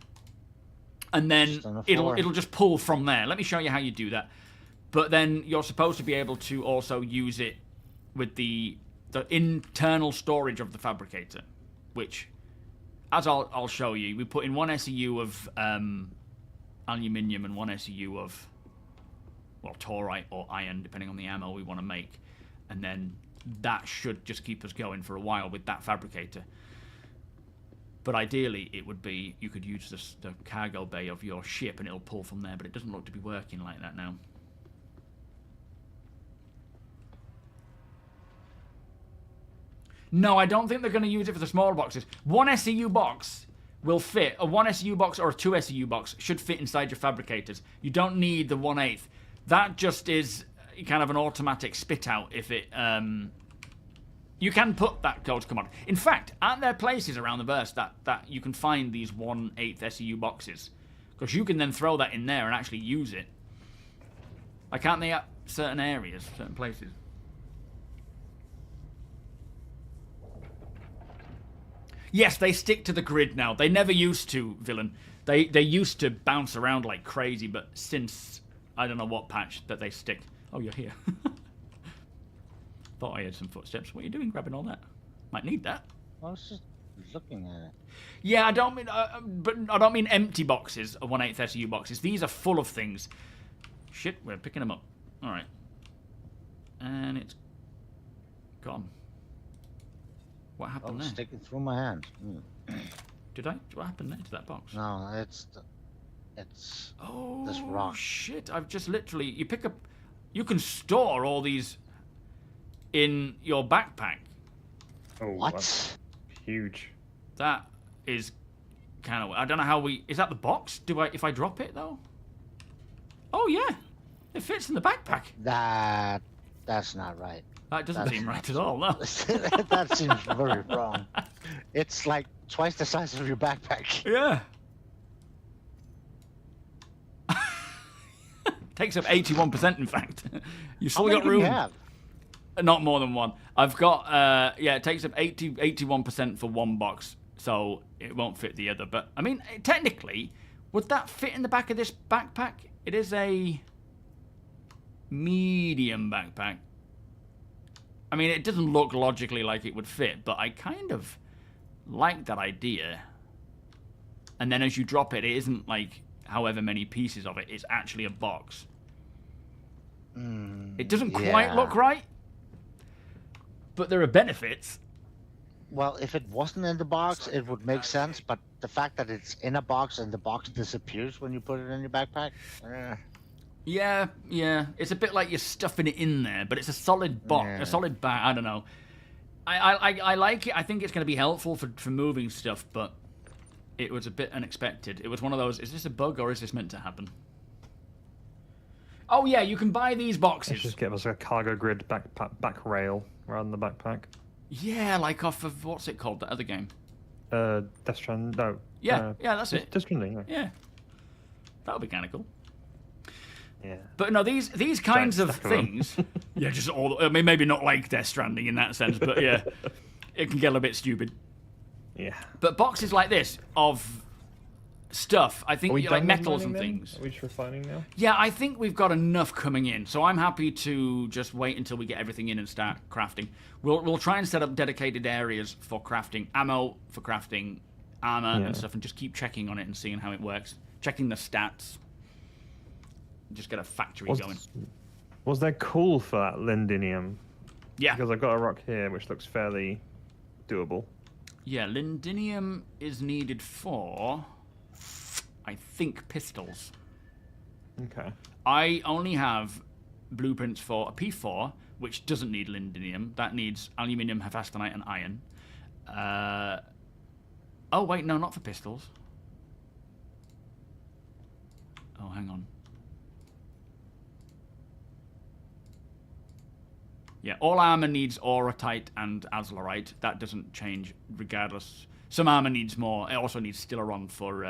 And then it'll just pull from there. Let me show you how you do that. But then you're supposed to be able to also use it with the internal storage of the fabricator, which, as I'll show you, we put in 1 SEU of aluminium and 1 SEU of, well, taurite or iron, depending on the ammo we want to make. And then that should just keep us going for a while with that fabricator. But ideally, it would be, you could use the cargo bay of your ship and it'll pull from there, but it doesn't look to be working like that now. No, I don't think they're going to use it for the small boxes. 1 SEU box will fit. A 1 SEU box or a 2 SEU box should fit inside your fabricators. You don't need the 1/8. That just is kind of an automatic spit out if it... you can put that code command. In fact, aren't there places around the verse that you can find these 1/8 SEU boxes? Because you can then throw that in there and actually use it. Like, aren't they at certain areas, certain places? Yes, they stick to the grid now. They never used to, Villain. They used to bounce around like crazy, but since I don't know what patch that they stick. Oh, you're here. Thought I heard some footsteps. What are you doing grabbing all that? Might need that. I was just looking at it. Yeah, I don't mean, but I don't mean empty boxes of 1/8 SEU boxes. These are full of things. Shit, we're picking them up. All right, and it's gone. What happened there? Sticking through my hand. Did I? What happened there to that box? No, it's this rock. Oh shit! I've just literally, you pick up, you can store all these in your backpack. Oh, What? That's huge. That is kind of. I don't know how we. Is that the box? Do I? If I drop it though? Oh yeah, it fits in the backpack. That's not right. That doesn't seem right at all. No. That seems very wrong. It's like twice the size of your backpack. Yeah. Takes up 81%. In fact, you still got room. You have? Not more than one. I've got, yeah, it takes up 81% for one box, so it won't fit the other. But, I mean, technically, would that fit in the back of this backpack? It is a medium backpack. I mean, it doesn't look logically like it would fit, but I kind of like that idea. And then as you drop it, it isn't like however many pieces of it. It's actually a box. It doesn't quite look right. But there are benefits. Well, if it wasn't in the box, it would make sense. But the fact that it's in a box and the box disappears when you put it in your backpack. Yeah. It's a bit like you're stuffing it in there, but it's a solid box, a solid bag. I don't know. I like it. I think it's going to be helpful for moving stuff, but it was a bit unexpected. It was one of those, is this a bug or is this meant to happen? Oh yeah, you can buy these boxes. Let's just give us a cargo grid back rail rather than the backpack. Yeah, like off of, what's it called, that other game? Death Strand, no. Yeah, that's it. Death Stranding, yeah. That would be kind of cool. Yeah. But no, these kinds of things, yeah, just all. I mean, maybe not like Death Stranding in that sense, but yeah, it can get a bit stupid. Yeah. But boxes like this of stuff, I think, like metals and things. Are we just refining now? Yeah, I think we've got enough coming in, so I'm happy to just wait until we get everything in and start crafting. We'll try and set up dedicated areas for crafting ammo, for crafting armor and stuff, and just keep checking on it and seeing how it works, checking the stats. Just get a factory going. Was there coal for that lindinium? Yeah. Because I've got a rock here which looks fairly doable. Yeah, lindinium is needed for, I think, pistols. Okay. I only have blueprints for a P4, which doesn't need lindinium. That needs aluminium, hephaestonite, and iron. Oh, wait, no, not for pistols. Oh, hang on. Yeah, all armor needs aurotite and azlerite. That doesn't change regardless. Some armor needs more. It also needs stileron for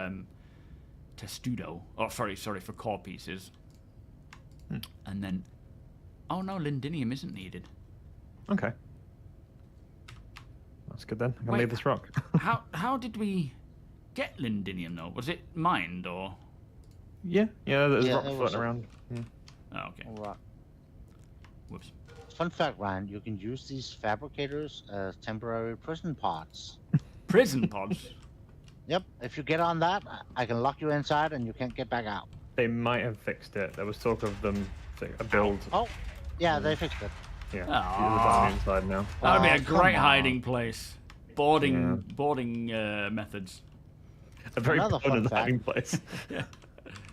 testudo. Oh, sorry, for core pieces. And then, oh no, lindinium isn't needed. Okay. That's good then. I can leave this rock. how did we get lindinium though? Was it mined or? Yeah, there's rock floating around. Yeah. Oh, okay. Rock. Whoops. Fun fact, Ryan, you can use these fabricators as temporary prison pods. Prison pods? Yep. If you get on that, I can lock you inside and you can't get back out. They might have fixed it. There was talk of them a build. Oh, yeah, they fixed it. Yeah, Aw. she's on the inside now. That would be a Oh, come great on. hiding place. Boarding methods. A very Another fun permanent fact. hiding place. Yeah.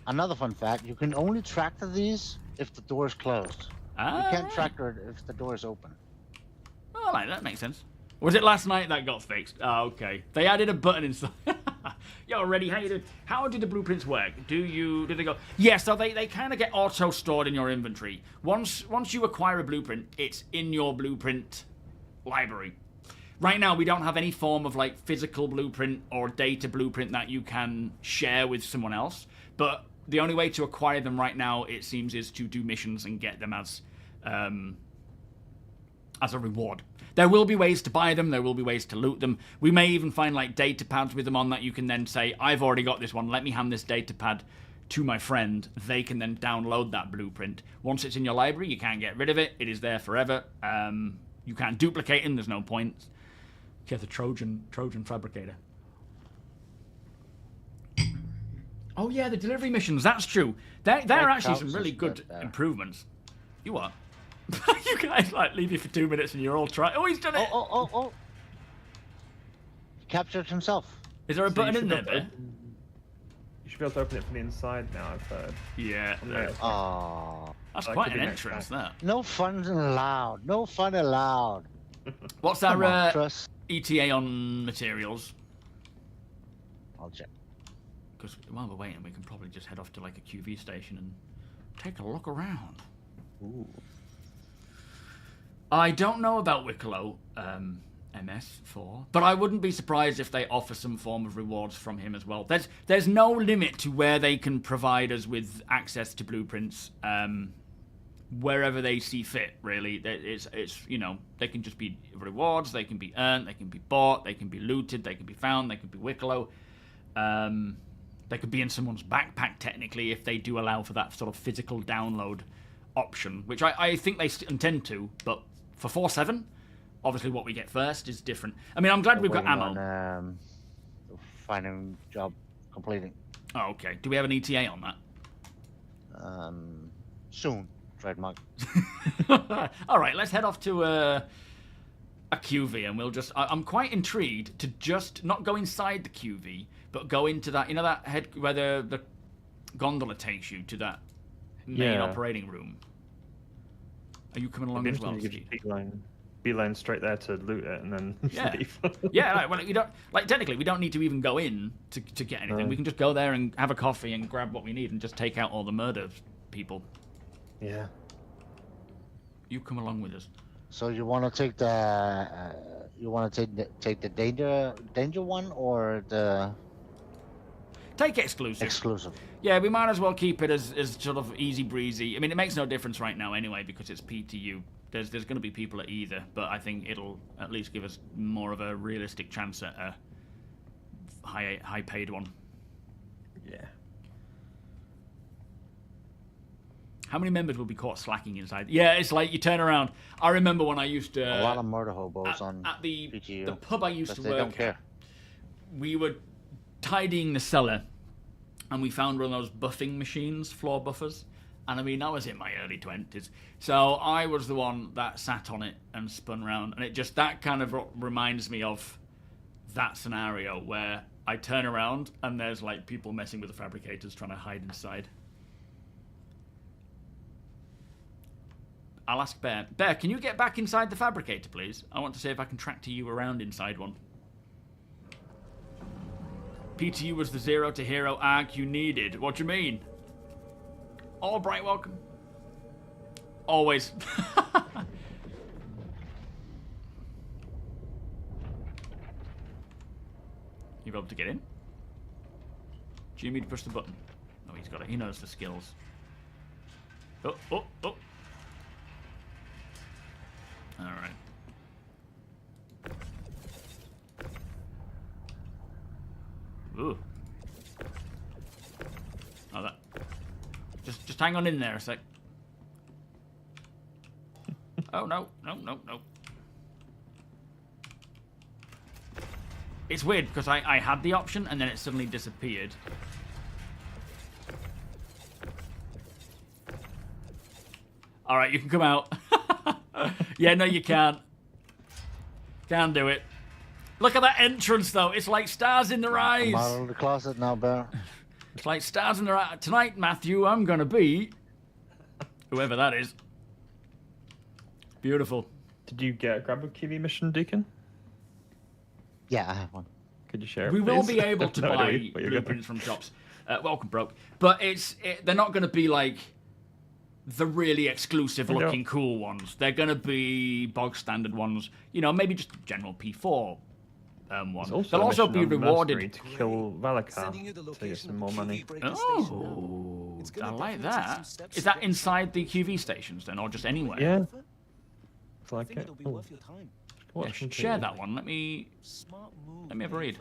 Another fun fact: you can only tractor these if the door is closed. You can't tractor it if the door is open. Oh, right, that makes sense. Was it last night that got fixed? Oh, okay. They added a button inside. Yo, Reddy, how you doing? How did the blueprints work? Did they go? Yeah, so they kind of get auto stored in your inventory. Once you acquire a blueprint, it's in your blueprint library. Right now, we don't have any form of like physical blueprint or data blueprint that you can share with someone else. But the only way to acquire them right now, it seems, is to do missions and get them as a reward. There will be ways to buy them. There will be ways to loot them. We may even find like data pads with them on that you can then say, I've already got this one. Let me hand this data pad to my friend. They can then download that blueprint. Once it's in your library, you can't get rid of it. It is there forever. You can't duplicate them. There's no point. You have the Trojan fabricator. Oh yeah, the delivery missions. That's true. They're actually some really good improvements. You what? You guys like leave you for 2 minutes and you're all trying. Oh, he's done it. Oh! He captured himself. Is there a So button you in should there, be able Bear? to You should be able to open it from the inside now, I've heard. Yeah. Oh. That's That quite could an be next entrance, time. that. No fun allowed. No fun allowed. What's Come on, our Chris. ETA on materials? I'll check. Because while we're waiting, we can probably just head off to like a QV station and take a look around. Ooh. I don't know about Wicklow MS4, but I wouldn't be surprised if they offer some form of rewards from him as well. There's no limit to where they can provide us with access to blueprints, wherever they see fit. Really, it's they can just be rewards, they can be earned, they can be bought, they can be looted, they can be found, they can be Wicklow. They could be in someone's backpack technically if they do allow for that sort of physical download option, which I think they intend to, but for 4.7, obviously what we get first is different. I mean, I'm glad we've got ammo. On, finding job completing. Oh, okay. Do we have an ETA on that? Soon, trademark. All right, let's head off to a QV, and we'll just... I'm quite intrigued to just not go inside the QV, but go into that, that head where the gondola takes you to that main operating room. Are you coming along as well, Steve? Beeline straight there to loot it and then leave. Yeah, right, well, technically, we don't need to even go in to get anything. We can just go there and have a coffee and grab what we need and just take out all the murder people. Yeah. You come along with us. So you want to take the take the danger one or the take exclusive? Exclusive. Yeah, we might as well keep it as sort of easy breezy. I mean, it makes no difference right now anyway because it's PTU. There's going to be people at either, but I think it'll at least give us more of a realistic chance at a high paid one. Yeah. How many members will be caught slacking inside? Yeah, it's like you turn around. I remember when I used to... a lot of murder hobos at the PTU. The pub I used to they work don't care. at, we were tidying the cellar, and we found one of those buffing machines, floor buffers. And I mean, I was in my early 20s. So I was the one that sat on it and spun around. And that kind of reminds me of that scenario where I turn around and there's like people messing with the fabricators trying to hide inside. I'll ask Bear. Bear, can you get back inside the fabricator, please? I want to see if I can tractor you around inside one. PTU was the 0 to hero arc you needed. What do you mean? Albright, welcome. Always. You able to get in? Do you need to push the button? Oh, he's got it. He knows the skills. Oh. Alright. Ooh. Oh, that. Just hang on in there a sec. Oh, no. It's weird because I had the option and then it suddenly disappeared. All right, you can come out. Yeah, no, you can't. Can't do it. Look at that entrance, though. It's like stars in their eyes. I'm out of the closet now, Bear. It's like stars in their eyes. Tonight, Matthew, I'm going to be... whoever that is. Beautiful. Did you grab a QV mission, Deacon? Yeah, I have one. Could you share it, We will please? be able to No buy idea what you're going blueprints from shops. Welcome, Broke. But they're not going to be like the really exclusive looking cool ones. They're going to be bog standard ones. You know, maybe just general P4 ones. They'll also be rewarded. To kill Valakar to get some more money. Oh, I like that. Is that inside the QV stations then, or just anywhere? Yeah. It's like it. Yeah, share that one. Let me have a read.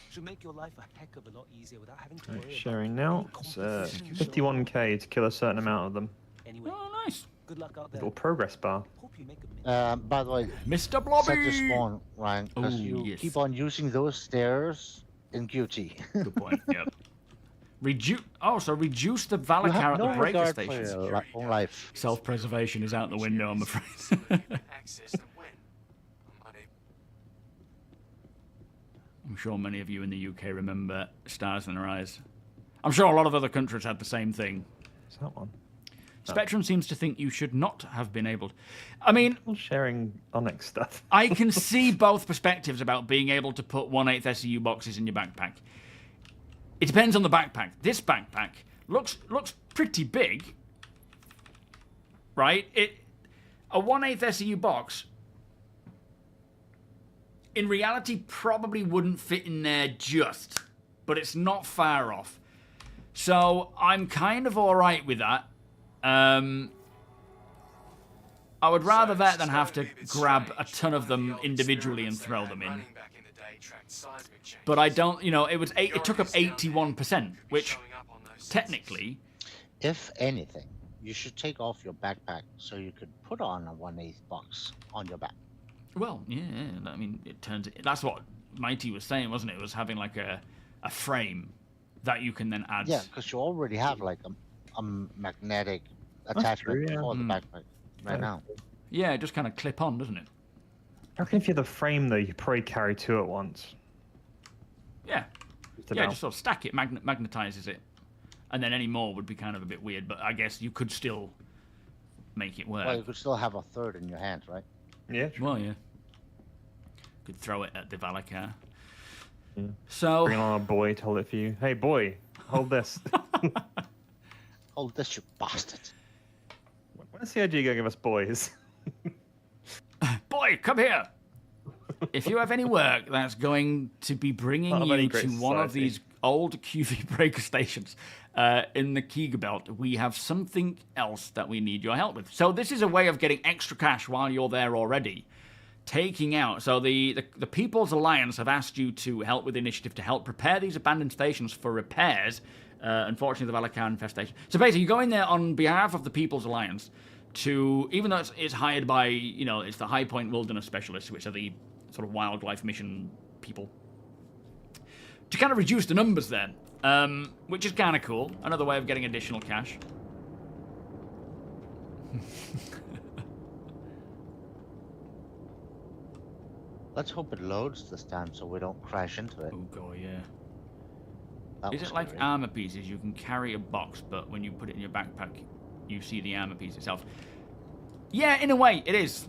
Should make your life a heck of a lot easier without having to Right, worry sharing now. It's 51k to kill a certain amount of them. Anyway, oh, nice. Good luck out there. Little progress bar. Hope you make a By the way, Mr. Blobby. set your spawn, Ryan, because Ooh, you yes. keep on using those stairs in QT. Good point. Yep. Reduce the You Valakar have at no the breaker regard for stations. your own life. Self-preservation is out the window, I'm afraid. I'm sure many of you in the UK remember Stars in Their Eyes. I'm sure a lot of other countries had the same thing. Is that one? Spectrum seems to think you should not have been able to... I mean... Sharing Onyx stuff. I can see both perspectives about being able to put 1/8 SEU boxes in your backpack. It depends on the backpack. This backpack looks pretty big, right? A 1/8 SEU box, in reality, probably wouldn't fit in there just, but it's not far off. So I'm kind of all right with that. I would rather that than have to grab a ton of them individually and throw them in. But I don't, you know, it took up 81%, which technically... If anything, you should take off your backpack so you could put on a 1/8 box on your back. Well, yeah, I mean, that's what Mighty was saying, wasn't it? It was having like a frame that you can then add. Yeah, because you already have like a magnetic attachment for the backpack right now. Yeah, it just kind of clip on, doesn't it? I reckon if you have the frame though, you probably carry two at once. Yeah. Just sort of stack it, magnetizes it. And then any more would be kind of a bit weird, but I guess you could still make it work. Well, you could still have a third in your hand, right? Yeah, true. Well, yeah. Could throw it at the Valakar. Yeah. So... Bring on a boy to hold it for you. Hey, boy, hold this. Hold this, you bastard. When's the idea going to give us boys? Boy, come here! If you have any work that's going to be bringing you to one of these old QV breaker stations in the Kiga Belt, we have something else that we need your help with. So this is a way of getting extra cash while you're there already. Taking out... So the People's Alliance have asked you to help with the initiative to help prepare these abandoned stations for repairs. Unfortunately, the Valakar infestation. So basically, you go in there on behalf of the People's Alliance to... Even though it's hired by, you know, it's the High Point Wilderness Specialists, which are the sort of wildlife mission people, to kind of reduce the numbers there, which is kind of cool. Another way of getting additional cash. Let's hope it loads this time so we don't crash into it. Oh god, yeah. That Is was it like scary. armor pieces? You can carry a box, but when you put it in your backpack, you see the armor piece itself. Yeah, in a way, it is.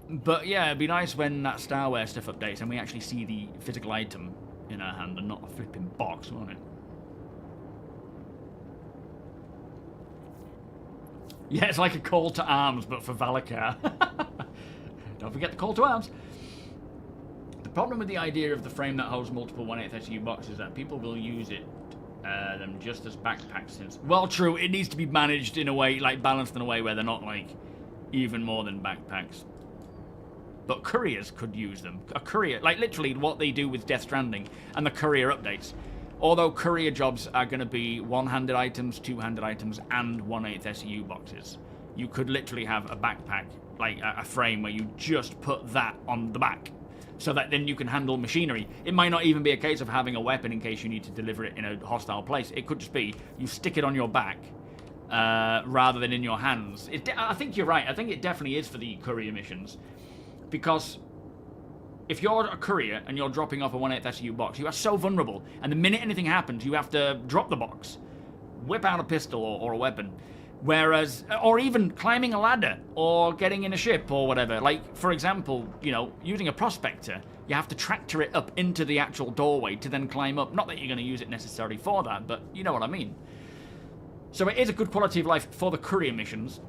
But yeah, it'd be nice when that Starware stuff updates and we actually see the physical item in our hand and not a flipping box, won't it? Yeah, it's like a call to arms, but for Valakar. Don't forget the call to arms. The problem with the idea of the frame that holds multiple 1/8 SU boxes is that people will use it them just as backpacks. Since, well, true, it needs to be managed in a way, like balanced in a way where they're not like even more than backpacks. But couriers could use them. A courier, like literally what they do with Death Stranding and the courier updates. Although courier jobs are going to be one-handed items, two-handed items, and 1/8 SEU boxes. You could literally have a backpack, like a frame where you just put that on the back. so that then you can handle machinery. It might not even be a case of having a weapon in case you need to deliver it in a hostile place. It could just be you stick it on your back rather than in your hands. I think you're right. I think it definitely is for the courier missions, because if you're a courier and you're dropping off a 1/8 SU box, you are so vulnerable. And the minute anything happens, you have to drop the box, whip out a pistol or a weapon. Whereas, or even climbing a ladder or getting in a ship or whatever. Like, for example, you know, using a Prospector, you have to tractor it up into the actual doorway to then climb up. Not that you're going to use it necessarily for that, but you know what I mean. So it is a good quality of life for the courier missions.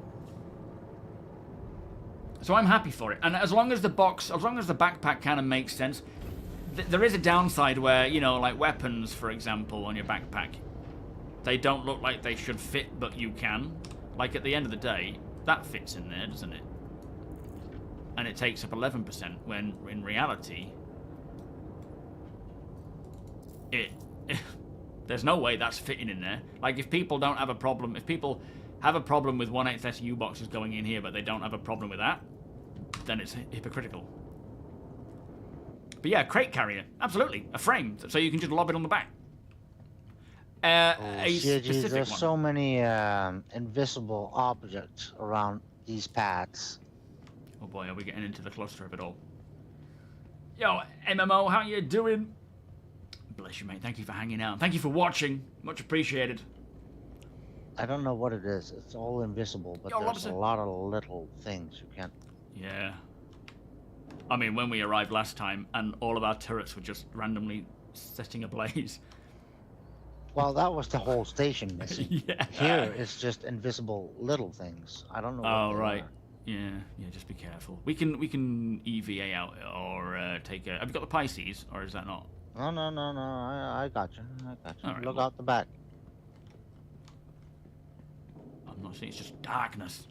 So I'm happy for it. And as long as the backpack kind of makes sense, there is a downside where, you know, like weapons, for example, on your backpack, they don't look like they should fit, but you can. Like, at the end of the day, that fits in there, doesn't it? And it takes up 11%, when in reality, there's no way that's fitting in there. Like, if people don't have a problem, if people have a problem with 1/8 SU boxes going in here, but they don't have a problem with that, then it's hypocritical. But yeah, crate carrier, absolutely, a frame, so you can just lob it on the back. A specific there's one. so many invisible objects around these paths. Oh boy, are we getting into the cluster of it all? Yo, MMO, how you doing? Bless you, mate. Thank you for hanging out. Thank you for watching. Much appreciated. I don't know what it is. It's all invisible, but Yo, there's Robinson. a lot of little things you can't. Yeah. I mean, when we arrived last time, and all of our turrets were just randomly setting ablaze. Well, that was the whole station missing. Yeah. Here, it's just invisible little things. I don't know what Oh, they right. are. Yeah, just be careful. We can EVA out or take a... Have you got the Pisces, or is that not? No. I got you. All right, Look well. out the back. I'm not saying it's just darkness.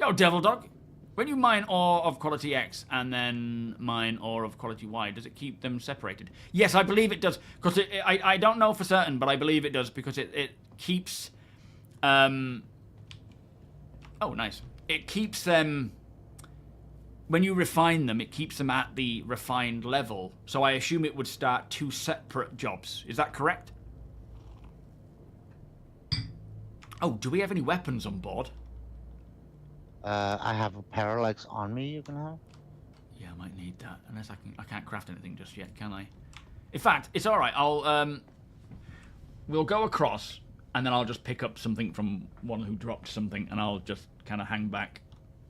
Yo, Devil Dog. When you mine ore of quality X and then mine ore of quality Y, does it keep them separated? Yes, I believe it does. Because I don't know for certain, but I believe it does because it keeps... Oh, nice. It keeps them... When you refine them, it keeps them at the refined level. So I assume it would start 2 separate jobs. Is that correct? Oh, do we have any weapons on board? I have a parallax on me you can have. Yeah, I might need that. Unless I can't craft anything just yet, can I? In fact, it's alright. We'll go across, and then I'll just pick up something from one who dropped something, and I'll just kind of hang back.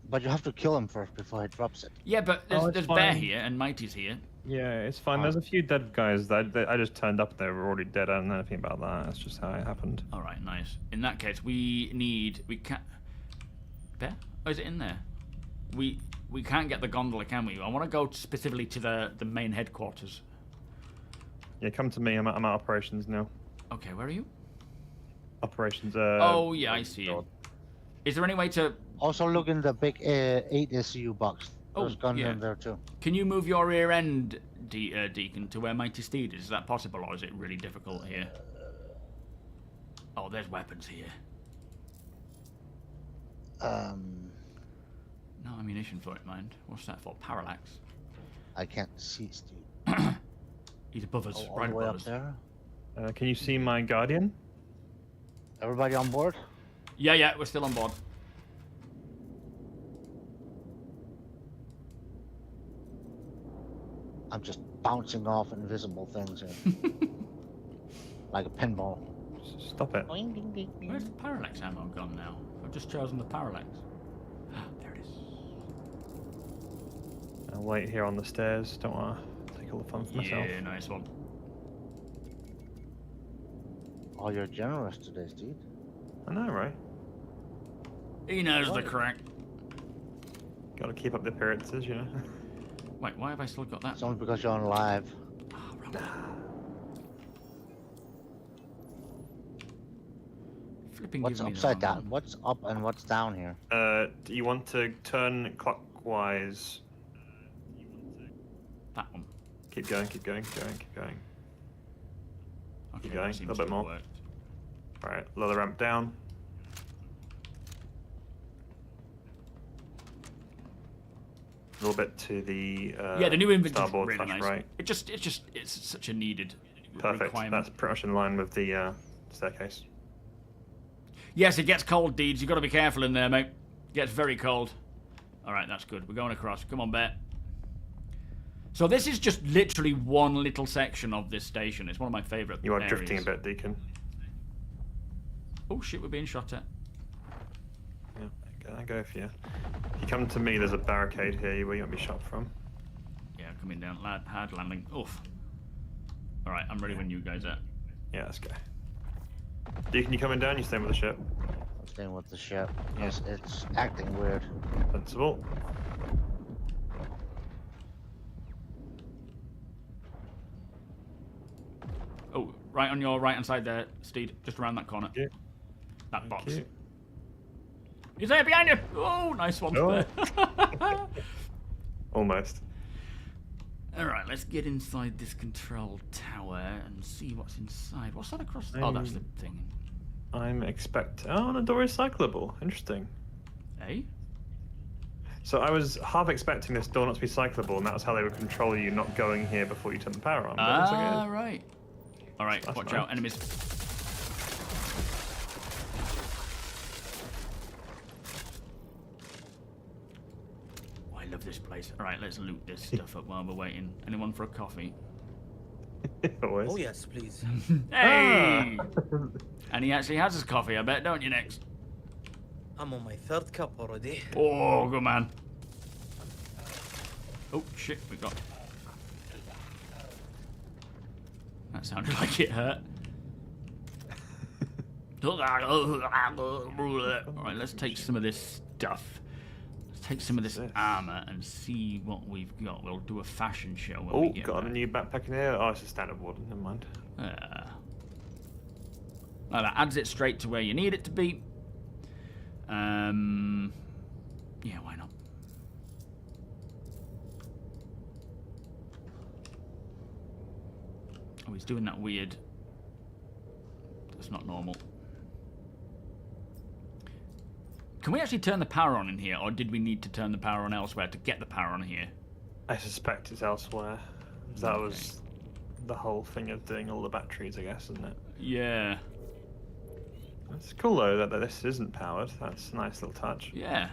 But you have to kill him first before he drops it. Yeah, but there's Bear here, and Mighty's here. Yeah, it's fine. There's a few dead guys that I just turned up. They were already dead. I don't know anything about that. That's just how it happened. Alright, nice. In that case, we can't... Bear? Oh, is it in there? We can't get the gondola, can we? I want to go specifically to the main headquarters. Yeah, come to me. I'm at operations now. Okay, where are you? Operations. Oh yeah, I see you. Is there any way to? Also look in the big 8 SU box. There's guns yeah. in there too. Can you move your rear end, Deacon, to where Mighty Steed is? Is that possible, or is it really difficult here? Oh, there's weapons here. No ammunition for it, mind. What's that for? Parallax. I can't see Steve. He's above us, All right the way above up us. there. Can you see my Guardian? Everybody on board? Yeah, we're still on board. I'm just bouncing off invisible things here. Like a pinball. Stop it. Where's the parallax ammo gone now? I've just chosen the parallax. There it is. I'll wait here on the stairs. Don't want to take all the fun for myself. Yeah, nice one. Oh, you're generous today, Steve. I know, right? He knows the crack. Gotta keep up the appearances, you know. Wait, why have I still got that? It's only because you're on live. Oh, rubber. Flipping What's gives me the upside wrong down? one. What's up and what's down here? Do you want to turn clockwise? That one. Keep going, keep going, keep going, keep going. Okay, Keep going, that a seems little to bit have more. worked. Alright, lower the ramp down. little bit to the yeah, the new inventory starboard really slash nice. right. It's such a needed Perfect. requirement. That's pretty much in line with the staircase. Yes, it gets cold, Deeds. You've got to be careful in there, mate. It gets very cold. All right, that's good. We're going across. Come on, Bet. So this is just literally one little section of this station. It's one of my favourite You are areas. drifting a bit, Deacon. Oh, shit, we're being shot at. Yeah, I go for you. If you come to me, there's a barricade here where you won't be shot from. Yeah, coming down. Hard landing. Oof. All right, I'm ready when you guys are. Yeah, let's go. Deacon, you coming down? You staying with the ship? I'm staying with the ship. It's acting weird. Sensible. Oh, right on your right-hand side there, Steed. Just around that corner. Yeah. That box. you. He's there behind you! Oh, nice one Oh. there. Almost. Alright, let's get inside this control tower and see what's inside. What's that across? Oh, that's the thing. I'm Oh, the door is cyclable. Interesting. Eh? So I was half expecting this door not to be cyclable, and that was how they would control you not going here before you turn the power on. But it looks like it is. Right. Alright, That's watch nice. out, enemies. Oh, I love this place. Alright, let's loot this stuff up while we're waiting. Anyone for a coffee? Always. Oh yes, please. Hey! And he actually has his coffee, I bet, don't you, next? I'm on my 3rd cup already. Oh, good man. Oh, shit, we got... That sounded like it hurt. Alright, let's take some of this stuff. Let's take some of this armor and see what we've got. We'll do a fashion show when we Oh, get got back. a new backpack in here. Oh, it's a standard warden. Never mind. Well, that adds it straight to where you need it to be. Yeah, why not? Oh, he's doing that weird. That's not normal. Can we actually turn the power on in here, or did we need to turn the power on elsewhere to get the power on here? I suspect it's elsewhere. That was the whole thing of doing all the batteries, I guess, isn't it? Yeah. It's cool though that this isn't powered. That's a nice little touch. Yeah.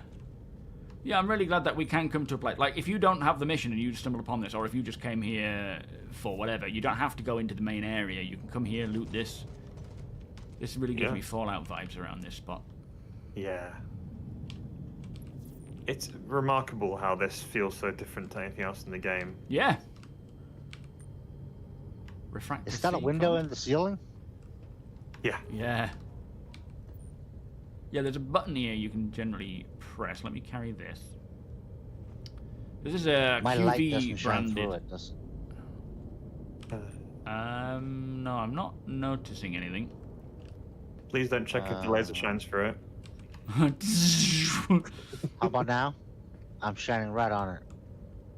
Yeah, I'm really glad that we can come to a place. Like, if you don't have the mission and you stumble upon this, or if you just came here for whatever, you don't have to go into the main area. You can come here, loot this. This really gives me Fallout vibes around this spot. Yeah. It's remarkable how this feels so different to anything else in the game. Yeah. Refractor. Is that a window in the ceiling? Yeah. Yeah. Yeah, there's a button here you can generally press. Let me carry this. This is a My light QV doesn't shine branded. through it, does it? No, I'm not noticing anything. Please don't check if the laser shines through it. How about now? I'm shining right on it.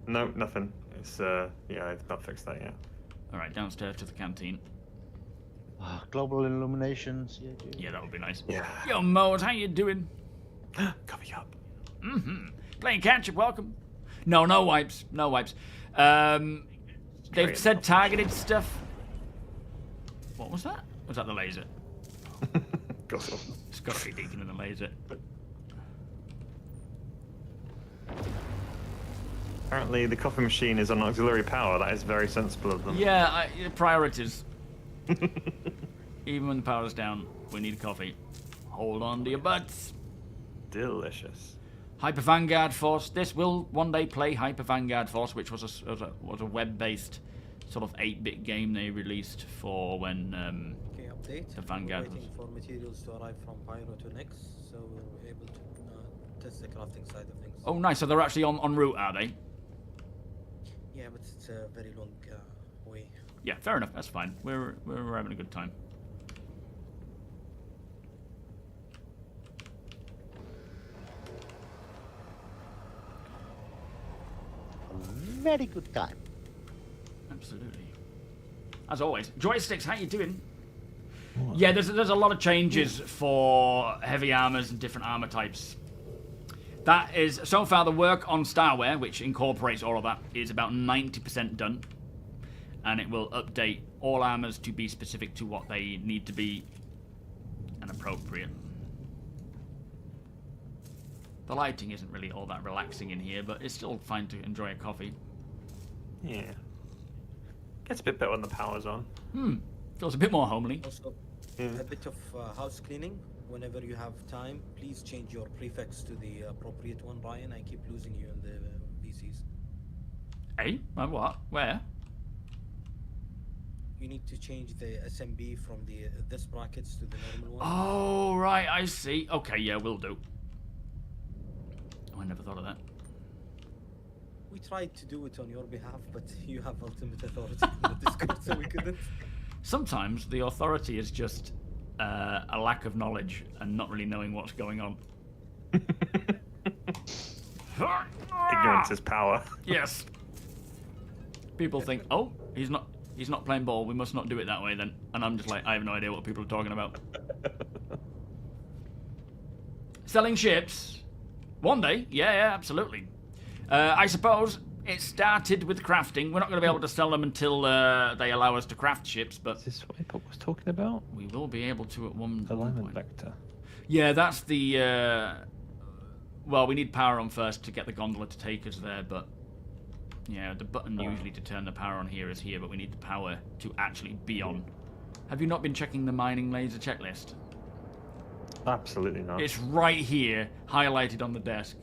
No, nothing. It's yeah, I've not fixed that yet. All right, downstairs to the canteen. Global illuminations. Yeah, that would be nice. Yeah. Yo, Moes, how you doing? Coffee up. Playing catch up, welcome. No wipes. No wipes. They've said targeted stuff. What was that? Was that the laser? It's got to be Deacon and the laser. Apparently the coffee machine is on auxiliary power. That is very sensible of them. Yeah, priorities. Even when the power's down, we need coffee. Hold on to your butts. Delicious. Hyper Vanguard Force. This will one day play Hyper Vanguard Force, which was a web-based sort of 8-bit game they released for when Okay, update. the Vanguard We're waiting for materials to arrive from Pyro to Nix, so we're able to test the crafting side of things. Oh, nice. So they're actually en route, are they? Yeah, but it's a very long way. Yeah, fair enough. That's fine. We're having a good time. Very good time. Absolutely. As always. Joysticks, how you doing? Yeah, there's a lot of changes for heavy armors and different armor types. That is, so far, the work on Starware, which incorporates all of that, is about 90% done. And it will update all armors to be specific to what they need to be and appropriate. The lighting isn't really all that relaxing in here, but it's still fine to enjoy a coffee. Yeah. Gets a bit better when the power's on. Feels a bit more homely. Also, a bit of house cleaning. Whenever you have time, please change your prefix to the appropriate one, Ryan. I keep losing you in the VCs. Hey? What? Where? You need to change the SMB from the this brackets to the normal one. Oh, right, I see. Okay, yeah, will do. Oh, I never thought of that. We tried to do it on your behalf, but you have ultimate authority in the Discord, so we couldn't. Sometimes the authority is just a lack of knowledge and not really knowing what's going on. Ignorance is power. Yes. People think, oh, he's not playing ball, we must not do it that way then. And I'm just like, I have no idea what people are talking about. Selling ships? One day? Yeah, absolutely. I suppose it started with crafting. We're not going to be able to sell them until they allow us to craft ships, but... Is this what Ipok was talking about? We will be able to at one Alignment point. vector. Yeah, that's the... Well, we need power on first to get the gondola to take us there, but... Yeah, the button usually to turn the power on here is here, but we need the power to actually be on. Have you not been checking the mining laser checklist? Absolutely not. It's right here, highlighted on the desk.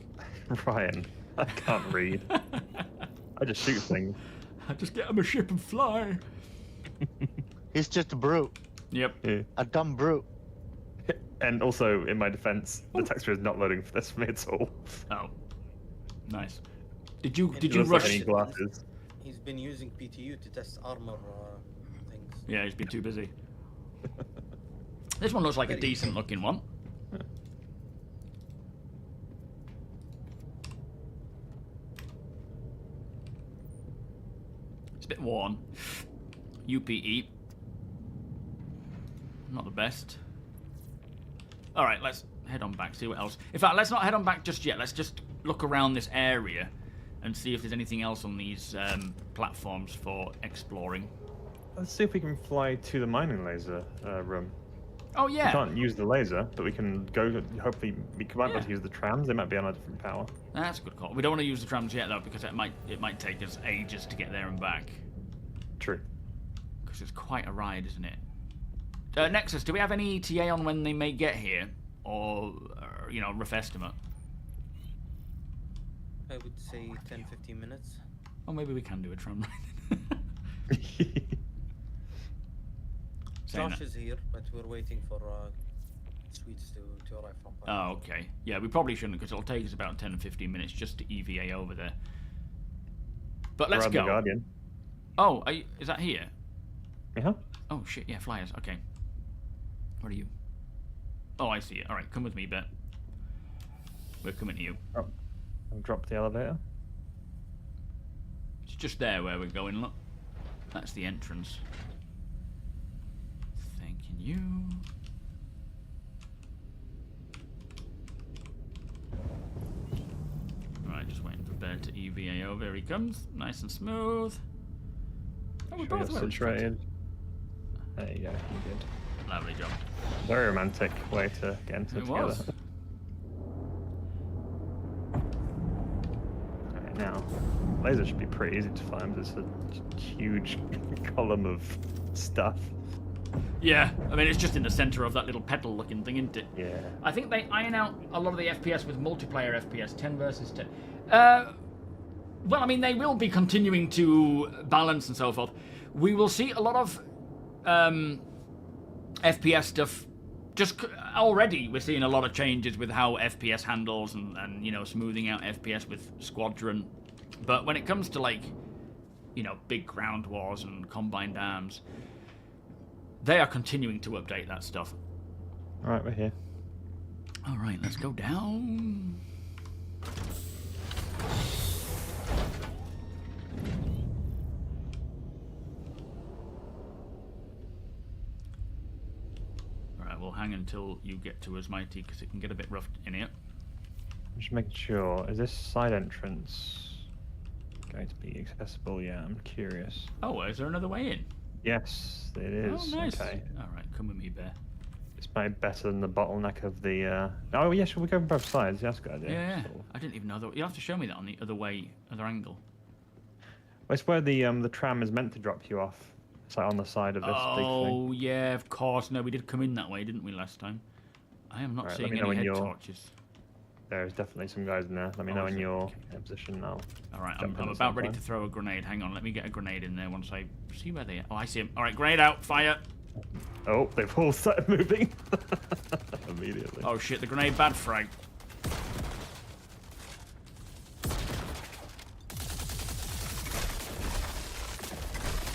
Ryan, I can't read. I just shoot things. I just get him a ship and fly. He's just a brute. Yep. Yeah. A dumb brute. And also, in my defense, the texture is not loading for this for me at all. Oh. Nice. Did you Looks rush... like any glasses. He's been using PTU to test armor things. Yeah, he's been too busy. This one looks like a decent looking one. It's a bit worn. UPE. Not the best. Alright, let's head on back, see what else. In fact, let's not head on back just yet. Let's just look around this area and see if there's anything else on these platforms for exploring. Let's see if we can fly to the mining laser room. Oh, yeah. We can't use the laser, but we can go, hopefully, we might be able to use the trams. They might be on a different power. That's a good call. We don't want to use the trams yet, though, because it might take us ages to get there and back. True. Because it's quite a ride, isn't it? Nexus, do we have any ETA on when they may get here? Or you know, rough estimate? I would say 10-15 minutes. Or maybe we can do a tram ride. Josh is here, but we're waiting for Sweets to arrive from Paris. Oh, okay. Yeah, we probably shouldn't, because it'll take us about 10 or 15 minutes just to EVA over there. But let's go. The Guardian. Oh, is that here? Yeah. Oh, shit, yeah, flyers. Okay. What are you? Oh, I see it. Alright, come with me, Bet. We're coming to you. Oh, I'll drop the elevator. It's just there where we're going, look. That's the entrance. Thanking you. Right, just waiting for Bear to EVA over. Here he comes. Nice and smooth. Oh, we both went situated. There you go, you did. Lovely job. Very romantic way to get into it together. Was. Alright, now, laser should be pretty easy to find. There's a huge column of stuff. Yeah, I mean, it's just in the center of that little petal looking thing, isn't it? Yeah. I think they iron out a lot of the FPS with multiplayer FPS, 10 versus 10. Well, I mean, they will be continuing to balance and so forth. We will see a lot of FPS stuff. Just already, we're seeing a lot of changes with how FPS handles and you know, smoothing out FPS with Squadron. But when it comes to, like, you know, big ground wars and combined arms, they are continuing to update that stuff. Alright, we're here. Alright, let's go down. Alright, we'll hang until you get to us, Mighty, because it can get a bit rough in here. Just making sure. Is this side entrance going to be accessible? Yeah, I'm curious. Oh, is there another way in? Yes, it is. Oh, nice. Okay. All right, come with me, Bear. It's maybe better than the bottleneck of the. Oh yeah, should we go both sides? Yeah, that's a good idea. Yeah, Sort of. I didn't even know that. You have to show me that on the other way, other angle. Well, it's where the tram is meant to drop you off. It's like on the side of this big thing. Oh yeah, of course. No, we did come in that way, didn't we, last time? I am not Right, let seeing me know any when head you're- torches. There's definitely some guys in there. Let me know is when there? you're Okay. in position now. All right, Jump I'm in at about some ready time. to throw a grenade. Hang on, let me get a grenade in there once I see where they are. Oh, I see him. All right, grenade out, fire. Oh, they've all started moving immediately. Oh shit, the grenade bad frag.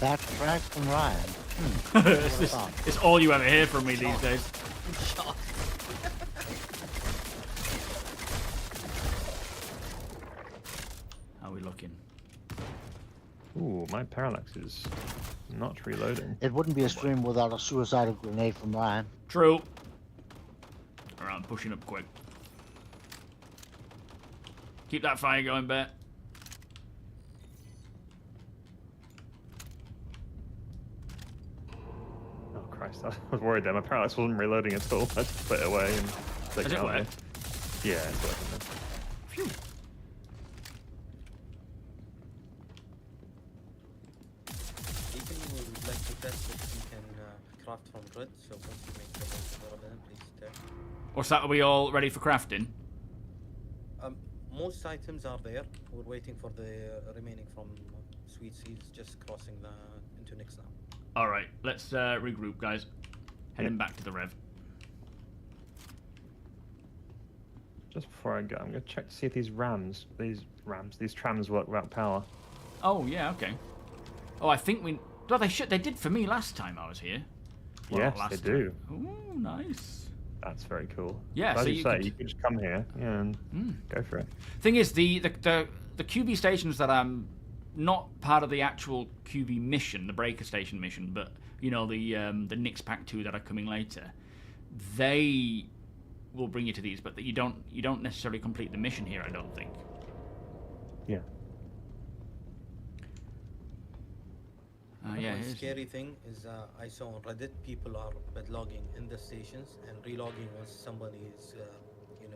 That frag from Ryan. It's all you ever hear from me these days. Shot. How are we looking? Ooh, my parallax is not reloading. It wouldn't be a stream without a suicidal grenade from Ryan. True. All right, I'm pushing up quick. Keep that fire going, Bear. Oh Christ, I was worried there. My parallax wasn't reloading at all. I just put it away and click Has it out worked? there. Yeah, it's working now. Phew. Ethan would like to test if you can craft from grid. So once you make the revenant, please tell. What's that? Are we all ready for crafting? Most items are there. We're waiting for the remaining from Sweet Seas, just crossing into Nix now. All right, let's regroup, guys. Heading back to the Rev. Just before I go, I'm gonna check to see if these these trams work without power. Oh yeah, okay. Oh, I think we. Well, they should. They did for me last time I was here. Well, Yes, last they do. time. Ooh, nice. That's very cool. Yeah, As so you you say, could- you can just come here and go for it. Thing is, the QB stations that I'm not part of the actual QB mission, the Breaker Station mission, but you know the Nix Pack 2 that are coming later, they will bring you to these, but you don't necessarily complete the mission here, I don't think. Yeah. Yeah. One here's- scary thing is I saw on Reddit people are bedlogging in the stations and relogging once somebody is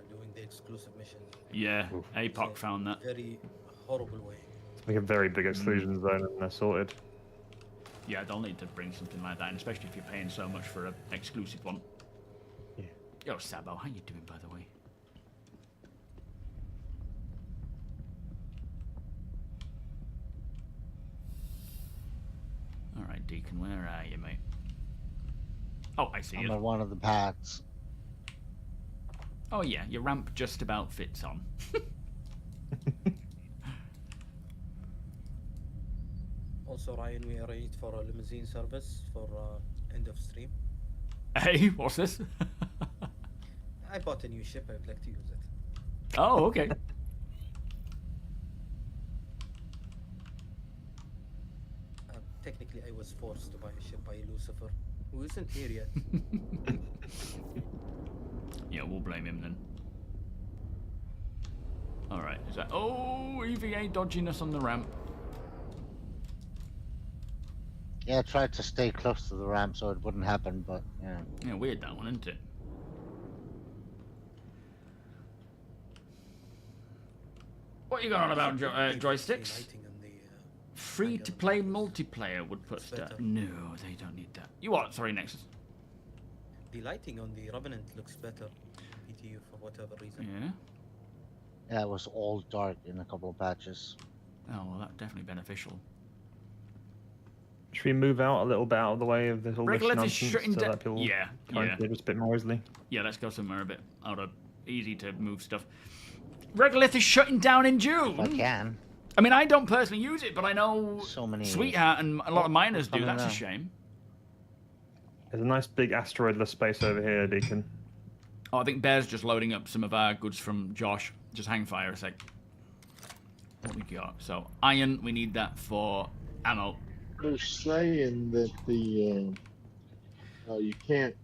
doing the exclusive missions. Yeah, Oof. APOC found that. Very horrible way. It's like a very big exclusion zone and they're sorted. Yeah, they'll need to bring something like that, and especially if you're paying so much for an exclusive one. Yeah. Yo, Sabo, how you doing, by the way? All right, Deacon, where are you, mate? Oh, I see I'm you. at one of the pads. Oh yeah, your ramp just about fits on. Also, Ryan, we arranged for a limousine service for end of stream. Hey, what's this? I bought a new ship. I would like to use it. Oh, okay. Technically, I was forced to buy a ship by Lucifer, who isn't here yet. Yeah, we'll blame him then. Alright, is that... Oh, EVA dodging us on the ramp. Yeah, I tried to stay close to the ramp so it wouldn't happen, but yeah. Yeah, weird that one, isn't it? What you got on about joysticks? Lighting on the, Free-to-play multiplayer would put stuff... better. No, they don't need that. You what? Sorry, Nexus. the lighting on the Revenant looks better. PTU for whatever reason. Yeah? Yeah, it was all dark in a couple of patches. Oh, well, that's definitely beneficial. Should we move out a little bit out of the way of this all this Regolith is nonsense shutting so down... that people Yeah, can yeah. hear us a bit more easily? Yeah, let's go somewhere a bit out of easy to move stuff. Regolith is shutting down in June. If I can. I mean, I don't personally use it, but I know So many. Sweetheart and a lot of miners do. coming That's a now. shame. There's a nice big asteroidless space over here, Deacon. Oh, I think Bear's just loading up some of our goods from Josh. Just hang fire a sec. What we got? So, iron, we need that for ammo. They're saying that the you can't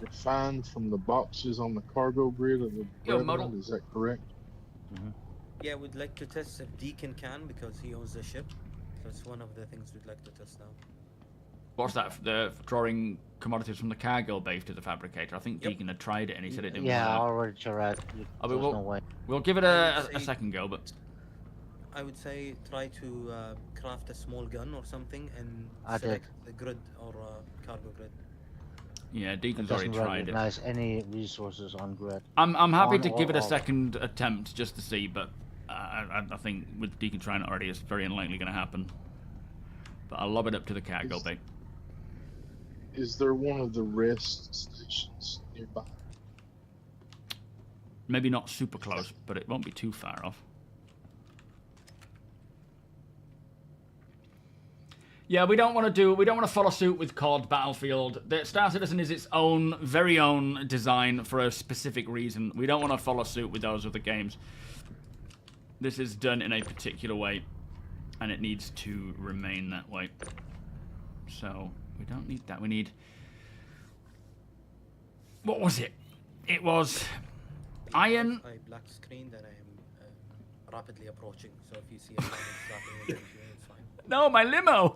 refined from the boxes on the cargo grid of the Yo, Brethren. model. Is that correct? Yeah, we'd like to test if Deacon can because he owns the ship. So it's one of the things we'd like to test now. What's that? The drawing commodities from the cargo bay to the fabricator. I think Deacon had tried it and he said it didn't Yeah, I work. already tried. I There's mean, no way. we'll give it I would a say- second go, but I would say try to craft a small gun or something and I select the grid or cargo grid. yeah, It Deacon's already doesn't tried it. recognize any resources on grid. I'm happy On to or give it a off. second attempt just to see, but I think with Deacon trying it already, it's very unlikely going to happen. But I'll lob it up to the cargo bay. Is there one of the rest stations nearby? Maybe not super close, but it won't be too far off. Yeah, we don't want to follow suit with COD Battlefield. The Star Citizen is its own, very own design for a specific reason. We don't want to follow suit with those other games. This is done in a particular way, and it needs to remain that way. So, we don't need that. We need... What was it? It was iron... A black screen that I am rapidly approaching. So if you see a diamond dropping in, it's fine. No, my limo!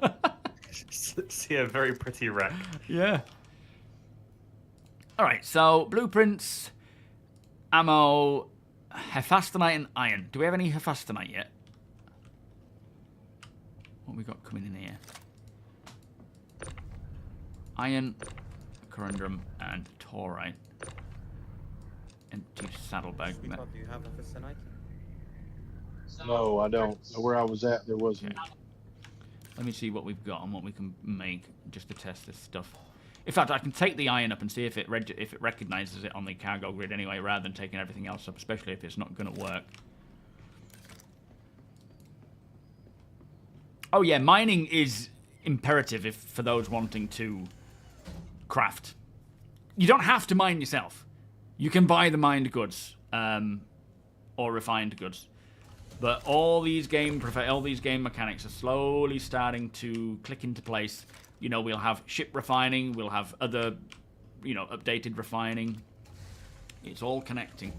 See a very pretty wreck. Yeah. Alright, so blueprints, ammo, hephaestonite and iron. Do we have any hephaestonite yet? What have we got coming in here? Iron, corundum, and taurite. Empty saddlebag. Sweetheart, do you have a fistonite? No, I don't. Where I was at, there wasn't. Okay. Let me see what we've got and what we can make just to test this stuff. In fact, I can take the iron up and see if it recognizes it on the cargo grid anyway, rather than taking everything else up, especially if it's not going to work. Oh yeah, mining is imperative for those wanting to craft. You don't have to mine yourself. You can buy the mined goods or refined goods. But all these game mechanics are slowly starting to click into place. You know, we'll have ship refining, we'll have other, you know, updated refining. It's all connecting.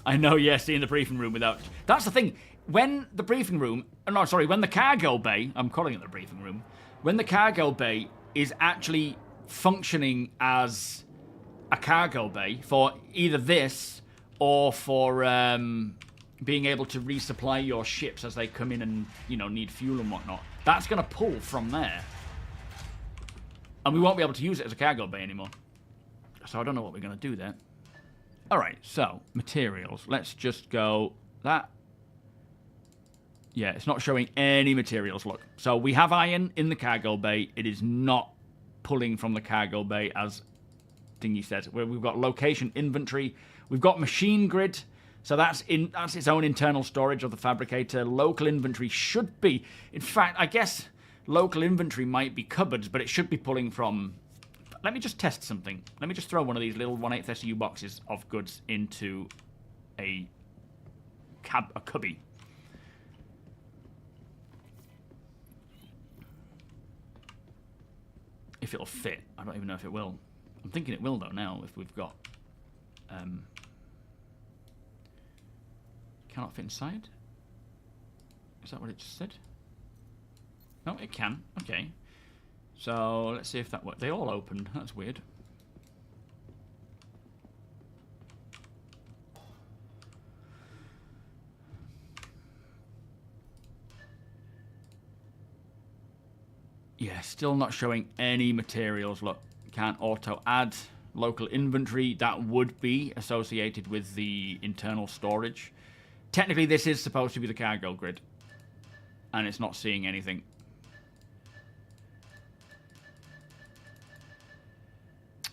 I know, yeah, seeing the briefing room without... That's the thing. When the briefing room... No, sorry, when the cargo bay... I'm calling it the briefing room. When the cargo bay is actually functioning as a cargo bay for either this or for being able to resupply your ships as they come in and, you know, need fuel and whatnot, that's going to pull from there. And we won't be able to use it as a cargo bay anymore. So I don't know what we're going to do there. Alright, so, materials. Let's just go... That... Yeah, it's not showing any materials, look. So we have iron in the cargo bay. It is not pulling from the cargo bay, as Dingy says. We've got location inventory. We've got machine grid. So that's its own internal storage of the fabricator. Local inventory should be... In fact, I guess local inventory might be cupboards, but it should be pulling from... Let me just test something. Let me just throw one of these little 1/8 SU boxes of goods into a cubby. If it'll fit. I don't even know if it will. I'm thinking it will, though, now, if we've got... Cannot fit inside? Is that what it just said? No, it can. Okay. So, let's see if that works. They all opened. That's weird. Yeah, still not showing any materials. Look, can't auto add local inventory. That would be associated with the internal storage. Technically, this is supposed to be the cargo grid. And it's not seeing anything.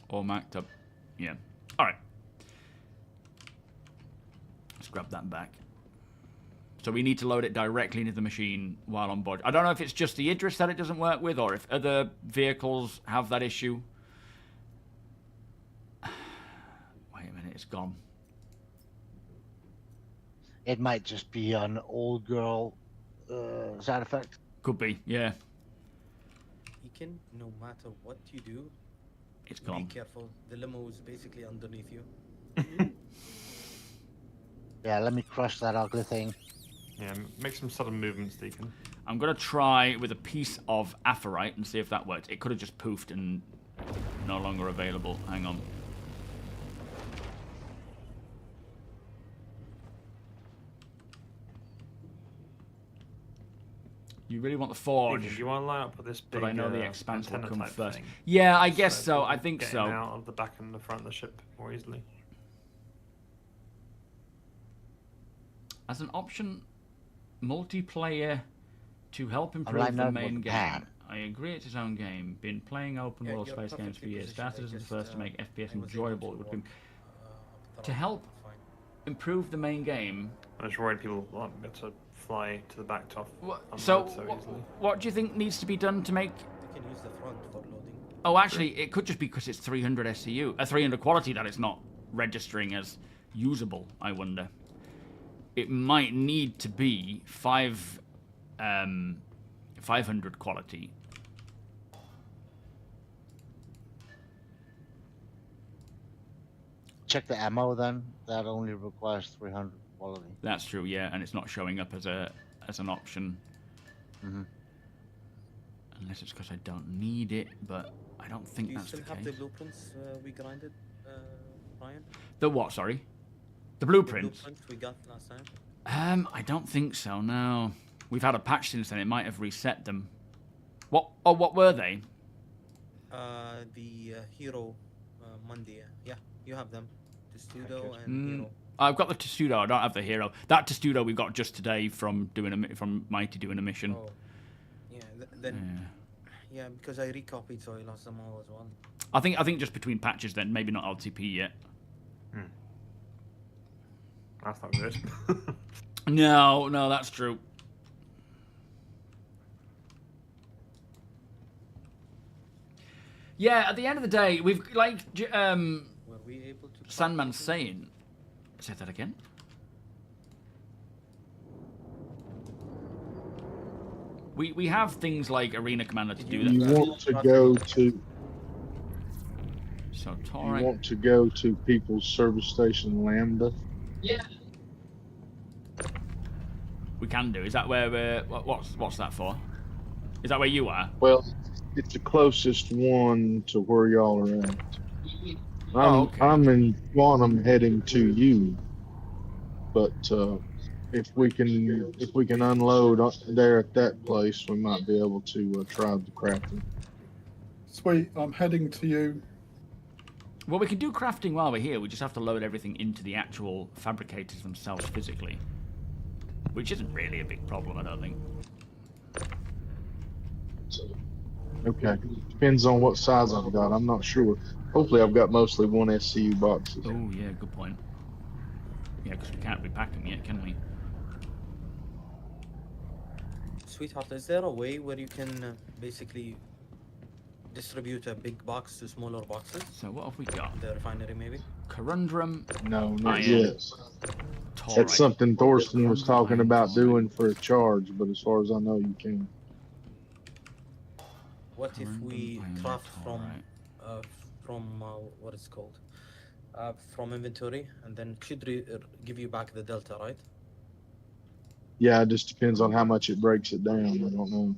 All marked up. Yeah. Alright. Let's grab that back. So we need to load it directly into the machine while on board. I don't know if it's just the Idris that it doesn't work with, or if other vehicles have that issue. Wait a minute, it's gone. It might just be an old girl side effect. Could be, yeah. Beacon, no matter what you do, It's gone. be careful. The limo is basically underneath you. Yeah, let me crush that ugly thing. Yeah, make some sudden movements, Deacon. I'm going to try with a piece of aphorite and see if that works. It could have just poofed and no longer available. Hang on. You really want the forge, Deacon, do you want to line up with this big but I know the expanse will antenna come type first. thing? Yeah, I guess so. I people think get so. in out of the back and the front of the ship more easily. As an option, multiplayer to help improve lined the up main with game. pad. I agree it's its own game. Been playing open Yeah, world you're space games for perfectly years. positioned. Started as I the just, first to make FPS I was able enjoyable. to It would be walk, to help fine. improve the main game. I'm just worried people won't be able to fly to the back top. So, easily. what do you think needs to be done to make? You can use the front for loading. Oh, actually, it could just be because it's 300 SCU, 300 quality that it's not registering as usable. I wonder. It might need to be 500 quality. Check the ammo then. That only requires 300 quality. That's true, yeah, and it's not showing up as an option. Mm-hmm. Unless it's because I don't need it, but I don't think Do you that's still the have case. the blueprints we grinded, Ryan? The what? Sorry, the blueprints. The blueprints we got last time. I don't think so. No, we've had a patch since then. It might have reset them. What? Oh, what were they? The hero Monday. Yeah, you have them. Testudo and hero. I've got the Testudo. I don't have the hero. That Testudo we got just today from from Mighty doing a mission. Oh, yeah. Then yeah, because I recopied, so I lost them all as well. I think just between patches then, maybe not LTP yet. That's not good. No, that's true. Yeah, at the end of the day, we've like Were we able to? Sandman's saying. Say that again. We have things like Arena Commander to do You that. want to go to So you Torrent. want to go to People's Service Station Lambda? We can do. Is that where we're? What's that for? Is that where you are? Well, it's the closest one to where y'all are at. Okay. I'm in Quantum heading to you, but if we can unload there at that place, we might be able to try the crafting. Sweet, I'm heading to you. Well, we can do crafting while we're here. We just have to load everything into the actual fabricators themselves physically, which isn't really a big problem, I don't think. Okay, depends on what size I've got. I'm not sure. Hopefully, I've got mostly one SCU boxes. Oh yeah, good point. Yeah, because we can't repack them yet, can we? Sweetheart, is there a way where you can basically distribute a big box to smaller boxes? So what have we got? The refinery, maybe? Corundrum. No, not Iron. yet. Taurite. That's something Thorsten was talking Iron about taurite. doing for a charge, but as far as I know, you can. What if we Corundum, iron, craft taurite. from what it's called? From inventory, and then it should give you back the delta, right? Yeah, it just depends on how much it breaks it down. I don't know.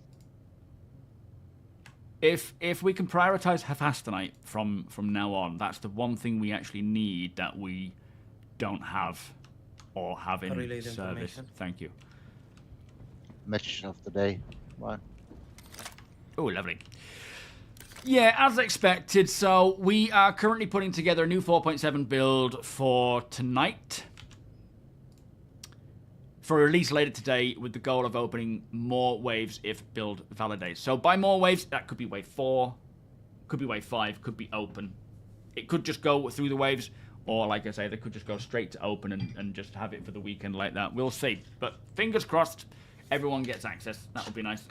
If we can prioritize Hephaestonite from now on, that's the one thing we actually need that we don't have or have in Relay the service. information. Thank you. Mission of the day. What? Oh, lovely. Yeah, as expected, so we are currently putting together a new 4.7 build for tonight. For release later today with the goal of opening more waves if build validates. So by more waves, that could be wave 4, could be wave 5, could be open. It could just go through the waves, or like I say, they could just go straight to open and just have it for the weekend like that. We'll see. But fingers crossed, everyone gets access. That would be nice.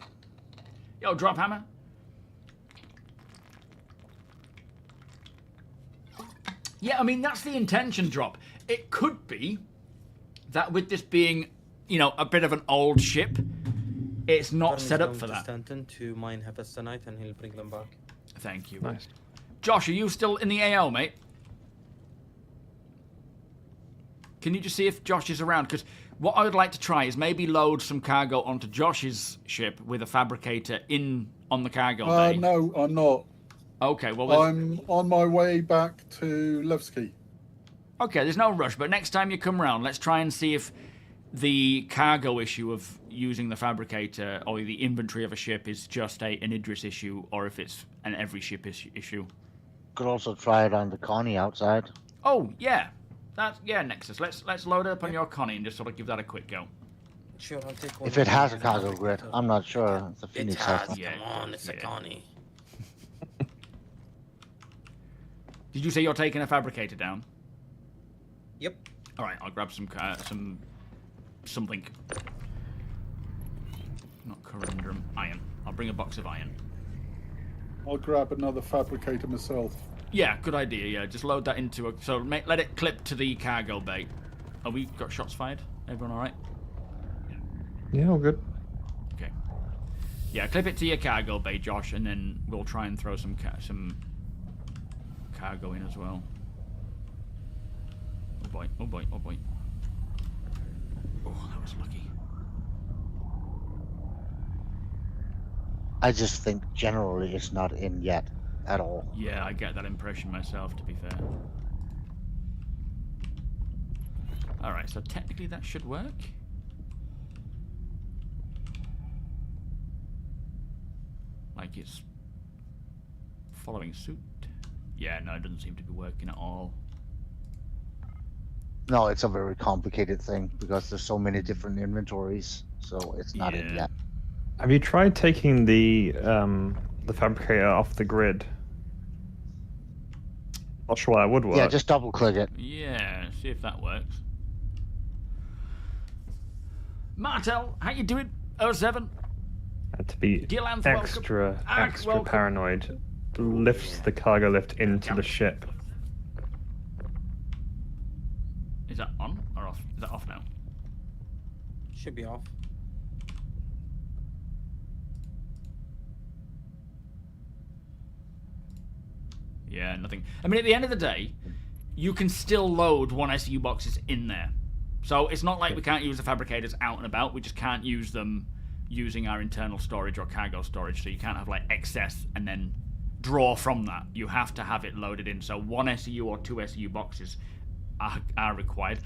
Yo, drop hammer. Yeah, I mean, that's the intention, drop. It could be that with this being, you know, a bit of an old ship, It's not Vern's set up going for to that. Stanton to mine Hephaestonite and he'll bring them back. Thank you. Nice. Josh, are you still in the AO, mate? Can you just see if Josh is around? Because what I would like to try is maybe load some cargo onto Josh's ship with a fabricator in on the cargo bay. No, I'm not. Okay, well... I'm on my way back to Levski. Okay, there's no rush, but next time you come round, let's try and see if the cargo issue of using the fabricator or the inventory of a ship is just an Idris issue, or if it's an every ship issue. Could also try it on the Connie outside. Oh, yeah. Nexus. Let's load it up on your Connie and just sort of give that a quick go. Sure, I'll take one. If it has a cargo grid, I'm not sure. The It Phoenix has. has. Yeah, Come on, it's a yeah. Connie. Did you say you're taking a fabricator down? Yep. All right, I'll grab something. Not corundum. Iron. I'll bring a box of iron. I'll grab another fabricator myself. Yeah, good idea. Yeah, just load that into a. So let it clip to the cargo bay. Oh, we got shots fired. Everyone all right? Yeah, all good. Okay. Yeah, clip it to your cargo bay, Josh, and then we'll try and throw some cargo in as well. Oh boy! Oh boy! Oh boy! Oh, that was lucky. I just think generally it's not in yet at all. Yeah, I get that impression myself, to be fair. Alright, so technically that should work. Like it's following suit. Yeah, no, it doesn't seem to be working at all. No, it's a very complicated thing because there's so many different inventories, so it's not in Yeah. yet. Have you tried taking the fabricator off the grid? Not sure that would work. Yeah, just double click it. Yeah, see if that works. Martel, how you doing? 07? To be Dylan's extra welcome. Welcome. paranoid, lifts the cargo lift into the ship. Is that on or off? Is that off now? Should be off. Yeah, nothing. I mean, at the end of the day, you can still load one SU boxes in there. So it's not like we can't use the fabricators out and about. We just can't use them using our internal storage or cargo storage. So you can't have like excess and then draw from that. You have to have it loaded in. So one SU or two SU boxes are required.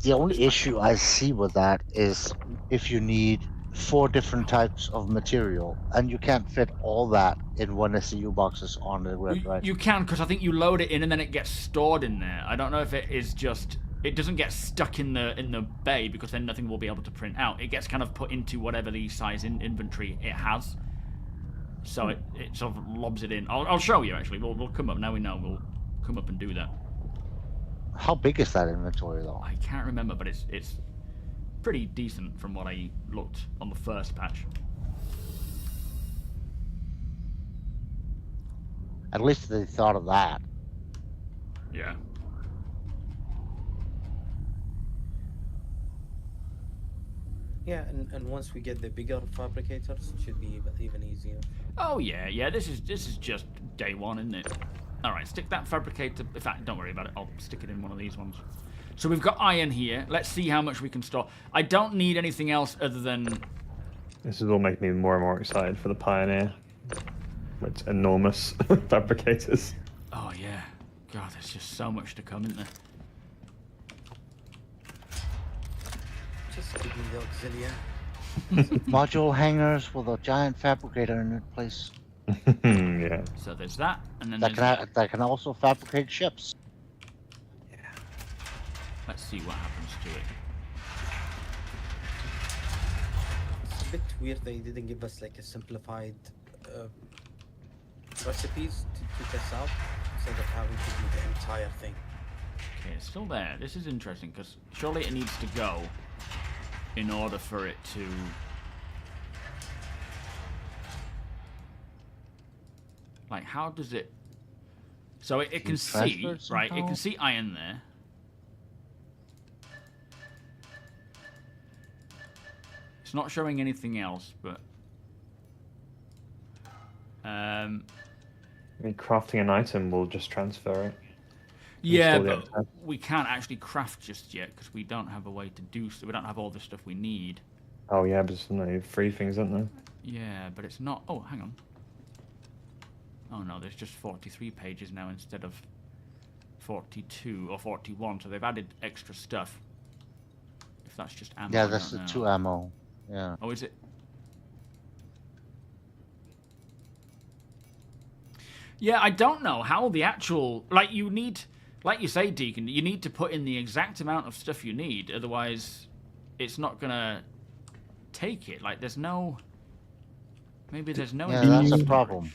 The only issue I see with that is if you need 4 different types of material, and you can't fit all that in one SCU boxes on the grid, right? You can, because I think you load it in and then it gets stored in there. I don't know if it is just... It doesn't get stuck in the bay, because then nothing will be able to print out. It gets kind of put into whatever the size inventory it has. So it sort of lobs it in. I'll show you, actually. We'll come up. Now we know. We'll come up and do that. How big is that inventory, though? I can't remember, but it's pretty decent from what I looked on the first patch. At least they thought of that. Yeah. Yeah, and once we get the bigger fabricators, it should be even easier. Oh yeah. This is just day one, isn't it? All right, stick that fabricator. In fact, don't worry about it. I'll stick it in one of these ones. So we've got iron here. Let's see how much we can store. I don't need anything else other than... This is all making me more and more excited for the Pioneer. It's enormous fabricators. Oh yeah. God, there's just so much to come, isn't there? Just give me the auxiliary. Module hangars with a giant fabricator in place. Yeah. So there's that, and then That can also fabricate ships. let's see what happens to it. It's a bit weird they didn't give us like a simplified recipes to test out instead of having to do the entire thing. Okay, it's still there. This is interesting because surely it needs to go in order for it to... Like, how does it... So it can see, right? It can see iron there. It's not showing anything else, but... I mean, crafting an item will just transfer it. Yeah, Install the but outside. we can't actually craft just yet because we don't have a way to do so. We don't have all the stuff we need. Oh yeah, but there's no free things, aren't there? Yeah, but it's not... Oh, hang on. Oh no, there's just 43 pages now instead of 42 or 41, so they've added extra stuff. If that's just ammo. Yeah, I that's don't the know. 2 ammo. Yeah. Oh, is it? Yeah, I don't know how the actual... Like, you need... Like you say, Deacon, you need to put in the exact amount of stuff you need, otherwise it's not gonna take it. Like, there's no... Maybe there's no... Yeah, that's a problem.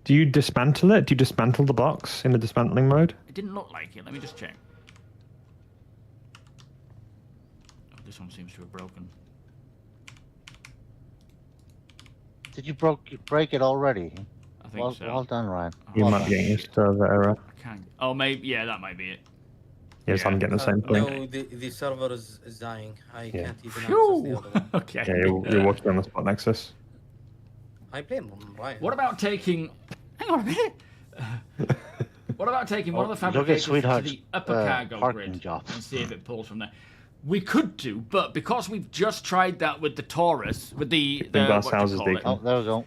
Do you dismantle it? Do you dismantle the box in the dismantling mode? It didn't look like it. Let me just check. Oh, this one seems to have broken. Did you break it already? I think so. Well done, Ryan. You Well might done. be getting used to the error. I can't... Oh, maybe... Yeah, that might be it. Yes, Yeah. I'm getting the same thing. No, the server is dying. I Yeah. can't even access the Phew! other one. Okay. Yeah, you're watching on the spot nexus. I blame Ryan. What about taking... Hang on a minute. What about taking one of the Look at fabricators to Sweetheart's the upper cargo parking grid job. and see if it pulls from there? We could do, but because we've just tried that with the Taurus, with the glass what do you houses, call it? Deacon. Oh, there we go.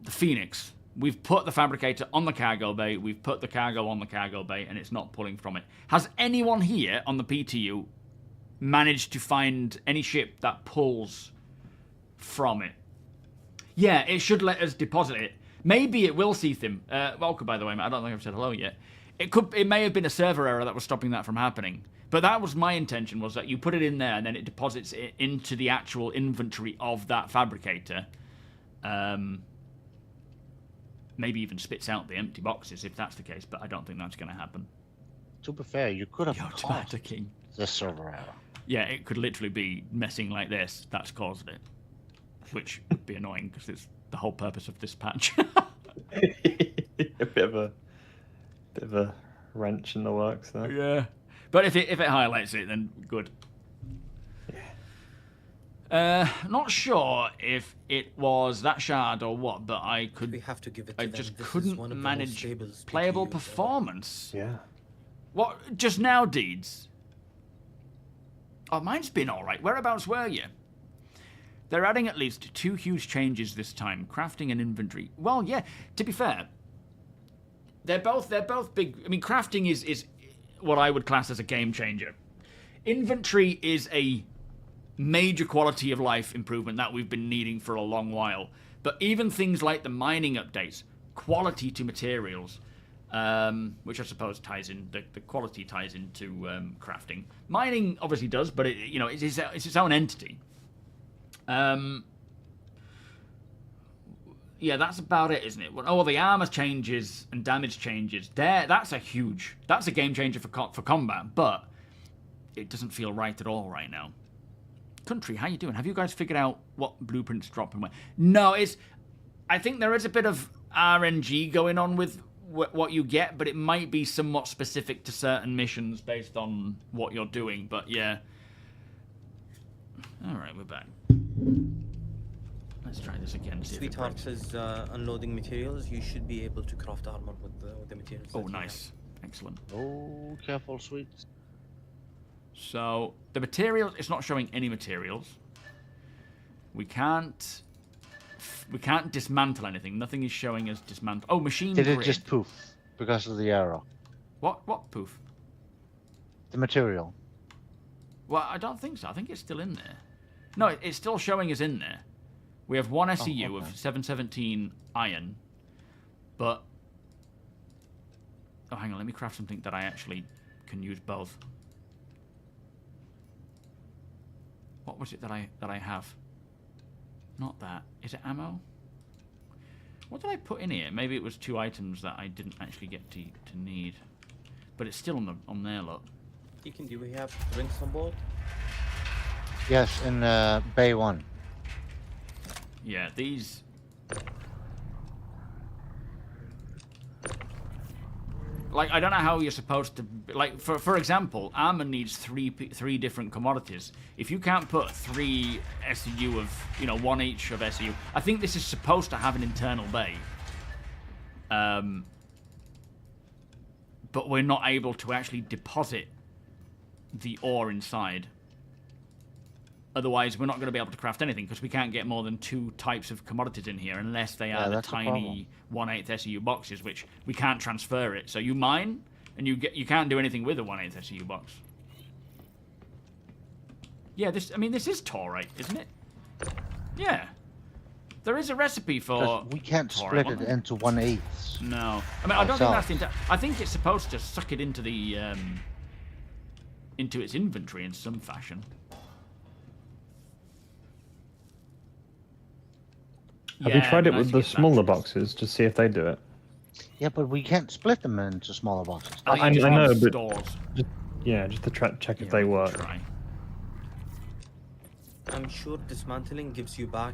The Phoenix. We've put the fabricator on the cargo bay, we've put the cargo on the cargo bay, and it's not pulling from it. Has anyone here on the PTU managed to find any ship that pulls from it? Yeah, it should let us deposit it. Maybe it will, Seathim. Welcome, by the way, mate. I don't think I've said hello yet. It may have been a server error that was stopping that from happening. But that was my intention, was that you put it in there and then it deposits it into the actual inventory of that fabricator. Maybe even spits out the empty boxes if that's the case, but I don't think that's going to happen. To be fair, you could have You're caused a king. the server error. Yeah, it could literally be messing like this. That's caused it. Which would be annoying because it's the whole purpose of this patch. A bit of a wrench in the works there. Yeah. But if it highlights it, then good. Not sure if it was that shard or what, but I could. We have to give it to I them. just This is couldn't one of the most manage stable playable PTUs. performance. Yeah. What? Just now, Deeds? Oh, mine's been all right. Whereabouts were you? They're adding at least 2 huge changes this time: crafting and inventory. Well, yeah. To be fair, they're both big. I mean, crafting is what I would class as a game changer. Inventory is a major quality of life improvement that we've been needing for a long while. But even things like the mining updates, quality to materials, which I suppose ties in, the quality ties into crafting. Mining obviously does, but it's its own entity. Yeah, that's about it, isn't it? Oh, the armor changes and damage changes. That's a game changer for combat, but it doesn't feel right at all right now. Country, how you doing? Have you guys figured out what blueprints drop and where? No, I think there is a bit of RNG going on with what you get, but it might be somewhat specific to certain missions based on what you're doing. But yeah. All right, we're back. Let's try this again. See if it Sweetheart breaks. says unloading materials. You should be able to craft armor with the materials. Oh, that you nice. Excellent. Oh, careful, sweet. So, the materials, it's not showing any materials. We can't dismantle anything. Nothing is showing us dismantle. Oh, machine Did it grid. just poof because of the error? What poof? The material. Well, I don't think so. I think it's still in there. No, it's still showing us in there. We have 1 SEU of 717 iron, but... Oh, hang on. Let me craft something that I actually can use both. What was it that I have? Not that. Is it ammo? What did I put in here? Maybe it was 2 items that I didn't actually get to need. But it's still on there, look. do we have drinks on board? Yes, in Bay 1. Yeah, these... Like, I don't know how you're supposed to... Like, for example, armor needs three different commodities. If you can't put 3 SEU of, you know, 1 each of SEU... I think this is supposed to have an internal bay. But we're not able to actually deposit the ore inside. Otherwise, we're not going to be able to craft anything, because we can't get more than 2 types of commodities in here unless they are the tiny 1/8 SEU boxes, which we can't transfer it. So you mine, and you can't do anything with a 1/8 SEU box. Yeah, this is Taurite, isn't it? Yeah. There is a recipe for... We can't split it into 1/8. No. I mean, I don't think that's the intent. I think it's supposed to suck it into the... into its inventory in some fashion. Have you tried it with the smaller boxes to see if they do it? Yeah, but we can't split them into smaller boxes. I know, but just to check if they work. I'm sure dismantling gives you back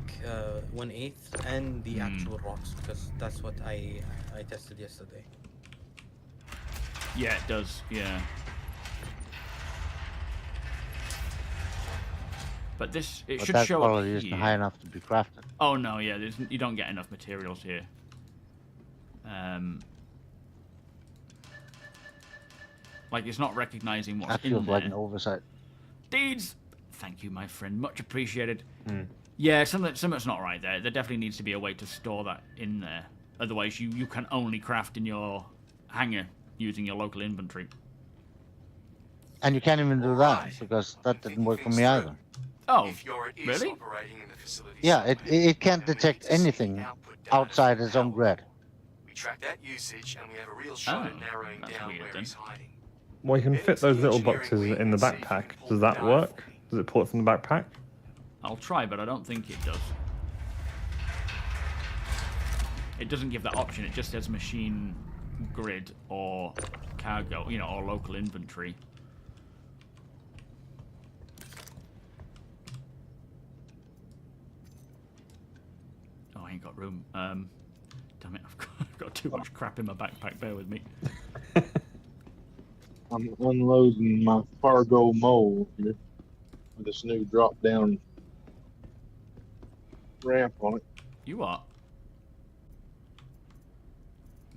1/8 and the actual rocks, because that's what I tested yesterday. Yeah, it does. Yeah. But this, it should show up here. That quality isn't high enough to be crafted. Oh no, yeah, you don't get enough materials here. Like, it's not recognizing what's in there. That feels like an oversight. Deeds! Thank you, my friend. Much appreciated. Yeah, something's not right there. There definitely needs to be a way to store that in there. Otherwise, you can only craft in your hangar using your local inventory. And you can't even do that, because that didn't work for me either. Oh, really? Yeah, it can't detect anything outside its own grid. We track that usage, and we have a real shot at narrowing down where he's hiding. Well, you can fit those little boxes in the backpack. Does that work? Does it pull it from the backpack? I'll try, but I don't think it does. It doesn't give that option. It just says machine grid or cargo, you know, or local inventory. Oh, I ain't got room. Damn it, I've got too much crap in my backpack. Bear with me. I'm unloading my cargo mole here with this new drop-down ramp on it. You are?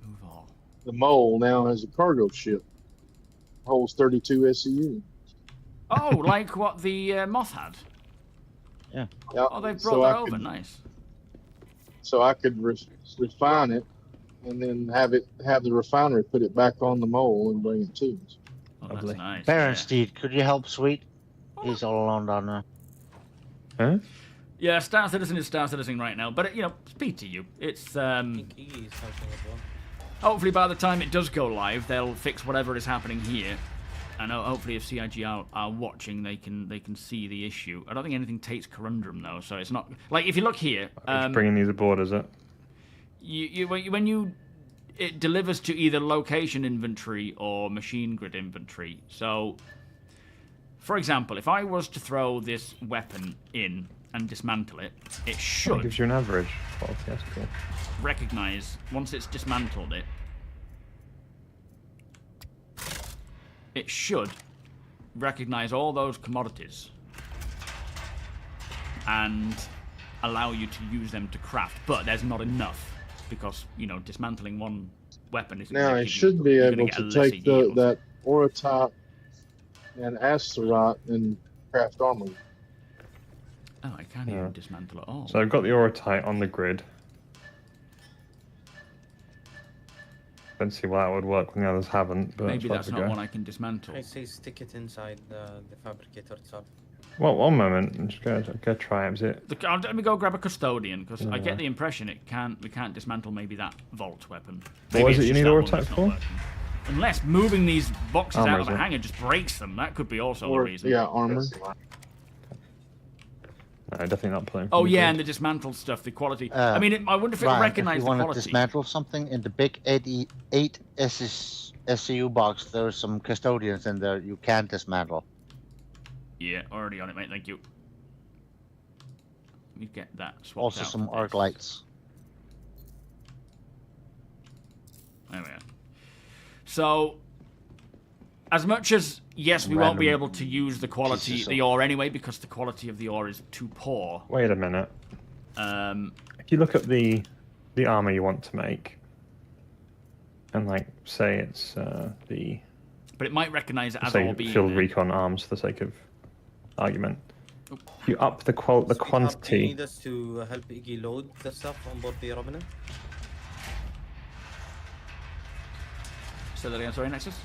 Move all. The mole now has a cargo ship. Holds 32 SEU. Oh, like what the Moth had? Yeah. Yep. Oh, they've brought that over. Nice. So I could refine it, and then have the refinery put it back on the mole and bring it to us. Oh, that's nice. Baronsteed, could you help Sweet? He's all alone down there. Huh? Yeah, Star Citizen is Star Citizen right now, but you know, speak to you. It's I think he is helping as well. hopefully by the time it does go live, they'll fix whatever is happening here. I know. Hopefully, if CIG are watching, they can see the issue. I don't think anything takes Corundum though, so it's not like if you look here. Just bringing these aboard, is it? When it delivers to either location inventory or machine grid inventory. So, for example, if I was to throw this weapon in and dismantle it, it should. It gives you an average quality. That's cool. Recognize once it's dismantled it. It should recognize all those commodities and allow you to use them to craft, but there's not enough because, you know, dismantling one weapon isn't. Now it should be able to take that Orotype and Asterite and craft armor. Oh, I can't even dismantle it all. So I've got the Orotype on the grid. Don't see why that would work when the others haven't. But maybe that's not one I can dismantle. I say stick it inside the fabricator itself. Well, one moment. I'm just go try it. Let me go grab a custodian because I get the impression we can't dismantle maybe that vault weapon. Maybe what is it you need Orotype for? Unless moving these boxes out of the hangar just breaks them. That could be also the reason. Yeah, armor. No, definitely not playing. Oh yeah, and the dismantled stuff, the quality. I mean, I wonder if it'll recognize the quality. If you want to dismantle something in the big 8 SCU box, there's some custodians in there you can dismantle. Yeah, already on it, mate. Thank you. Let me get that swapped Also out some for arc this. lights. There we are. So, as much as, yes, we won't be Random able to use the quality pieces of the of- ore anyway, because the quality of the ore is too poor. Wait a minute. Um, If you look at the armor you want to make, and like say it's the but it might recognize it as say ore being field there. recon arms for the sake of argument. Oop. If you up the Sweetheart, do you quantity. need us to help Iggy load the stuff on board the Revenant? Say that again, sorry, Nexus?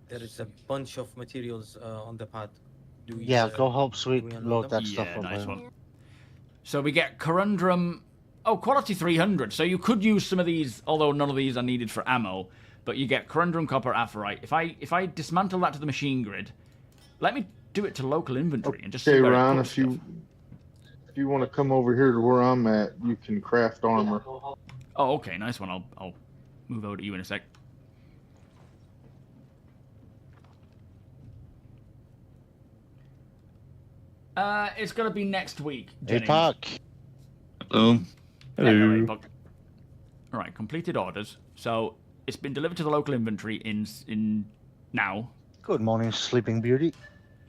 There is a bunch of materials on the pad. Do we, Yeah, go help Sweet do we unload load them? that stuff Yeah, up. nice there. one. So we get Corundum. Oh, quality 300. So you could use some of these, although none of these are needed for ammo. But you get Corundum, Copper, Aphorite. If I dismantle that to the machine grid, let me do it to local inventory and just see Okay, where it Ryan, puts if you stuff. want to come over here to where I'm at, you can craft armor. Oh, okay, nice one. I'll move over to you in a sec. It's gonna be next week. Jennings. APOC. Hello. Hello, APOC. All right, completed orders. So it's been delivered to the local inventory in now. Good morning, Sleeping Beauty.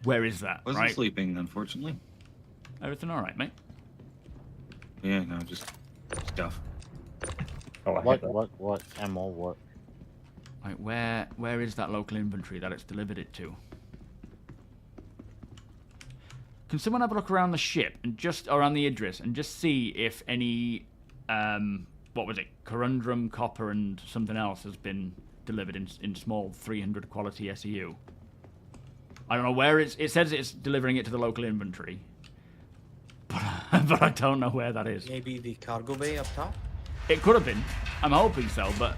Where is that? Wasn't right? sleeping, unfortunately. Everything all right, mate? Yeah, no, just stuff. Oh, I hit that. What? Ammo, what? Right, where is that local inventory that it's delivered it to? Can someone have a look around the ship and just around the Idris and just see if any what was it? Corundum, copper, and something else has been delivered in small 300 quality SEU. I don't know where it says it's delivering it to the local inventory, but I don't know where that is. Maybe the cargo bay up top? It could have been. I'm hoping so, but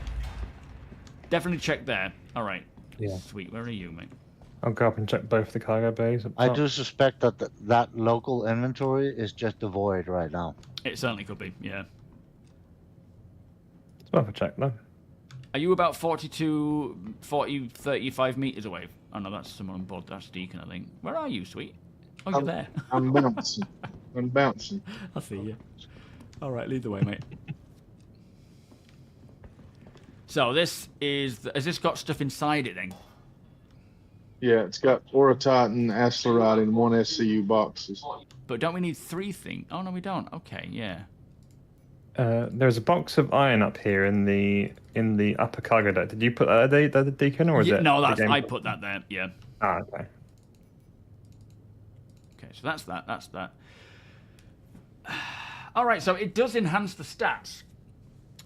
definitely check there. All right. Yeah. Sweet. Where are you, mate? I'll go up and check both the cargo bays. Up I top. do suspect that that local inventory is just a void right now. It certainly could be. Yeah. It's worth a check though. Are you about 35 meters away? Oh no, that's someone on board. That's Deacon, I think. Where are you, Sweet? Oh, you're there. I'm bouncing. I'm bouncing. I see you. All right, lead the way, mate. So this is... Has this got stuff inside it, then? Yeah, it's got Orotite and Aslerite in one SCU boxes. But don't we need 3 things? Oh, no, we don't. Okay, yeah. There's a box of iron up here in the upper cargo deck. Did you put that there, the Deacon, or is it? No, the that's game? I put that there, yeah. Ah, okay. Okay, so that's that. All right, so it does enhance the stats.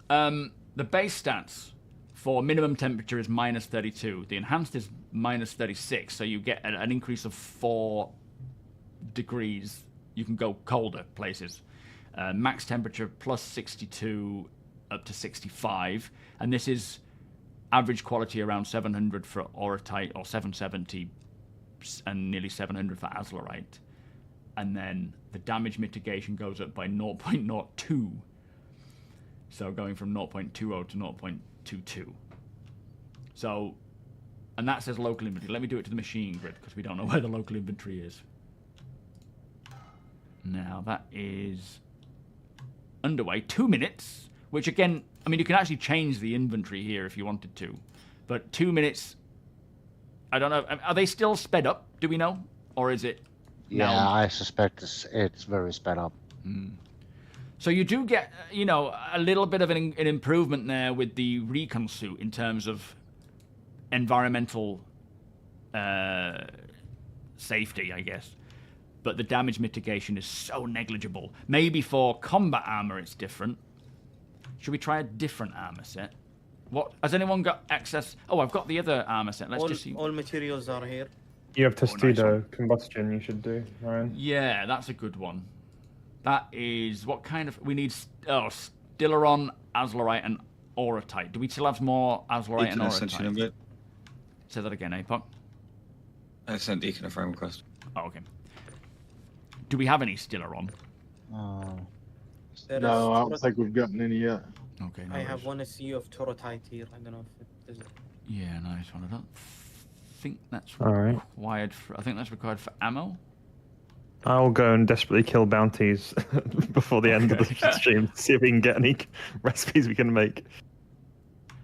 The base stats for minimum temperature is -32. The enhanced is -36, so you get an increase of 4 degrees. You can go colder places. Max temperature +62 up to 65, and this is average quality around 700 for Orotite or 770 and nearly 700 for Aslerite. And then the damage mitigation goes up by 0.02. So going from 0.20 to 0.22. So, and that says local inventory. Let me do it to the machine grid because we don't know where the local inventory is. Now that is underway. 2 minutes, which again, I mean, you can actually change the inventory here if you wanted to. But 2 minutes, I don't know. Are they still sped up? Do we know? Or is it... Yeah, now? I suspect it's very sped up. So you do get, you know, a little bit of an improvement there with the recon suit in terms of environmental safety, I guess. But the damage mitigation is so negligible. Maybe for combat armor it's different. Should we try a different armor set? What has anyone got access? Oh, I've got the other armor set. Let's just see. All materials are here. You have nice Testudo combustion. You should do, Ryan. Yeah, that's a good one. That is what kind of we need? Oh, Stileron, Aslerite, and Orotite. Do we still have more Aslerite and Deacon, I sent you an Orotite? invite. Say that again, APOC. I sent Deacon a friend request. Oh, okay. Do we have any Stileron? There No, is I don't think we've gotten any yet. Okay. No I have worries. one SCU of Torotite here. I don't know if it is. Yeah, nice one. I don't think that's All right. required for. I think that's required for ammo. I'll go and desperately kill bounties before the end of the stream. See if we can get any recipes we can make.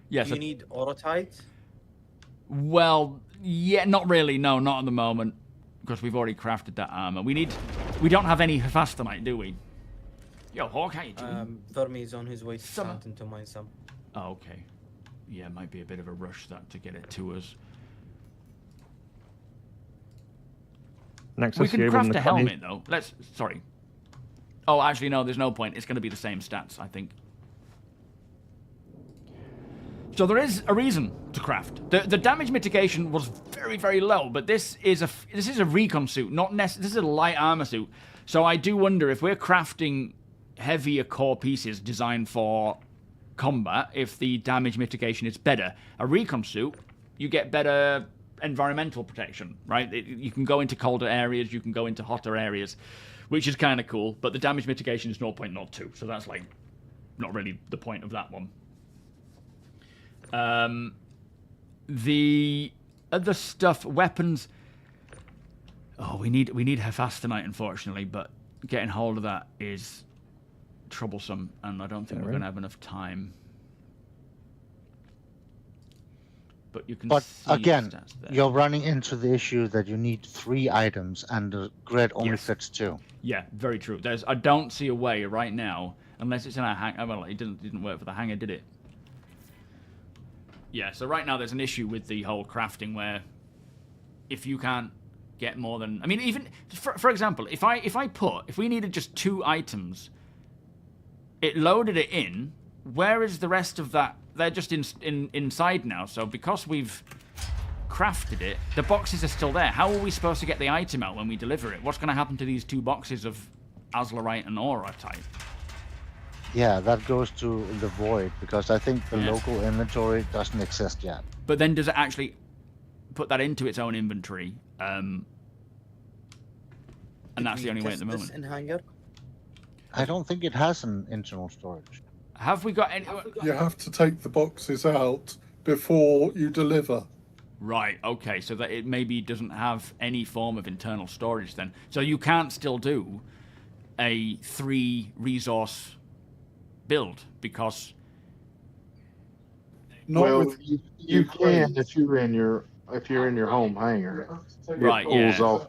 Yeah, Do so you need autotite? well, yeah, not really. No, not at the moment, because we've already crafted that armor. We don't have any Hephaestonite, do we? Yo, Hawk, how you doing? Fermi is on his way to Southampton to mine some. Oh, okay. Yeah, it might be a bit of a rush that to get it to us. Next, We can craft a helmet though. Sorry. Oh, actually, no. There's no point. It's going to be the same stats, I think. So there is a reason to craft. The damage mitigation was very, very low, but this is a recon suit, this is a light armor suit. So I do wonder if we're crafting heavier core pieces designed for combat, if the damage mitigation is better. A recon suit, you get better environmental protection, right? You can go into colder areas, you can go into hotter areas, which is kind of cool, but the damage mitigation is 0.02, so that's like not really the point of that one. The other stuff, weapons. Oh, we need Hephaestonite, unfortunately, but getting hold of that is troublesome, and I don't think we're going to have enough time. But you can. But see again, the stats there. you're running into the issue that you need 3 items, and the grid only fits 2. Yeah, very true. I don't see a way right now, unless it's in our hangar. Well, it didn't work for the hangar, did it? Yeah, so right now there's an issue with the whole crafting where if you can't get more than... I mean, even, for example, if we needed just 2 items, it loaded it in, where is the rest of that? They're just inside now, so because we've crafted it, the boxes are still there. How are we supposed to get the item out when we deliver it? What's going to happen to these 2 boxes of Azlerite and Aura type? Yeah, that goes to the void, because I think the local inventory doesn't exist yet. But then does it actually put that into its own inventory? And that's the only way at the moment. In hangar? I don't think it has an internal storage. Have we got any... You have to take the boxes out before you deliver. Right, okay, so that it maybe doesn't have any form of internal storage then. So you can't still do a 3-resource build, because... Well, you can if you're in your home hangar. Right, it pulls off.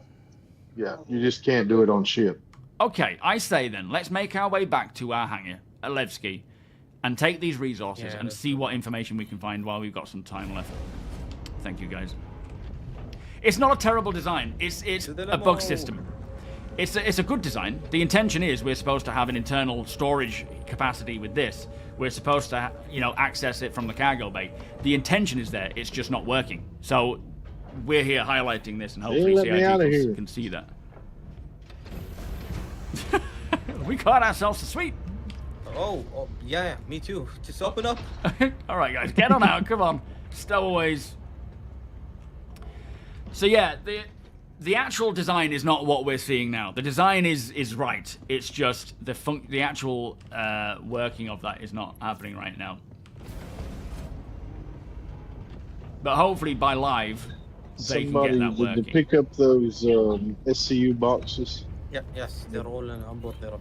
Yeah, you just can't do it on ship. Okay, I say then, let's make our way back to our hangar at Levski and take these resources and see what information we can find while we've got some time left. Thank you, guys. It's not a terrible design. It's a bug system. It's a good design. The intention is we're supposed to have an internal storage capacity with this. We're supposed to, access it from the cargo bay. The intention is there. It's just not working. So we're here highlighting this, and hopefully CIG can see that. We caught ourselves a sweet. Oh, yeah, me too. Just open up. All right, guys, get on out. Come on, stowaways. So yeah, the actual design is not what we're seeing now. The design is right. It's just the actual working of that is not happening right now. But hopefully by live, they can get that working. Did they pick up those SCU boxes? Yeah, yes, they're all on board there,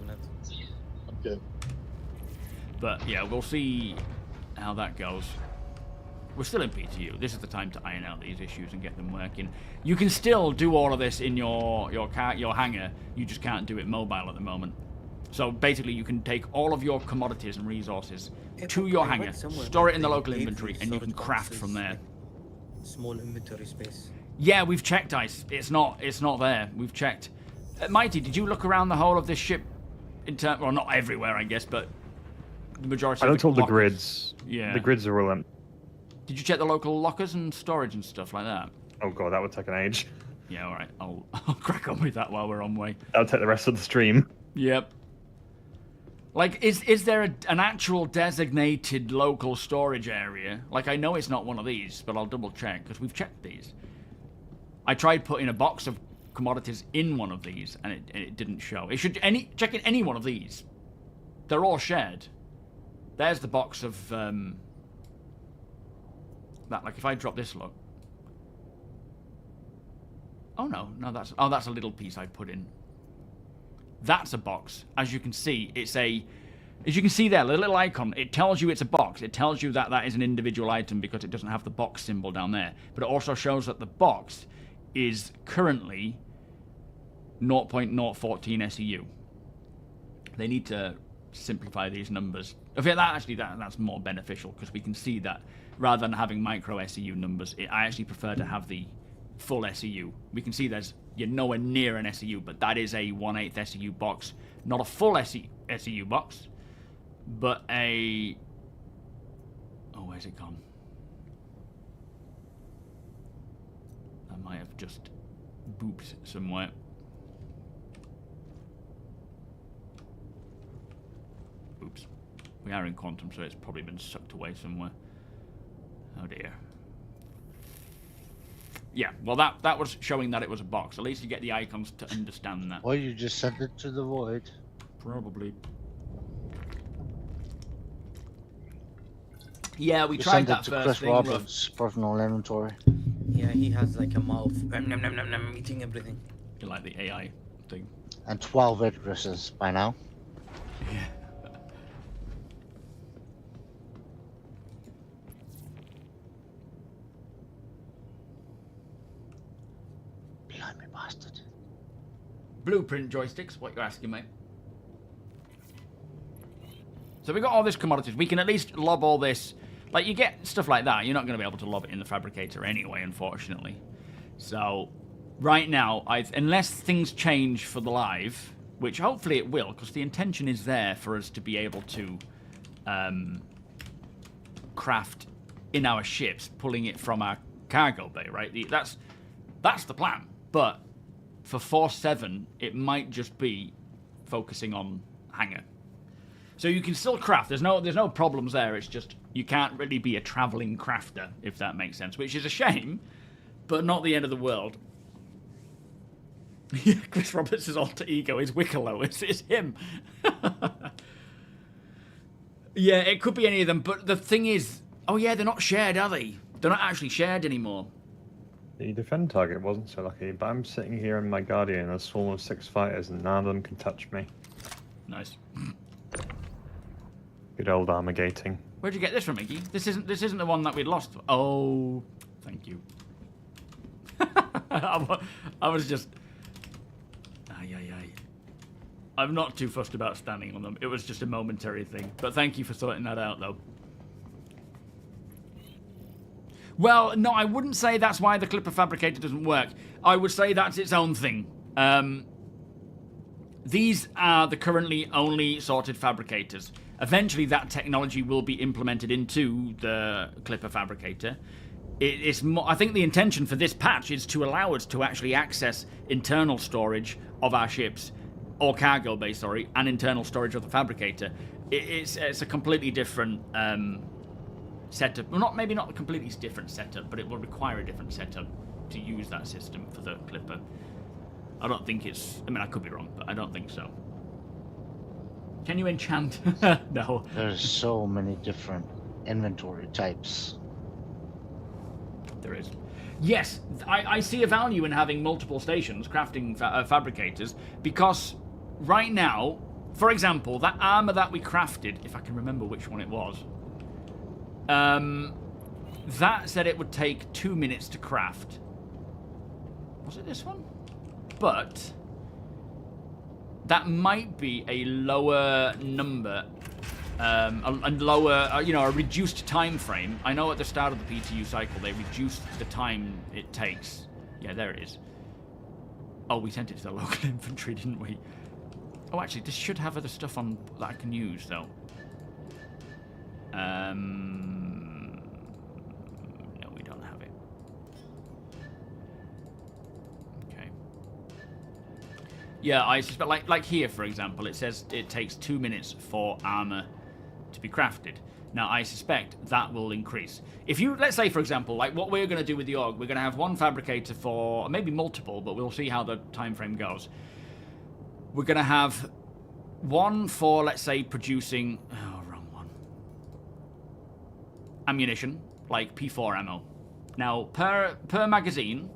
Okay. But yeah, we'll see how that goes. We're still in PTU. This is the time to iron out these issues and get them working. You can still do all of this in your hangar. You just can't do it mobile at the moment. So basically, you can take all of your commodities and resources to your hangar, store it in the local inventory, and you can craft from there. Small inventory space. Yeah, we've checked, Ice. It's not there. We've checked. Mighty, did you look around the whole of this ship? Well, not everywhere, I guess, but the majority. I looked all the grids. Yeah. The grids are all empty. Did you check the local lockers and storage and stuff like that? Oh god, that would take an age. Yeah, all right. I'll crack on with that while we're on way. That'll take the rest of the stream. Yep. Like, is there an actual designated local storage area? Like, I know it's not one of these, but I'll double check, because we've checked these. I tried putting a box of commodities in one of these, and it didn't show. It should check in any one of these. They're all shared. There's the box of that. Like, if I drop this, look. Oh no, that's a little piece I put in. That's a box. As you can see, it's a As you can see there, the little icon, it tells you it's a box. It tells you that that is an individual item because it doesn't have the box symbol down there. But it also shows that the box is currently 0.014 SEU. They need to simplify these numbers. I think that's more beneficial because we can see that rather than having micro SEU numbers, I actually prefer to have the full SEU. We can see you're nowhere near an SEU, but that is a 1/8 SEU box. Not a full SEU box, but a... Oh, where's it gone? I might have just booped somewhere. Oops. We are in quantum, so it's probably been sucked away somewhere. Oh dear. Yeah, well that was showing that it was a box. At least you get the icons to understand that. Or you just sent it to the void. Probably. Yeah, we You tried sent that it to first Chris thing. Roberts' personal inventory. Yeah, he has like a mouth, eating everything. You like the AI thing. And 12 Idrises by now. Yeah. Blimey bastard. Blueprint joysticks, what you asking, mate? So we got all this commodities. We can at least lob all this. Like, you get stuff like that. You're not going to be able to lob it in the fabricator anyway, unfortunately. So, right now, unless things change for the live, which hopefully it will, because the intention is there for us to be able to craft in our ships, pulling it from our cargo bay, right? That's the plan. But for 4.7, it might just be focusing on hangar. So you can still craft. There's no problems there. It's just you can't really be a traveling crafter, if that makes sense, which is a shame, but not the end of the world. Chris Roberts' alter ego is Wicklow. It's him. Yeah, it could be any of them, but the thing is, oh yeah, they're not shared, are they? They're not actually shared anymore. The defend target wasn't so lucky, but I'm sitting here in my Guardian, a swarm of 6 fighters, and none of them can touch me. Nice. Good old armor-gating. Where'd you get this from, Iggy? This isn't the one that we'd lost. Oh, thank you. I was just... I'm not too fussed about standing on them. It was just a momentary thing. But thank you for sorting that out, though. Well, no, I wouldn't say that's why the Clipper Fabricator doesn't work. I would say that's its own thing. These are the currently only sorted fabricators. Eventually, that technology will be implemented into the Clipper Fabricator. I think the intention for this patch is to allow us to actually access internal storage of our ships, or cargo bay, sorry, and internal storage of the Fabricator. It's a completely different setup. Well, maybe not a completely different setup, but it will require a different setup to use that system for the Clipper. I don't think it's... I mean, I could be wrong, but I don't think so. Can you enchant? No. There's so many different inventory types. There is. Yes, I see a value in having multiple stations, crafting fabricators, because right now, for example, that armor that we crafted, if I can remember which one it was, that said it would take 2 minutes to craft. Was it this one? But that might be a lower number, a lower, a reduced time frame. I know at the start of the PTU cycle they reduced the time it takes. Yeah, there it is. Oh, we sent it to the local infantry, didn't we? Oh, actually, this should have other stuff on that I can use, though. No, we don't have it. Okay. Yeah, I suspect, like here, for example, it says it takes 2 minutes for armor to be crafted. Now, I suspect that will increase. If you, let's say, for example, like what we're going to do with the org, we're going to have one fabricator for, maybe multiple, but we'll see how the time frame goes. We're going to have one for, let's say, producing, oh, wrong one, ammunition, like P4 ammo. Now, per magazine,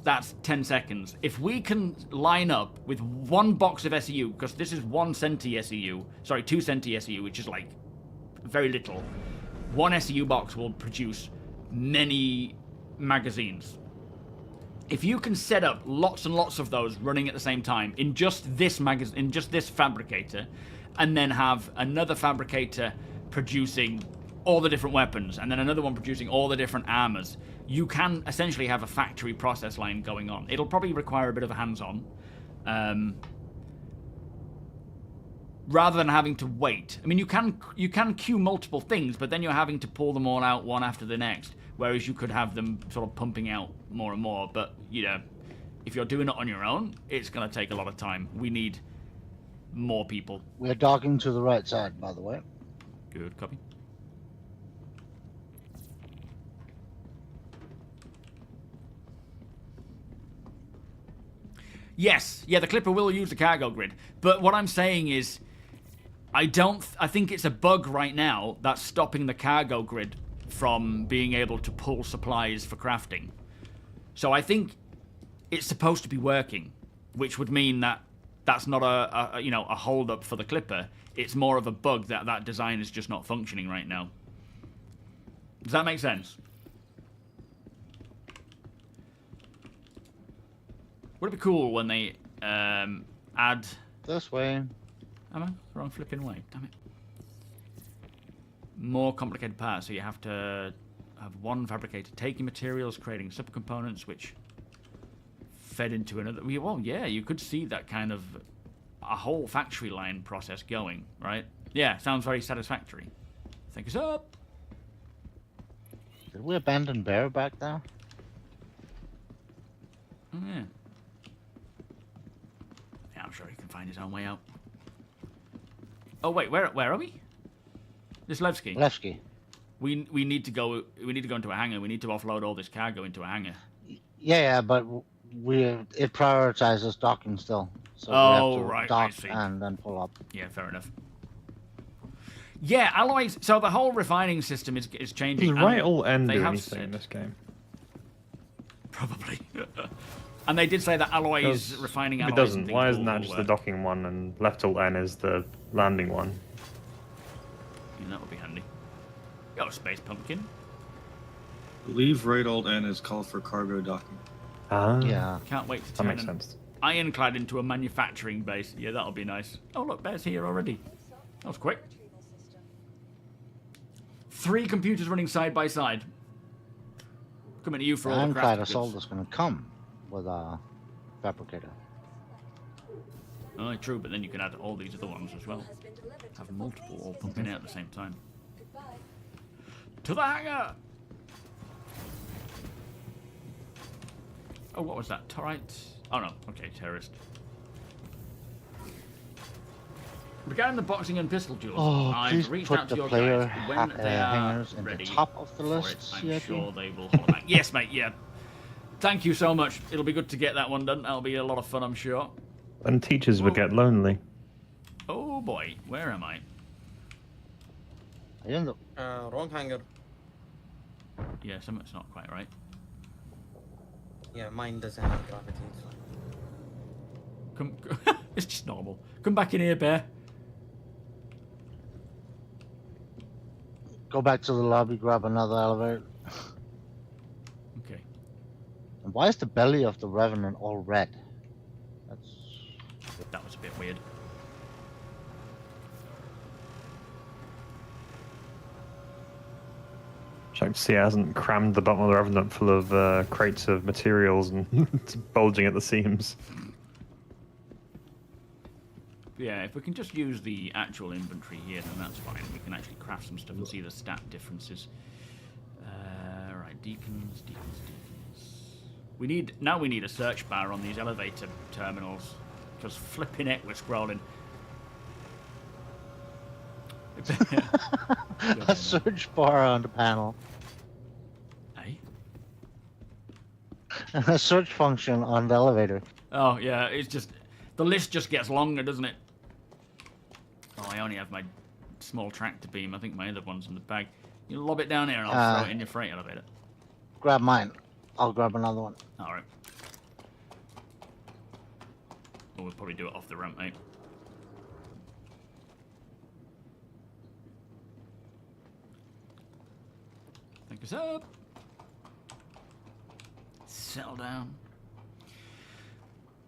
that's 10 seconds. If we can line up with one box of SEU, because this is 1 centi SEU, sorry, 2 centi SEU, which is like very little. One SEU box will produce many magazines. If you can set up lots and lots of those running at the same time in just this fabricator, and then have another fabricator producing all the different weapons, and then another one producing all the different armors, you can essentially have a factory process line going on. It'll probably require a bit of a hands-on. Rather than having to wait. I mean, you can queue multiple things, but then you're having to pull them all out one after the next, whereas you could have them sort of pumping out more and more. But, you know, if you're doing it on your own, it's going to take a lot of time. We need more people. We're docking to the right side, by the way. Good, copy. Yes, yeah, the Clipper will use the cargo grid. But what I'm saying is, I think it's a bug right now that's stopping the cargo grid from being able to pull supplies for crafting. So I think it's supposed to be working, which would mean that that's not a hold up for the Clipper. It's more of a bug that design is just not functioning right now. Does that make sense? Would it be cool when they add... This way. Am I? Wrong flipping way. Damn it. More complicated parts, so you have to have one fabricator taking materials, creating subcomponents, which fed into another... Well, yeah, you could see that kind of... a whole factory line process going, right? Yeah, sounds very satisfactory. Thank you, sir. Did we abandon Bear back there? Oh, yeah. Yeah, I'm sure he can find his own way out. Oh wait, where are we? This Levski. Levski. We need to go into a hangar. We need to offload all this cargo into a hangar. Yeah, but it prioritizes docking still. So we have to right, dock I see. And then pull up. Yeah, fair enough. Yeah, alloys. So the whole refining system is changing. Does right all end they do have anything said, in this game? Probably. And they did say that alloys, refining alloys. It doesn't. and things Why isn't will that just the work. docking one and left alt N is the landing one? Yeah, that would be handy. Go, Space Pumpkin. Believe right alt N is called for cargo docking. Ah. Yeah. Can't wait to That turn makes an sense. ironclad into a manufacturing base. Yeah, that'll be nice. Oh look, Bear's here already. That was quick. 3 computers running side by side. Coming to you for all the Ironclad crafted assault goods. is going to come with a fabricator. Oh, true, but then you can add all these other ones as well. Have multiple all pumping out at the same time. To the hangar! Oh, what was that? Turret? Oh no, okay, terrorist. Regarding the boxing and pistol duels, Oh, please I've reached put out to the your player guys. When they are hangers in ready the top of the for list. it, I'm CIP. sure they will holler back. Yes, mate, yeah. Thank you so much. It'll be good to get that one done. That'll be a lot of fun, I'm sure. And teachers would get lonely. Oh boy, where am I? Are you in the... Wrong hangar. Yeah, something's not quite right. Yeah, mine doesn't have gravity. So. Come, it's just normal. Come back in here, Bear. Go back to the lobby, grab another elevator. Okay. And why is the belly of the Revenant all red? That was a bit weird. Check to see it hasn't crammed the bottom of the Revenant full of crates of materials and it's bulging at the seams. Yeah, if we can just use the actual inventory here, then that's fine. We can actually craft some stuff and see the stat differences. Right, deacons. We need a search bar on these elevator terminals. Because flipping it, we're scrolling. A search bar on the panel. Hey? A search function on the elevator. Oh, yeah, it's just... The list just gets longer, doesn't it? Oh, I only have my small tractor beam. I think my other one's in the bag. You lob it down here and I'll throw it in your freight elevator. Grab mine. I'll grab another one. Alright. Or we'll probably do it off the ramp, mate. Take us up. Settle down.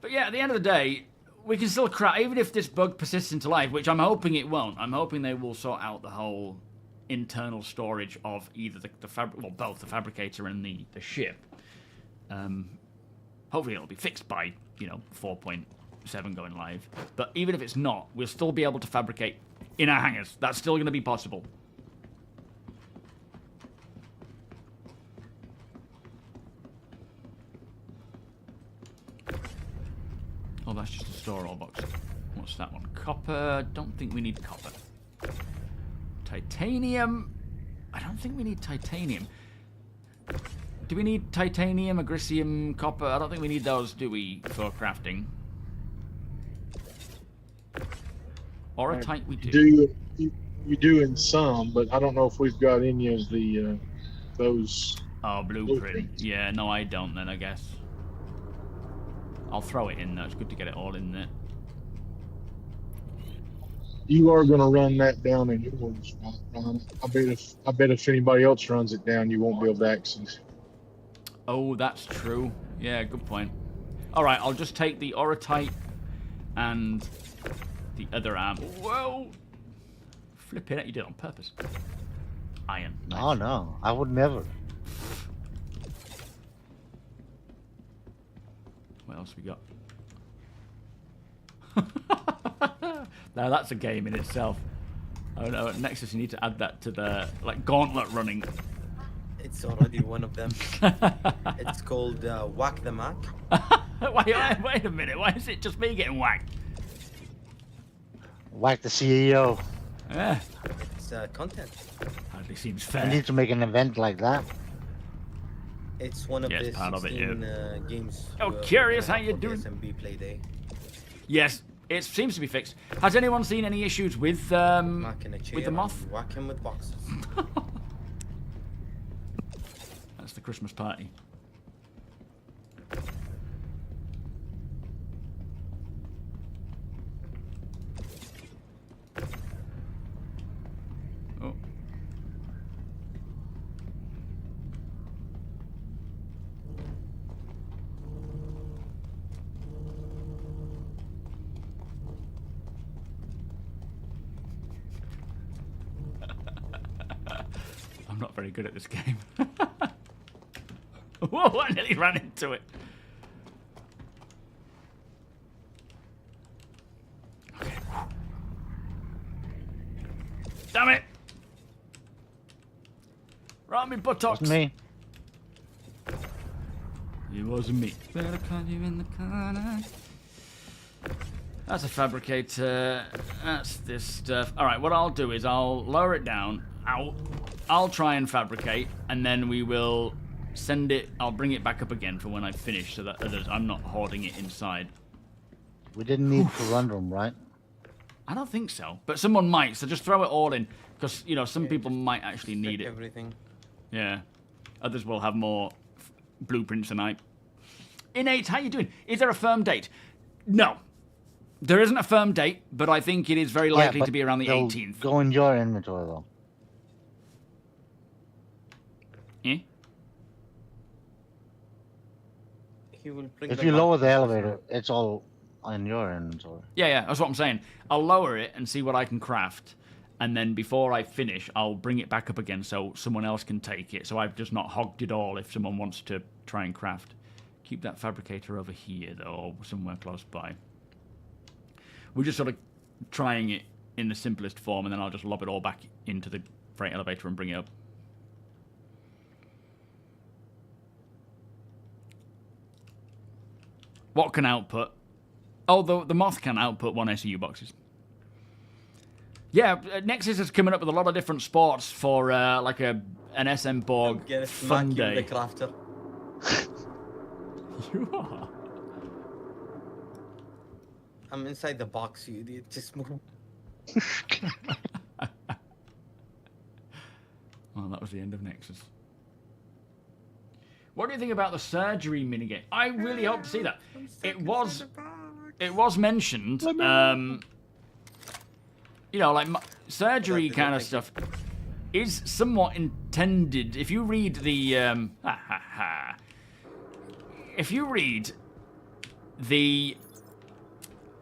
But yeah, at the end of the day, we can still craft, even if this bug persists into life, which I'm hoping it won't. I'm hoping they will sort out the whole internal storage of either well, both the fabricator and the ship. Hopefully it'll be fixed by, 4.7 going live. But even if it's not, we'll still be able to fabricate in our hangars. That's still going to be possible. Oh, that's just a store all box. What's that one? Copper. Don't think we need copper. Titanium. I don't think we need titanium. Do we need titanium, agricium, copper? I don't think we need those, do we, for crafting? Or a type we do. You do in some, but I don't know if we've got any of the those. Oh, blueprint. Yeah, no, I don't then, I guess. I'll throw it in though. It's good to get it all in there. You are going to run that down in yours, Ron. I bet if anybody else runs it down, you won't be able to access. Oh, that's true. Yeah, good point. All right, I'll just take the orotite and the other arm. Whoa! Flipping it, you did it on purpose. Iron. Nice. Oh no, I would never. What else we got? Now that's a game in itself. Oh no, at Nexus you need to add that to the gauntlet running. It's already one of them. It's called Whack the Mac. Wait a minute, why is it just me getting whacked? Whack the CEO. Yeah. It's content. Hardly seems fair. I need to make an event like that. It's one of the 16 part of it, games. Oh, curious how you doing? SMB play day. Yes, it seems to be fixed. Has anyone seen any issues with the moth? Whack him with boxes. That's the Christmas party. Oh. I'm not very good at this game. Whoa, I nearly ran into it. Okay. Damn it! Right, me buttocks. Wasn't me. It wasn't me. Better cut you in the corner. That's a fabricator. That's this stuff. All right, what I'll do is I'll lower it down. I'll try and fabricate, and then we will send it. I'll bring it back up again for when I finish, so that I'm not hoarding it inside. We didn't need corundum, right? I don't think so, but someone might. So just throw it all in, because some people might actually need it. Everything. Yeah, others will have more blueprints than I. Innate, how you doing? Is there a firm date? No, there isn't a firm date, but I think it is very likely to be around the 18th. Go in your inventory though. Eh? If you lower the elevator, it's all in your inventory. Yeah, that's what I'm saying. I'll lower it and see what I can craft, and then before I finish, I'll bring it back up again so someone else can take it. So I've just not hogged it all if someone wants to try and craft. Keep that fabricator over here, though, or somewhere close by. We're just sort of trying it in the simplest form, and then I'll just lob it all back into the freight elevator and bring it up. What can output? Oh, the moth can output 1 SEU boxes. Yeah, Nexus is coming up with a lot of different sports for like an SM Borg fun day. The crafter. You are. I'm inside the box, you idiot. Just move. Well, that was the end of Nexus. What do you think about the surgery minigame? I really hope to see that. It was it was mentioned, you know, like surgery kind of stuff is somewhat intended. If you read the, if you read the,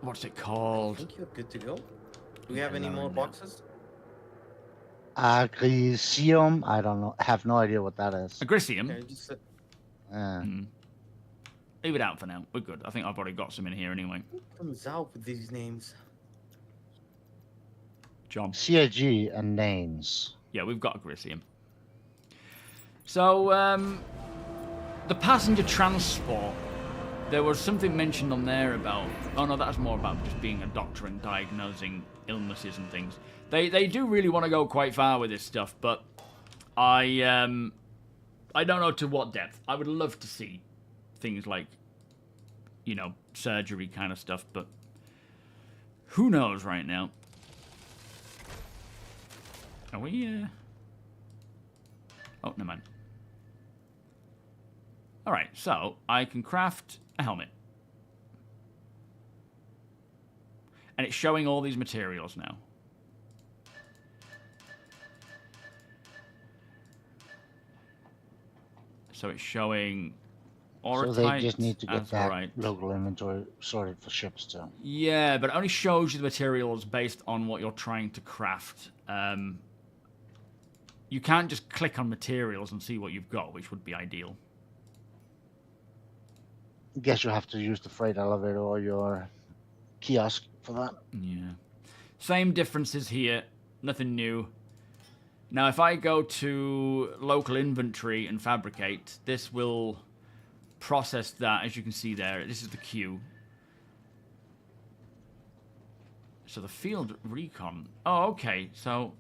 what's it I called? think you're good to go. Do we have any more boxes? Agrisium, I don't know. Have no idea what that is. Agrisium? Okay, just Leave it out for now. We're good. I think I've already got some in here anyway. who comes out with these names? John. CIG and names. Yeah, we've got Agrisium. So, the passenger transport. There was something mentioned on there about... Oh, no, that's more about just being a doctor and diagnosing illnesses and things. They do really want to go quite far with this stuff, but I don't know to what depth. I would love to see things like, you know, surgery kind of stuff, but who knows right now. Are we, Oh, never mind. Alright, so I can craft a helmet. And it's showing all these materials now. So it's showing So they just need to get that right. local inventory sorted for ships too. Yeah, but it only shows you the materials based on what you're trying to craft. You can't just click on materials and see what you've got, which would be ideal. Guess you have to use the freight elevator or your kiosk for that. Yeah. Same differences here. Nothing new. Now, if I go to local inventory and fabricate, this will process that, as you can see there. This is the queue. So the field recon. Oh, okay. So,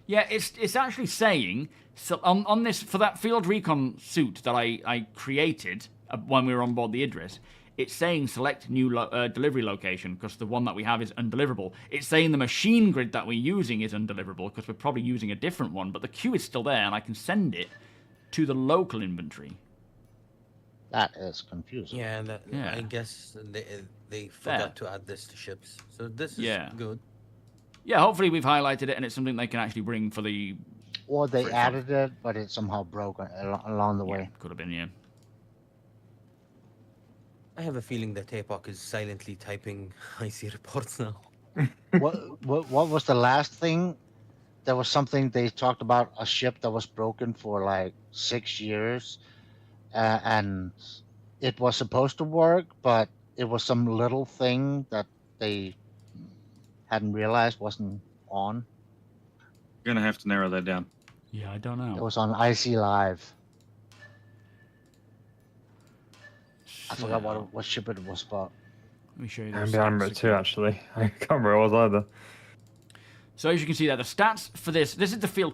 yeah, it's actually saying, so on this, for that field recon suit that I created when we were on board the Idris, it's saying select new delivery location because the one that we have is undeliverable. It's saying the machine grid that we're using is undeliverable because we're probably using a different one, but the queue is still there and I can send it to the local inventory. That is confusing. Yeah, Yeah. I guess they forgot to add this to ships. So this is good. Yeah, hopefully we've highlighted it and it's something they can actually bring for the... Or they added it, but it somehow broke along the way. Could have been, yeah. I have a feeling that APOC is silently typing IC reports now. what was the last thing? There was something they talked about, a ship that was broken for like 6 years. And it was supposed to work, but it was some little thing that they hadn't realized wasn't on. You're gonna have to narrow that down. Yeah, I don't know. It was on IC Live. I forgot what ship it was about. Let me show you I this. remember it too, actually. I can't remember what it was either. So as you can see there, the stats for this is the field...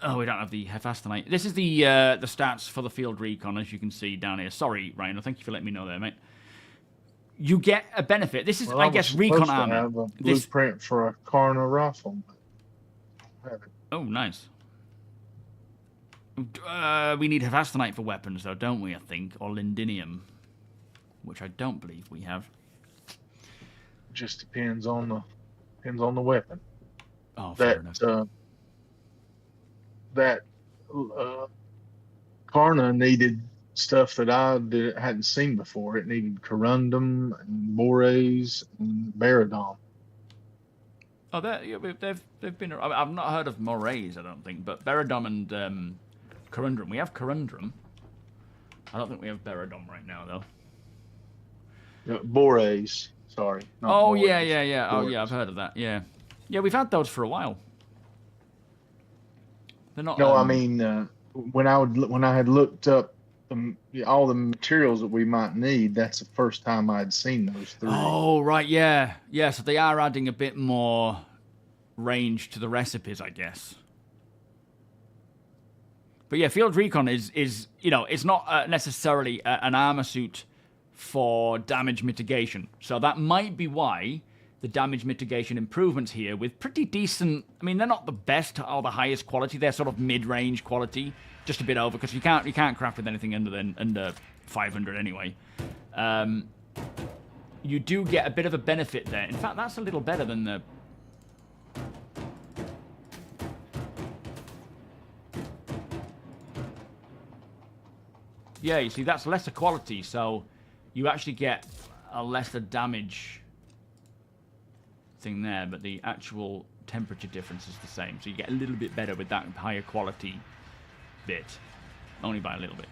Oh, we don't have the Hephaestonite. This is the stats for the field recon, as you can see down here. Sorry, Ryan. Thank you for letting me know there, mate. You get a benefit. This is, Well, I guess, recon armor. I have a blueprint for a Karna rifle. Oh, nice. We need Hephaestonite for weapons, though, don't we, I think? Or Lindinium, which I don't believe we have. Just depends on the weapon. Oh, fair enough. That Karna needed stuff that I hadn't seen before. It needed corundum and boraes and baradon. Oh, they've been... I've not heard of morays, I don't think, but baradon and corundum. We have corundum. I don't think we have baradon right now, though. Boraes. Sorry. Oh, boraes. yeah. Oh, yeah, I've heard of that, yeah. Yeah, we've had those for a while. They're not... No, I mean, when I had looked up all the materials that we might need, that's the first time I'd seen those three. Oh, right, yeah. Yeah, so they are adding a bit more range to the recipes, I guess. But yeah, field recon is you know, it's not necessarily an armor suit for damage mitigation. So that might be why the damage mitigation improvements here with pretty decent... I mean, they're not the best or the highest quality. They're sort of mid-range quality, just a bit over, because you can't craft with anything under 500 anyway. you do get a bit of a benefit there. In fact, that's a little better than the... Yeah, you see, that's lesser quality, so you actually get a lesser damage thing there, but the actual temperature difference is the same. So you get a little bit better with that higher quality bit, only by a little bit.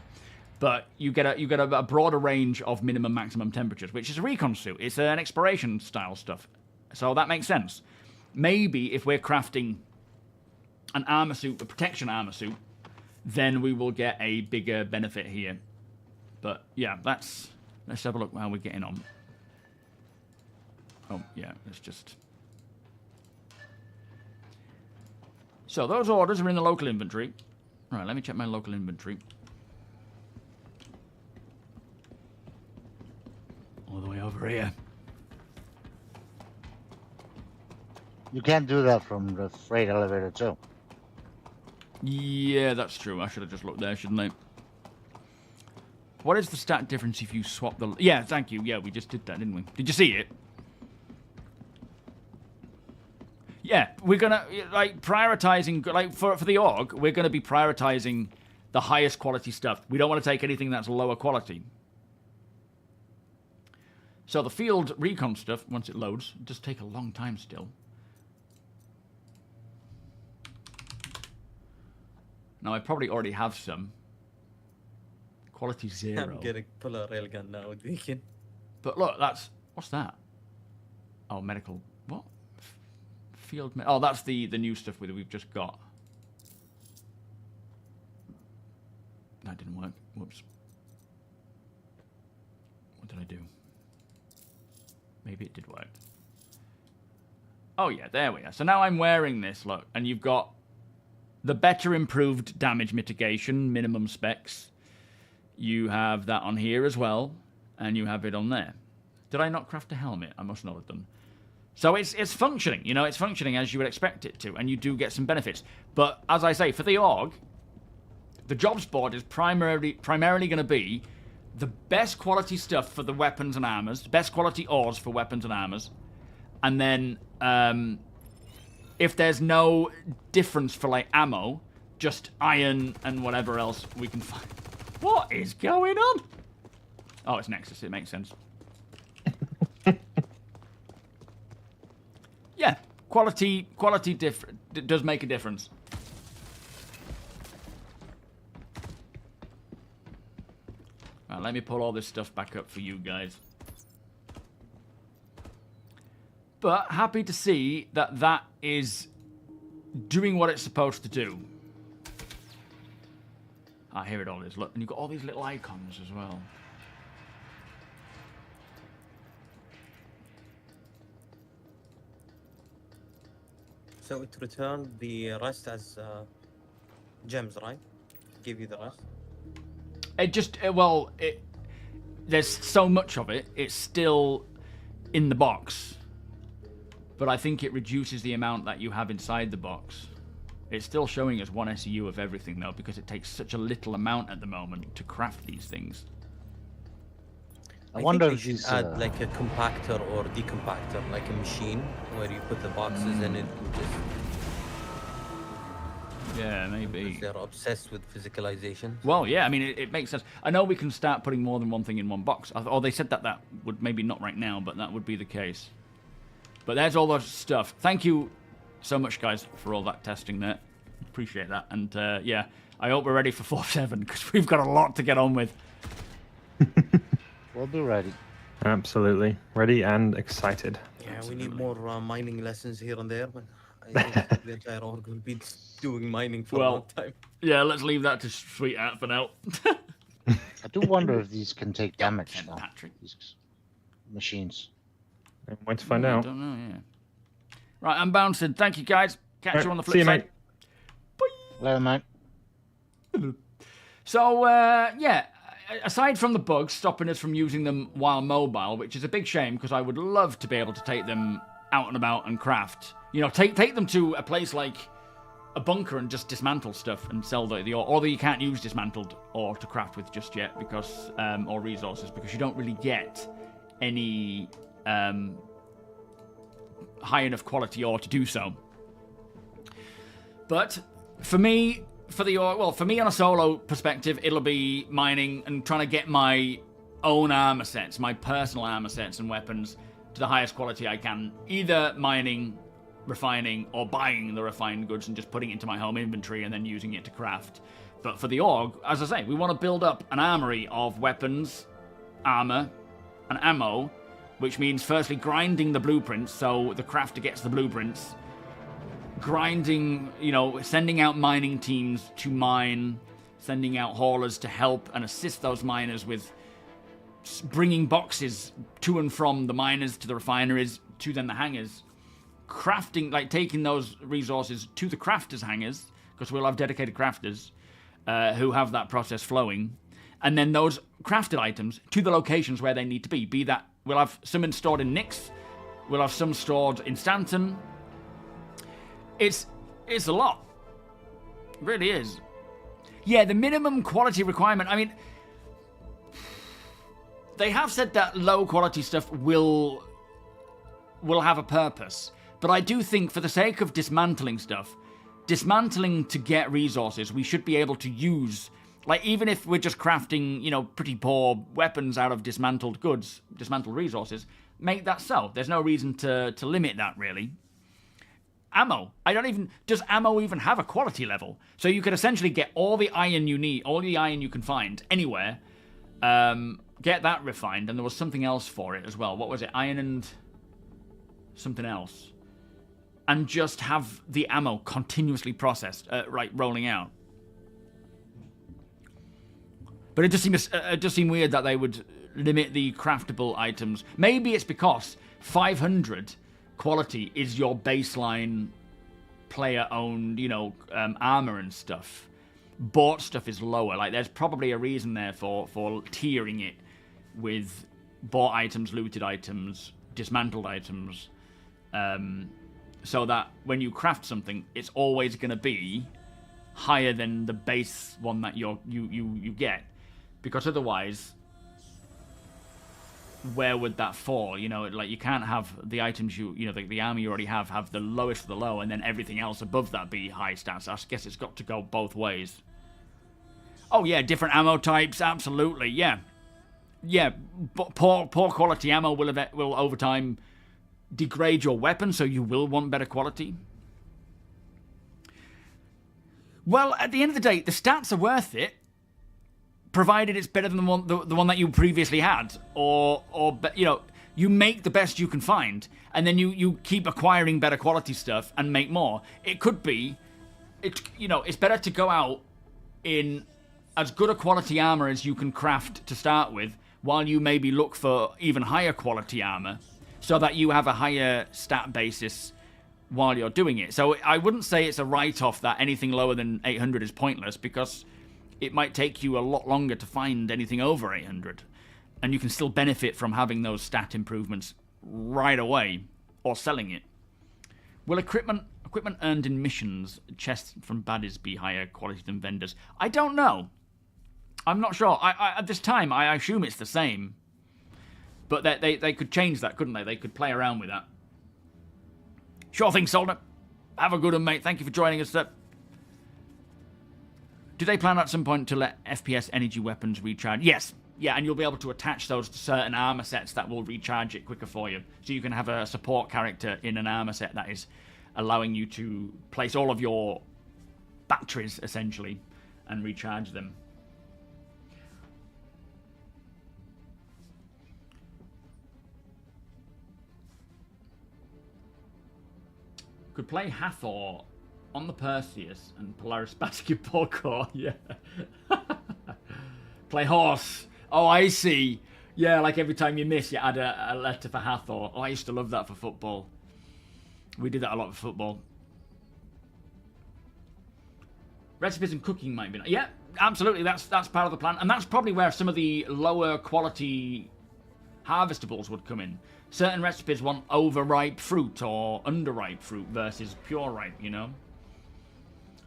But you get a broader range of minimum maximum temperatures, which is a recon suit. It's an exploration style stuff, so that makes sense. Maybe if we're crafting an armor suit, a protection armor suit, then we will get a bigger benefit here. But yeah, let's have a look how we're getting on. Oh yeah, let's just. So those orders are in the local inventory. Right, let me check my local inventory. All the way over here. You can't do that from the freight elevator too. Yeah, that's true. I should have just looked there, shouldn't I? What is the stat difference if you swap the... Yeah, thank you. Yeah, we just did that, didn't we? Did you see it? Yeah, we're going to, like, prioritizing... Like, for the org, we're going to be prioritizing the highest quality stuff. We don't want to take anything that's lower quality. So the field recon stuff, once it loads, it does take a long time still. Now, I probably already have some. Quality 0. I'm gonna pull a railgun now, Deacon. But look, that's... What's that? Oh, medical... What? Field... Oh, that's the new stuff we've just got. That didn't work. Whoops. What did I do? Maybe it did work. Oh, yeah, there we are. So now I'm wearing this, look, and you've got the better improved damage mitigation, minimum specs. You have that on here as well, and you have it on there. Did I not craft a helmet? I must not have done. So it's functioning, you know, it's functioning as you would expect it to, and you do get some benefits. But as I say, for the org, the jobs board is primarily going to be the best quality stuff for the weapons and armors, the best quality ores for weapons and armors, and then if there's no difference for like ammo, just iron and whatever else we can find. What is going on? Oh, it's Nexus. It makes sense. Yeah, quality does make a difference. Right, let me pull all this stuff back up for you guys. But happy to see that that is doing what it's supposed to do. Ah, here it all is. Look, and you've got all these little icons as well. So it returned the rest as gems, right? Give you the rest. It just, well, there's so much of it. It's still in the box. But I think it reduces the amount that you have inside the box. It's still showing us 1 SEU of everything, though, because it takes such a little amount at the moment to craft these things. I wonder think if they these should add like a compactor or decompactor, like a machine where you put the boxes in it and just... Yeah, maybe. They're obsessed with physicalization. Well, yeah, I mean, it makes sense. I know we can start putting more than one thing in one box. Or they said that would, maybe not right now, but that would be the case. But there's all that stuff. Thank you so much, guys, for all that testing there. Appreciate that. And, yeah, I hope we're ready for 4-7, because we've got a lot to get on with. We'll be ready. Absolutely. Ready and excited. Yeah, Absolutely. We need more mining lessons here and there, but I think the entire org will be doing mining for a long time. Yeah, let's leave that to Sweetheart for now. I do wonder if these can take damage now. These machines. Wait to find out. I don't know, yeah. Right, I'm bouncing. Thank you, guys. Catch you on the flip see you, side. mate. Bye. Later, mate. So, yeah, aside from the bugs stopping us from using them while mobile, which is a big shame because I would love to be able to take them out and about and craft. You know, take them to a place like a bunker and just dismantle stuff and sell the ore. Although you can't use dismantled ore to craft with just yet because, or resources, because you don't really get any high enough quality ore to do so. But for me, for me on a solo perspective, it'll be mining and trying to get my own armor sets, my personal armor sets and weapons to the highest quality I can, either mining, refining, or buying the refined goods and just putting it into my home inventory and then using it to craft. But for the org, as I say, we want to build up an armory of weapons, armor, and ammo, which means firstly grinding the blueprints, so the crafter gets the blueprints, grinding, you know, sending out mining teams to mine, sending out haulers to help and assist those miners with bringing boxes to and from the miners to the refineries to then the hangars, crafting, like taking those resources to the crafters' hangars, because we'll have dedicated crafters who have that process flowing, and then those crafted items to the locations where they need to be that we'll have some stored in Nyx, we'll have some stored in Stanton. It's a lot. It really is. Yeah, the minimum quality requirement, I mean, they have said that low quality stuff will have a purpose. But I do think for the sake of dismantling stuff, dismantling to get resources, we should be able to use, like, even if we're just crafting, you know, pretty poor weapons out of dismantled goods, dismantled resources, make that so. There's no reason to limit that, really. Ammo. Does ammo even have a quality level? So you could essentially get all the iron you need, all the iron you can find anywhere, get that refined, and there was something else for it as well. What was it? Iron and something else. And just have the ammo continuously processed, rolling out. But it just seemed weird that they would limit the craftable items. Maybe it's because 500 quality is your baseline player-owned, you know, armor and stuff. Bought stuff is lower. Like, there's probably a reason there for tiering it with bought items, looted items, dismantled items, so that when you craft something, it's always going to be higher than the base one that you get, because otherwise, where would that fall? You know, like, you can't have the items the armor you already have the lowest of the low, and then everything else above that be high stats. I guess it's got to go both ways. Oh yeah, different ammo types, absolutely, yeah. Yeah, poor quality ammo will over time degrade your weapon, so you will want better quality. Well, at the end of the day, the stats are worth it, provided it's better than the one that you previously had, or you know, you make the best you can find, and then you keep acquiring better quality stuff and make more. It could be, it's better to go out in as good a quality armor as you can craft to start with, while you maybe look for even higher quality armor, so that you have a higher stat basis while you're doing it. So I wouldn't say it's a write-off that anything lower than 800 is pointless, because it might take you a lot longer to find anything over 800. And you can still benefit from having those stat improvements right away, or selling it. Will equipment earned in missions, chests from baddies, be higher quality than vendors? I don't know. I'm not sure. At this time, I assume it's the same. But they could change that, couldn't they? They could play around with that. Sure thing, Solder. Have a good one, mate. Thank you for joining us, sir. Do they plan at some point to let FPS energy weapons recharge? Yes. Yeah, and you'll be able to attach those to certain armor sets that will recharge it quicker for you. So you can have a support character in an armor set that is allowing you to place all of your batteries, essentially, and recharge them. Could play Hathor on the Perseus and Polaris Basketball Core, yeah. Play horse. Oh, I see. Yeah, like every time you miss, you add a letter for Hathor. Oh, I used to love that for football. We did that a lot for football. Recipes and cooking might be... Yeah, absolutely, that's part of the plan. And that's probably where some of the lower quality harvestables would come in. Certain recipes want overripe fruit or underripe fruit versus pure ripe, you know?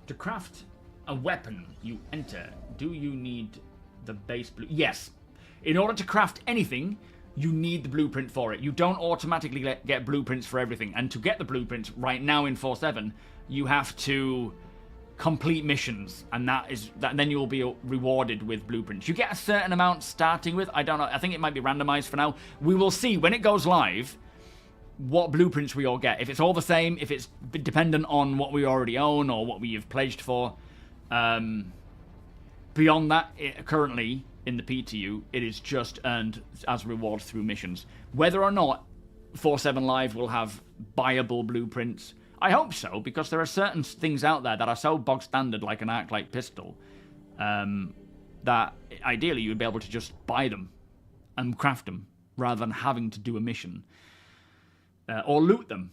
To craft a weapon you enter, do you need the base blue? Yes. In order to craft anything, you need the blueprint for it. You don't automatically get blueprints for everything. And to get the blueprints right now in 4.7, you have to complete missions, and then you will be rewarded with blueprints. You get a certain amount starting with. I don't know. I think it might be randomized for now. We will see when it goes live what blueprints we all get. If it's all the same, if it's dependent on what we already own or what we have pledged for. Beyond that, currently in the PTU, it is just earned as rewards through missions. Whether or not 4.7 Live will have buyable blueprints, I hope so, because there are certain things out there that are so bog standard, like an arc-light pistol, that ideally you would be able to just buy them and craft them rather than having to do a mission or loot them.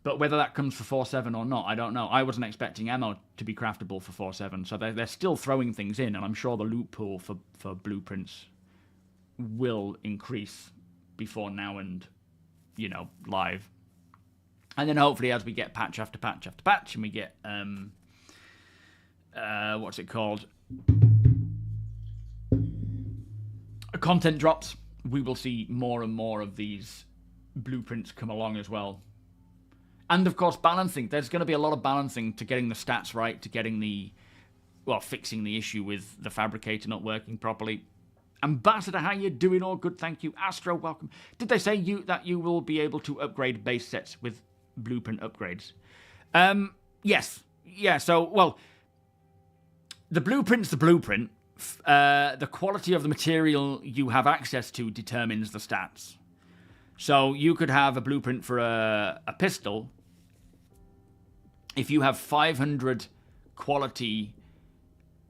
But whether that comes for 4.7 or not, I don't know. I wasn't expecting ammo to be craftable for 4.7, so they're still throwing things in, and I'm sure the loot pool for blueprints will increase before now and, live. And then hopefully as we get patch after patch after patch, and we get, what's it called? Content drops, we will see more and more of these blueprints come along as well. And of course, balancing. There's going to be a lot of balancing to getting the stats right, to getting fixing the issue with the fabricator not working properly. Ambassador, how you doing? All good, thank you. Astro, welcome. Did they say that you will be able to upgrade base sets with blueprint upgrades? Yes. Yeah, so, well, the blueprint's the blueprint. The quality of the material you have access to determines the stats. So you could have a blueprint for a pistol. If you have 500 quality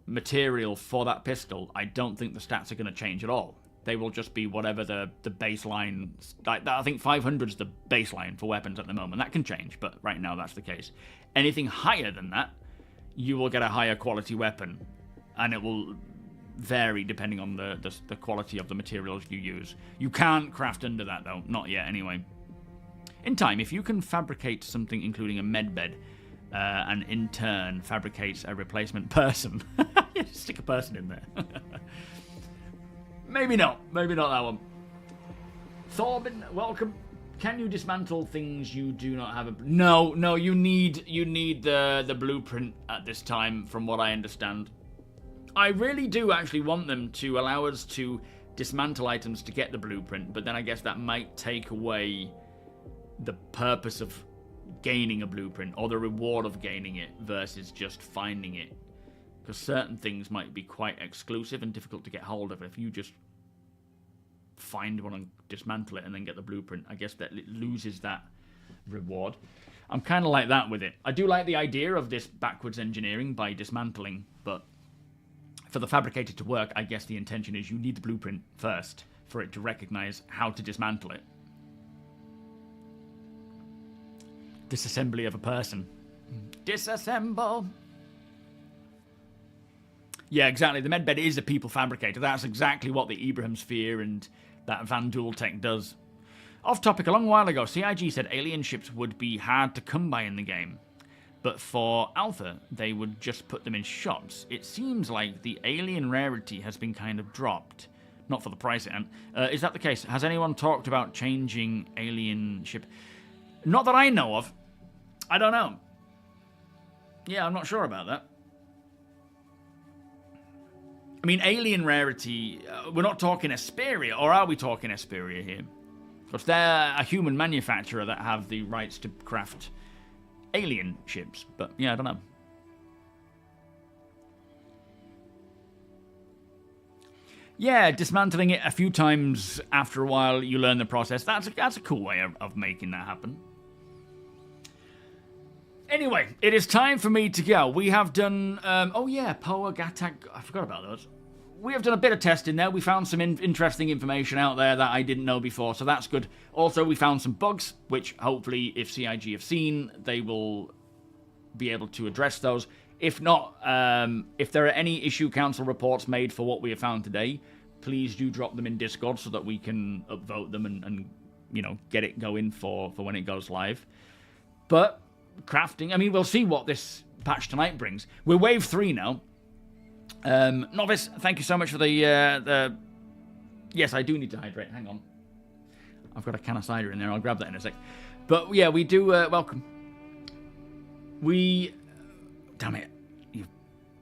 material for that pistol, I don't think the stats are going to change at all. They will just be whatever the baseline... I think 500 is the baseline for weapons at the moment. That can change, but right now that's the case. Anything higher than that, you will get a higher quality weapon. And it will vary depending on the quality of the materials you use. You can't craft under that, though. Not yet, anyway. In time, if you can fabricate something including a medbed, and in turn fabricates a replacement person... Stick a person in there. Maybe not. Maybe not that one. Thorbin, welcome. Can you dismantle things you do not have? No. You need the blueprint at this time, from what I understand. I really do actually want them to allow us to dismantle items to get the blueprint, but then I guess that might take away the purpose of gaining a blueprint or the reward of gaining it versus just finding it. Because certain things might be quite exclusive and difficult to get hold of. If you just find one and dismantle it and then get the blueprint, I guess that it loses that reward. I'm kind of like that with it. I do like the idea of this backwards engineering by dismantling, but for the fabricator to work, I guess the intention is you need the blueprint first for it to recognize how to dismantle it. Disassembly of a person. Disassemble! Yeah, exactly. The medbed is a people fabricator. That's exactly what the Ibrahim Sphere and that Vanduul tech does. Off topic, a long while ago, CIG said alien ships would be hard to come by in the game. But for Alpha, they would just put them in shops. It seems like the alien rarity has been kind of dropped. Not for the price, is that the case? Has anyone talked about changing alien ship? Not that I know of. I don't know. Yeah, I'm not sure about that. I mean, alien rarity, we're not talking Esperia, or are we talking Esperia here? Because they're a human manufacturer that have the rights to craft alien ships, but yeah, I don't know. Yeah, dismantling it a few times after a while, you learn the process. That's a cool way of making that happen. Anyway, it is time for me to go. We have done, oh yeah, Poa, Gatak, I forgot about those. We have done a bit of testing there. We found some interesting information out there that I didn't know before, so that's good. Also, we found some bugs, which hopefully, if CIG have seen, they will be able to address those. If not, if there are any issue council reports made for what we have found today, please do drop them in Discord so that we can upvote them and you know, get it going for when it goes live. But crafting, I mean, we'll see what this patch tonight brings. We're wave 3 now. Novice, thank you so much for the... Yes, I do need to hydrate. Hang on. I've got a can of cider in there. I'll grab that in a sec. But yeah, we do welcome. Damn it. You've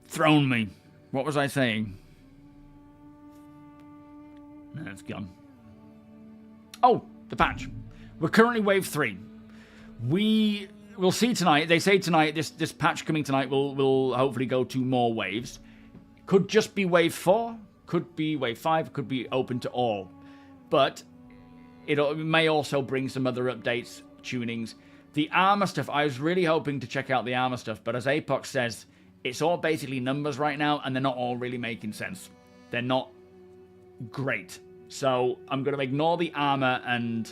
thrown me. What was I saying? No, it's gone. Oh, the patch. We're currently wave 3. We'll see tonight. They say tonight, this patch coming tonight will hopefully go to more waves. Could just be wave 4. Could be wave 5. Could be open to all. But it may also bring some other updates, tunings. The armor stuff, I was really hoping to check out the armor stuff, but as Apox says, it's all basically numbers right now, and they're not all really making sense. They're not great. So I'm going to ignore the armor and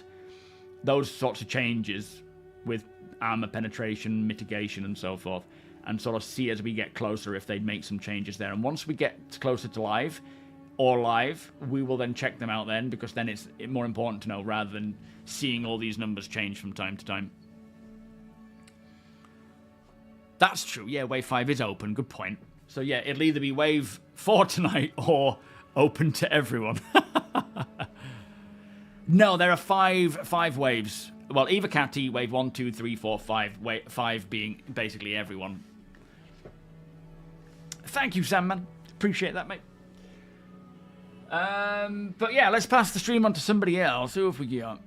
those sorts of changes with armor penetration, mitigation, and so forth, and sort of see as we get closer if they make some changes there. And once we get closer to live, we will then check them out then, because then it's more important to know rather than seeing all these numbers change from time to time. That's true. Yeah, wave 5 is open. Good point. So yeah, it'll either be wave 4 tonight or open to everyone. No, there are five waves. Well, Evocati, wave 1, 2, 3, 4, 5. 5 being basically everyone. Thank you, Sandman. Appreciate that, mate. But yeah, let's pass the stream on to somebody else. Who have we got?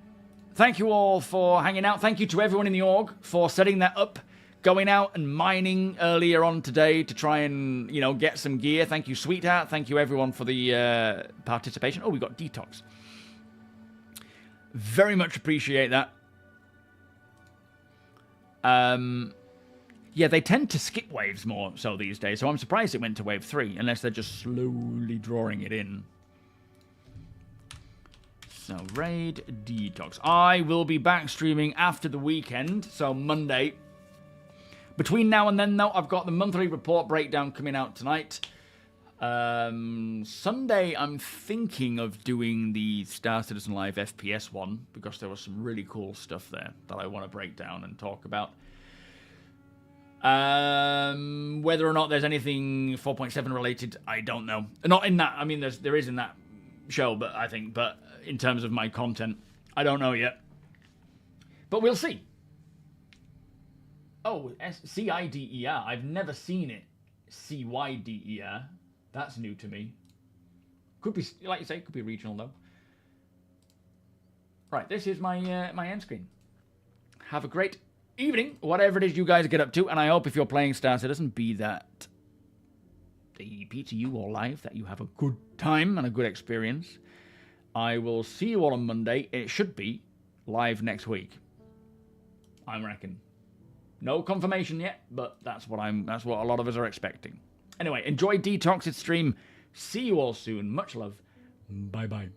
Thank you all for hanging out. Thank you to everyone in the org for setting that up. Going out and mining earlier on today to try and, get some gear. Thank you, Sweetheart. Thank you, everyone, for the participation. Oh, we got Detox. Very much appreciate that. Yeah, they tend to skip waves more so these days, so I'm surprised it went to wave 3, unless they're just slowly drawing it in. So, Raid Detox. I will be back streaming after the weekend, so Monday. Between now and then, though, I've got the monthly report breakdown coming out tonight. Sunday, I'm thinking of doing the Star Citizen Live FPS one, because there was some really cool stuff there that I want to break down and talk about. Whether or not there's anything 4.7 related, I don't know. Not in that, I mean, there is in that show, but I think, but in terms of my content, I don't know yet. But we'll see. Oh, C-I-D-E-R. I've never seen it. C-Y-D-E-R. That's new to me. Could be, like you say, could be regional, though. Right, this is my my end screen. Have a great evening, whatever it is you guys get up to, and I hope if you're playing Star Citizen, be that the PTU or live, that you have a good time and a good experience. I will see you all on Monday. It should be live next week, I reckon. No confirmation yet, but that's what a lot of us are expecting. Anyway, enjoy Detox's stream. See you all soon. Much love. Bye-bye.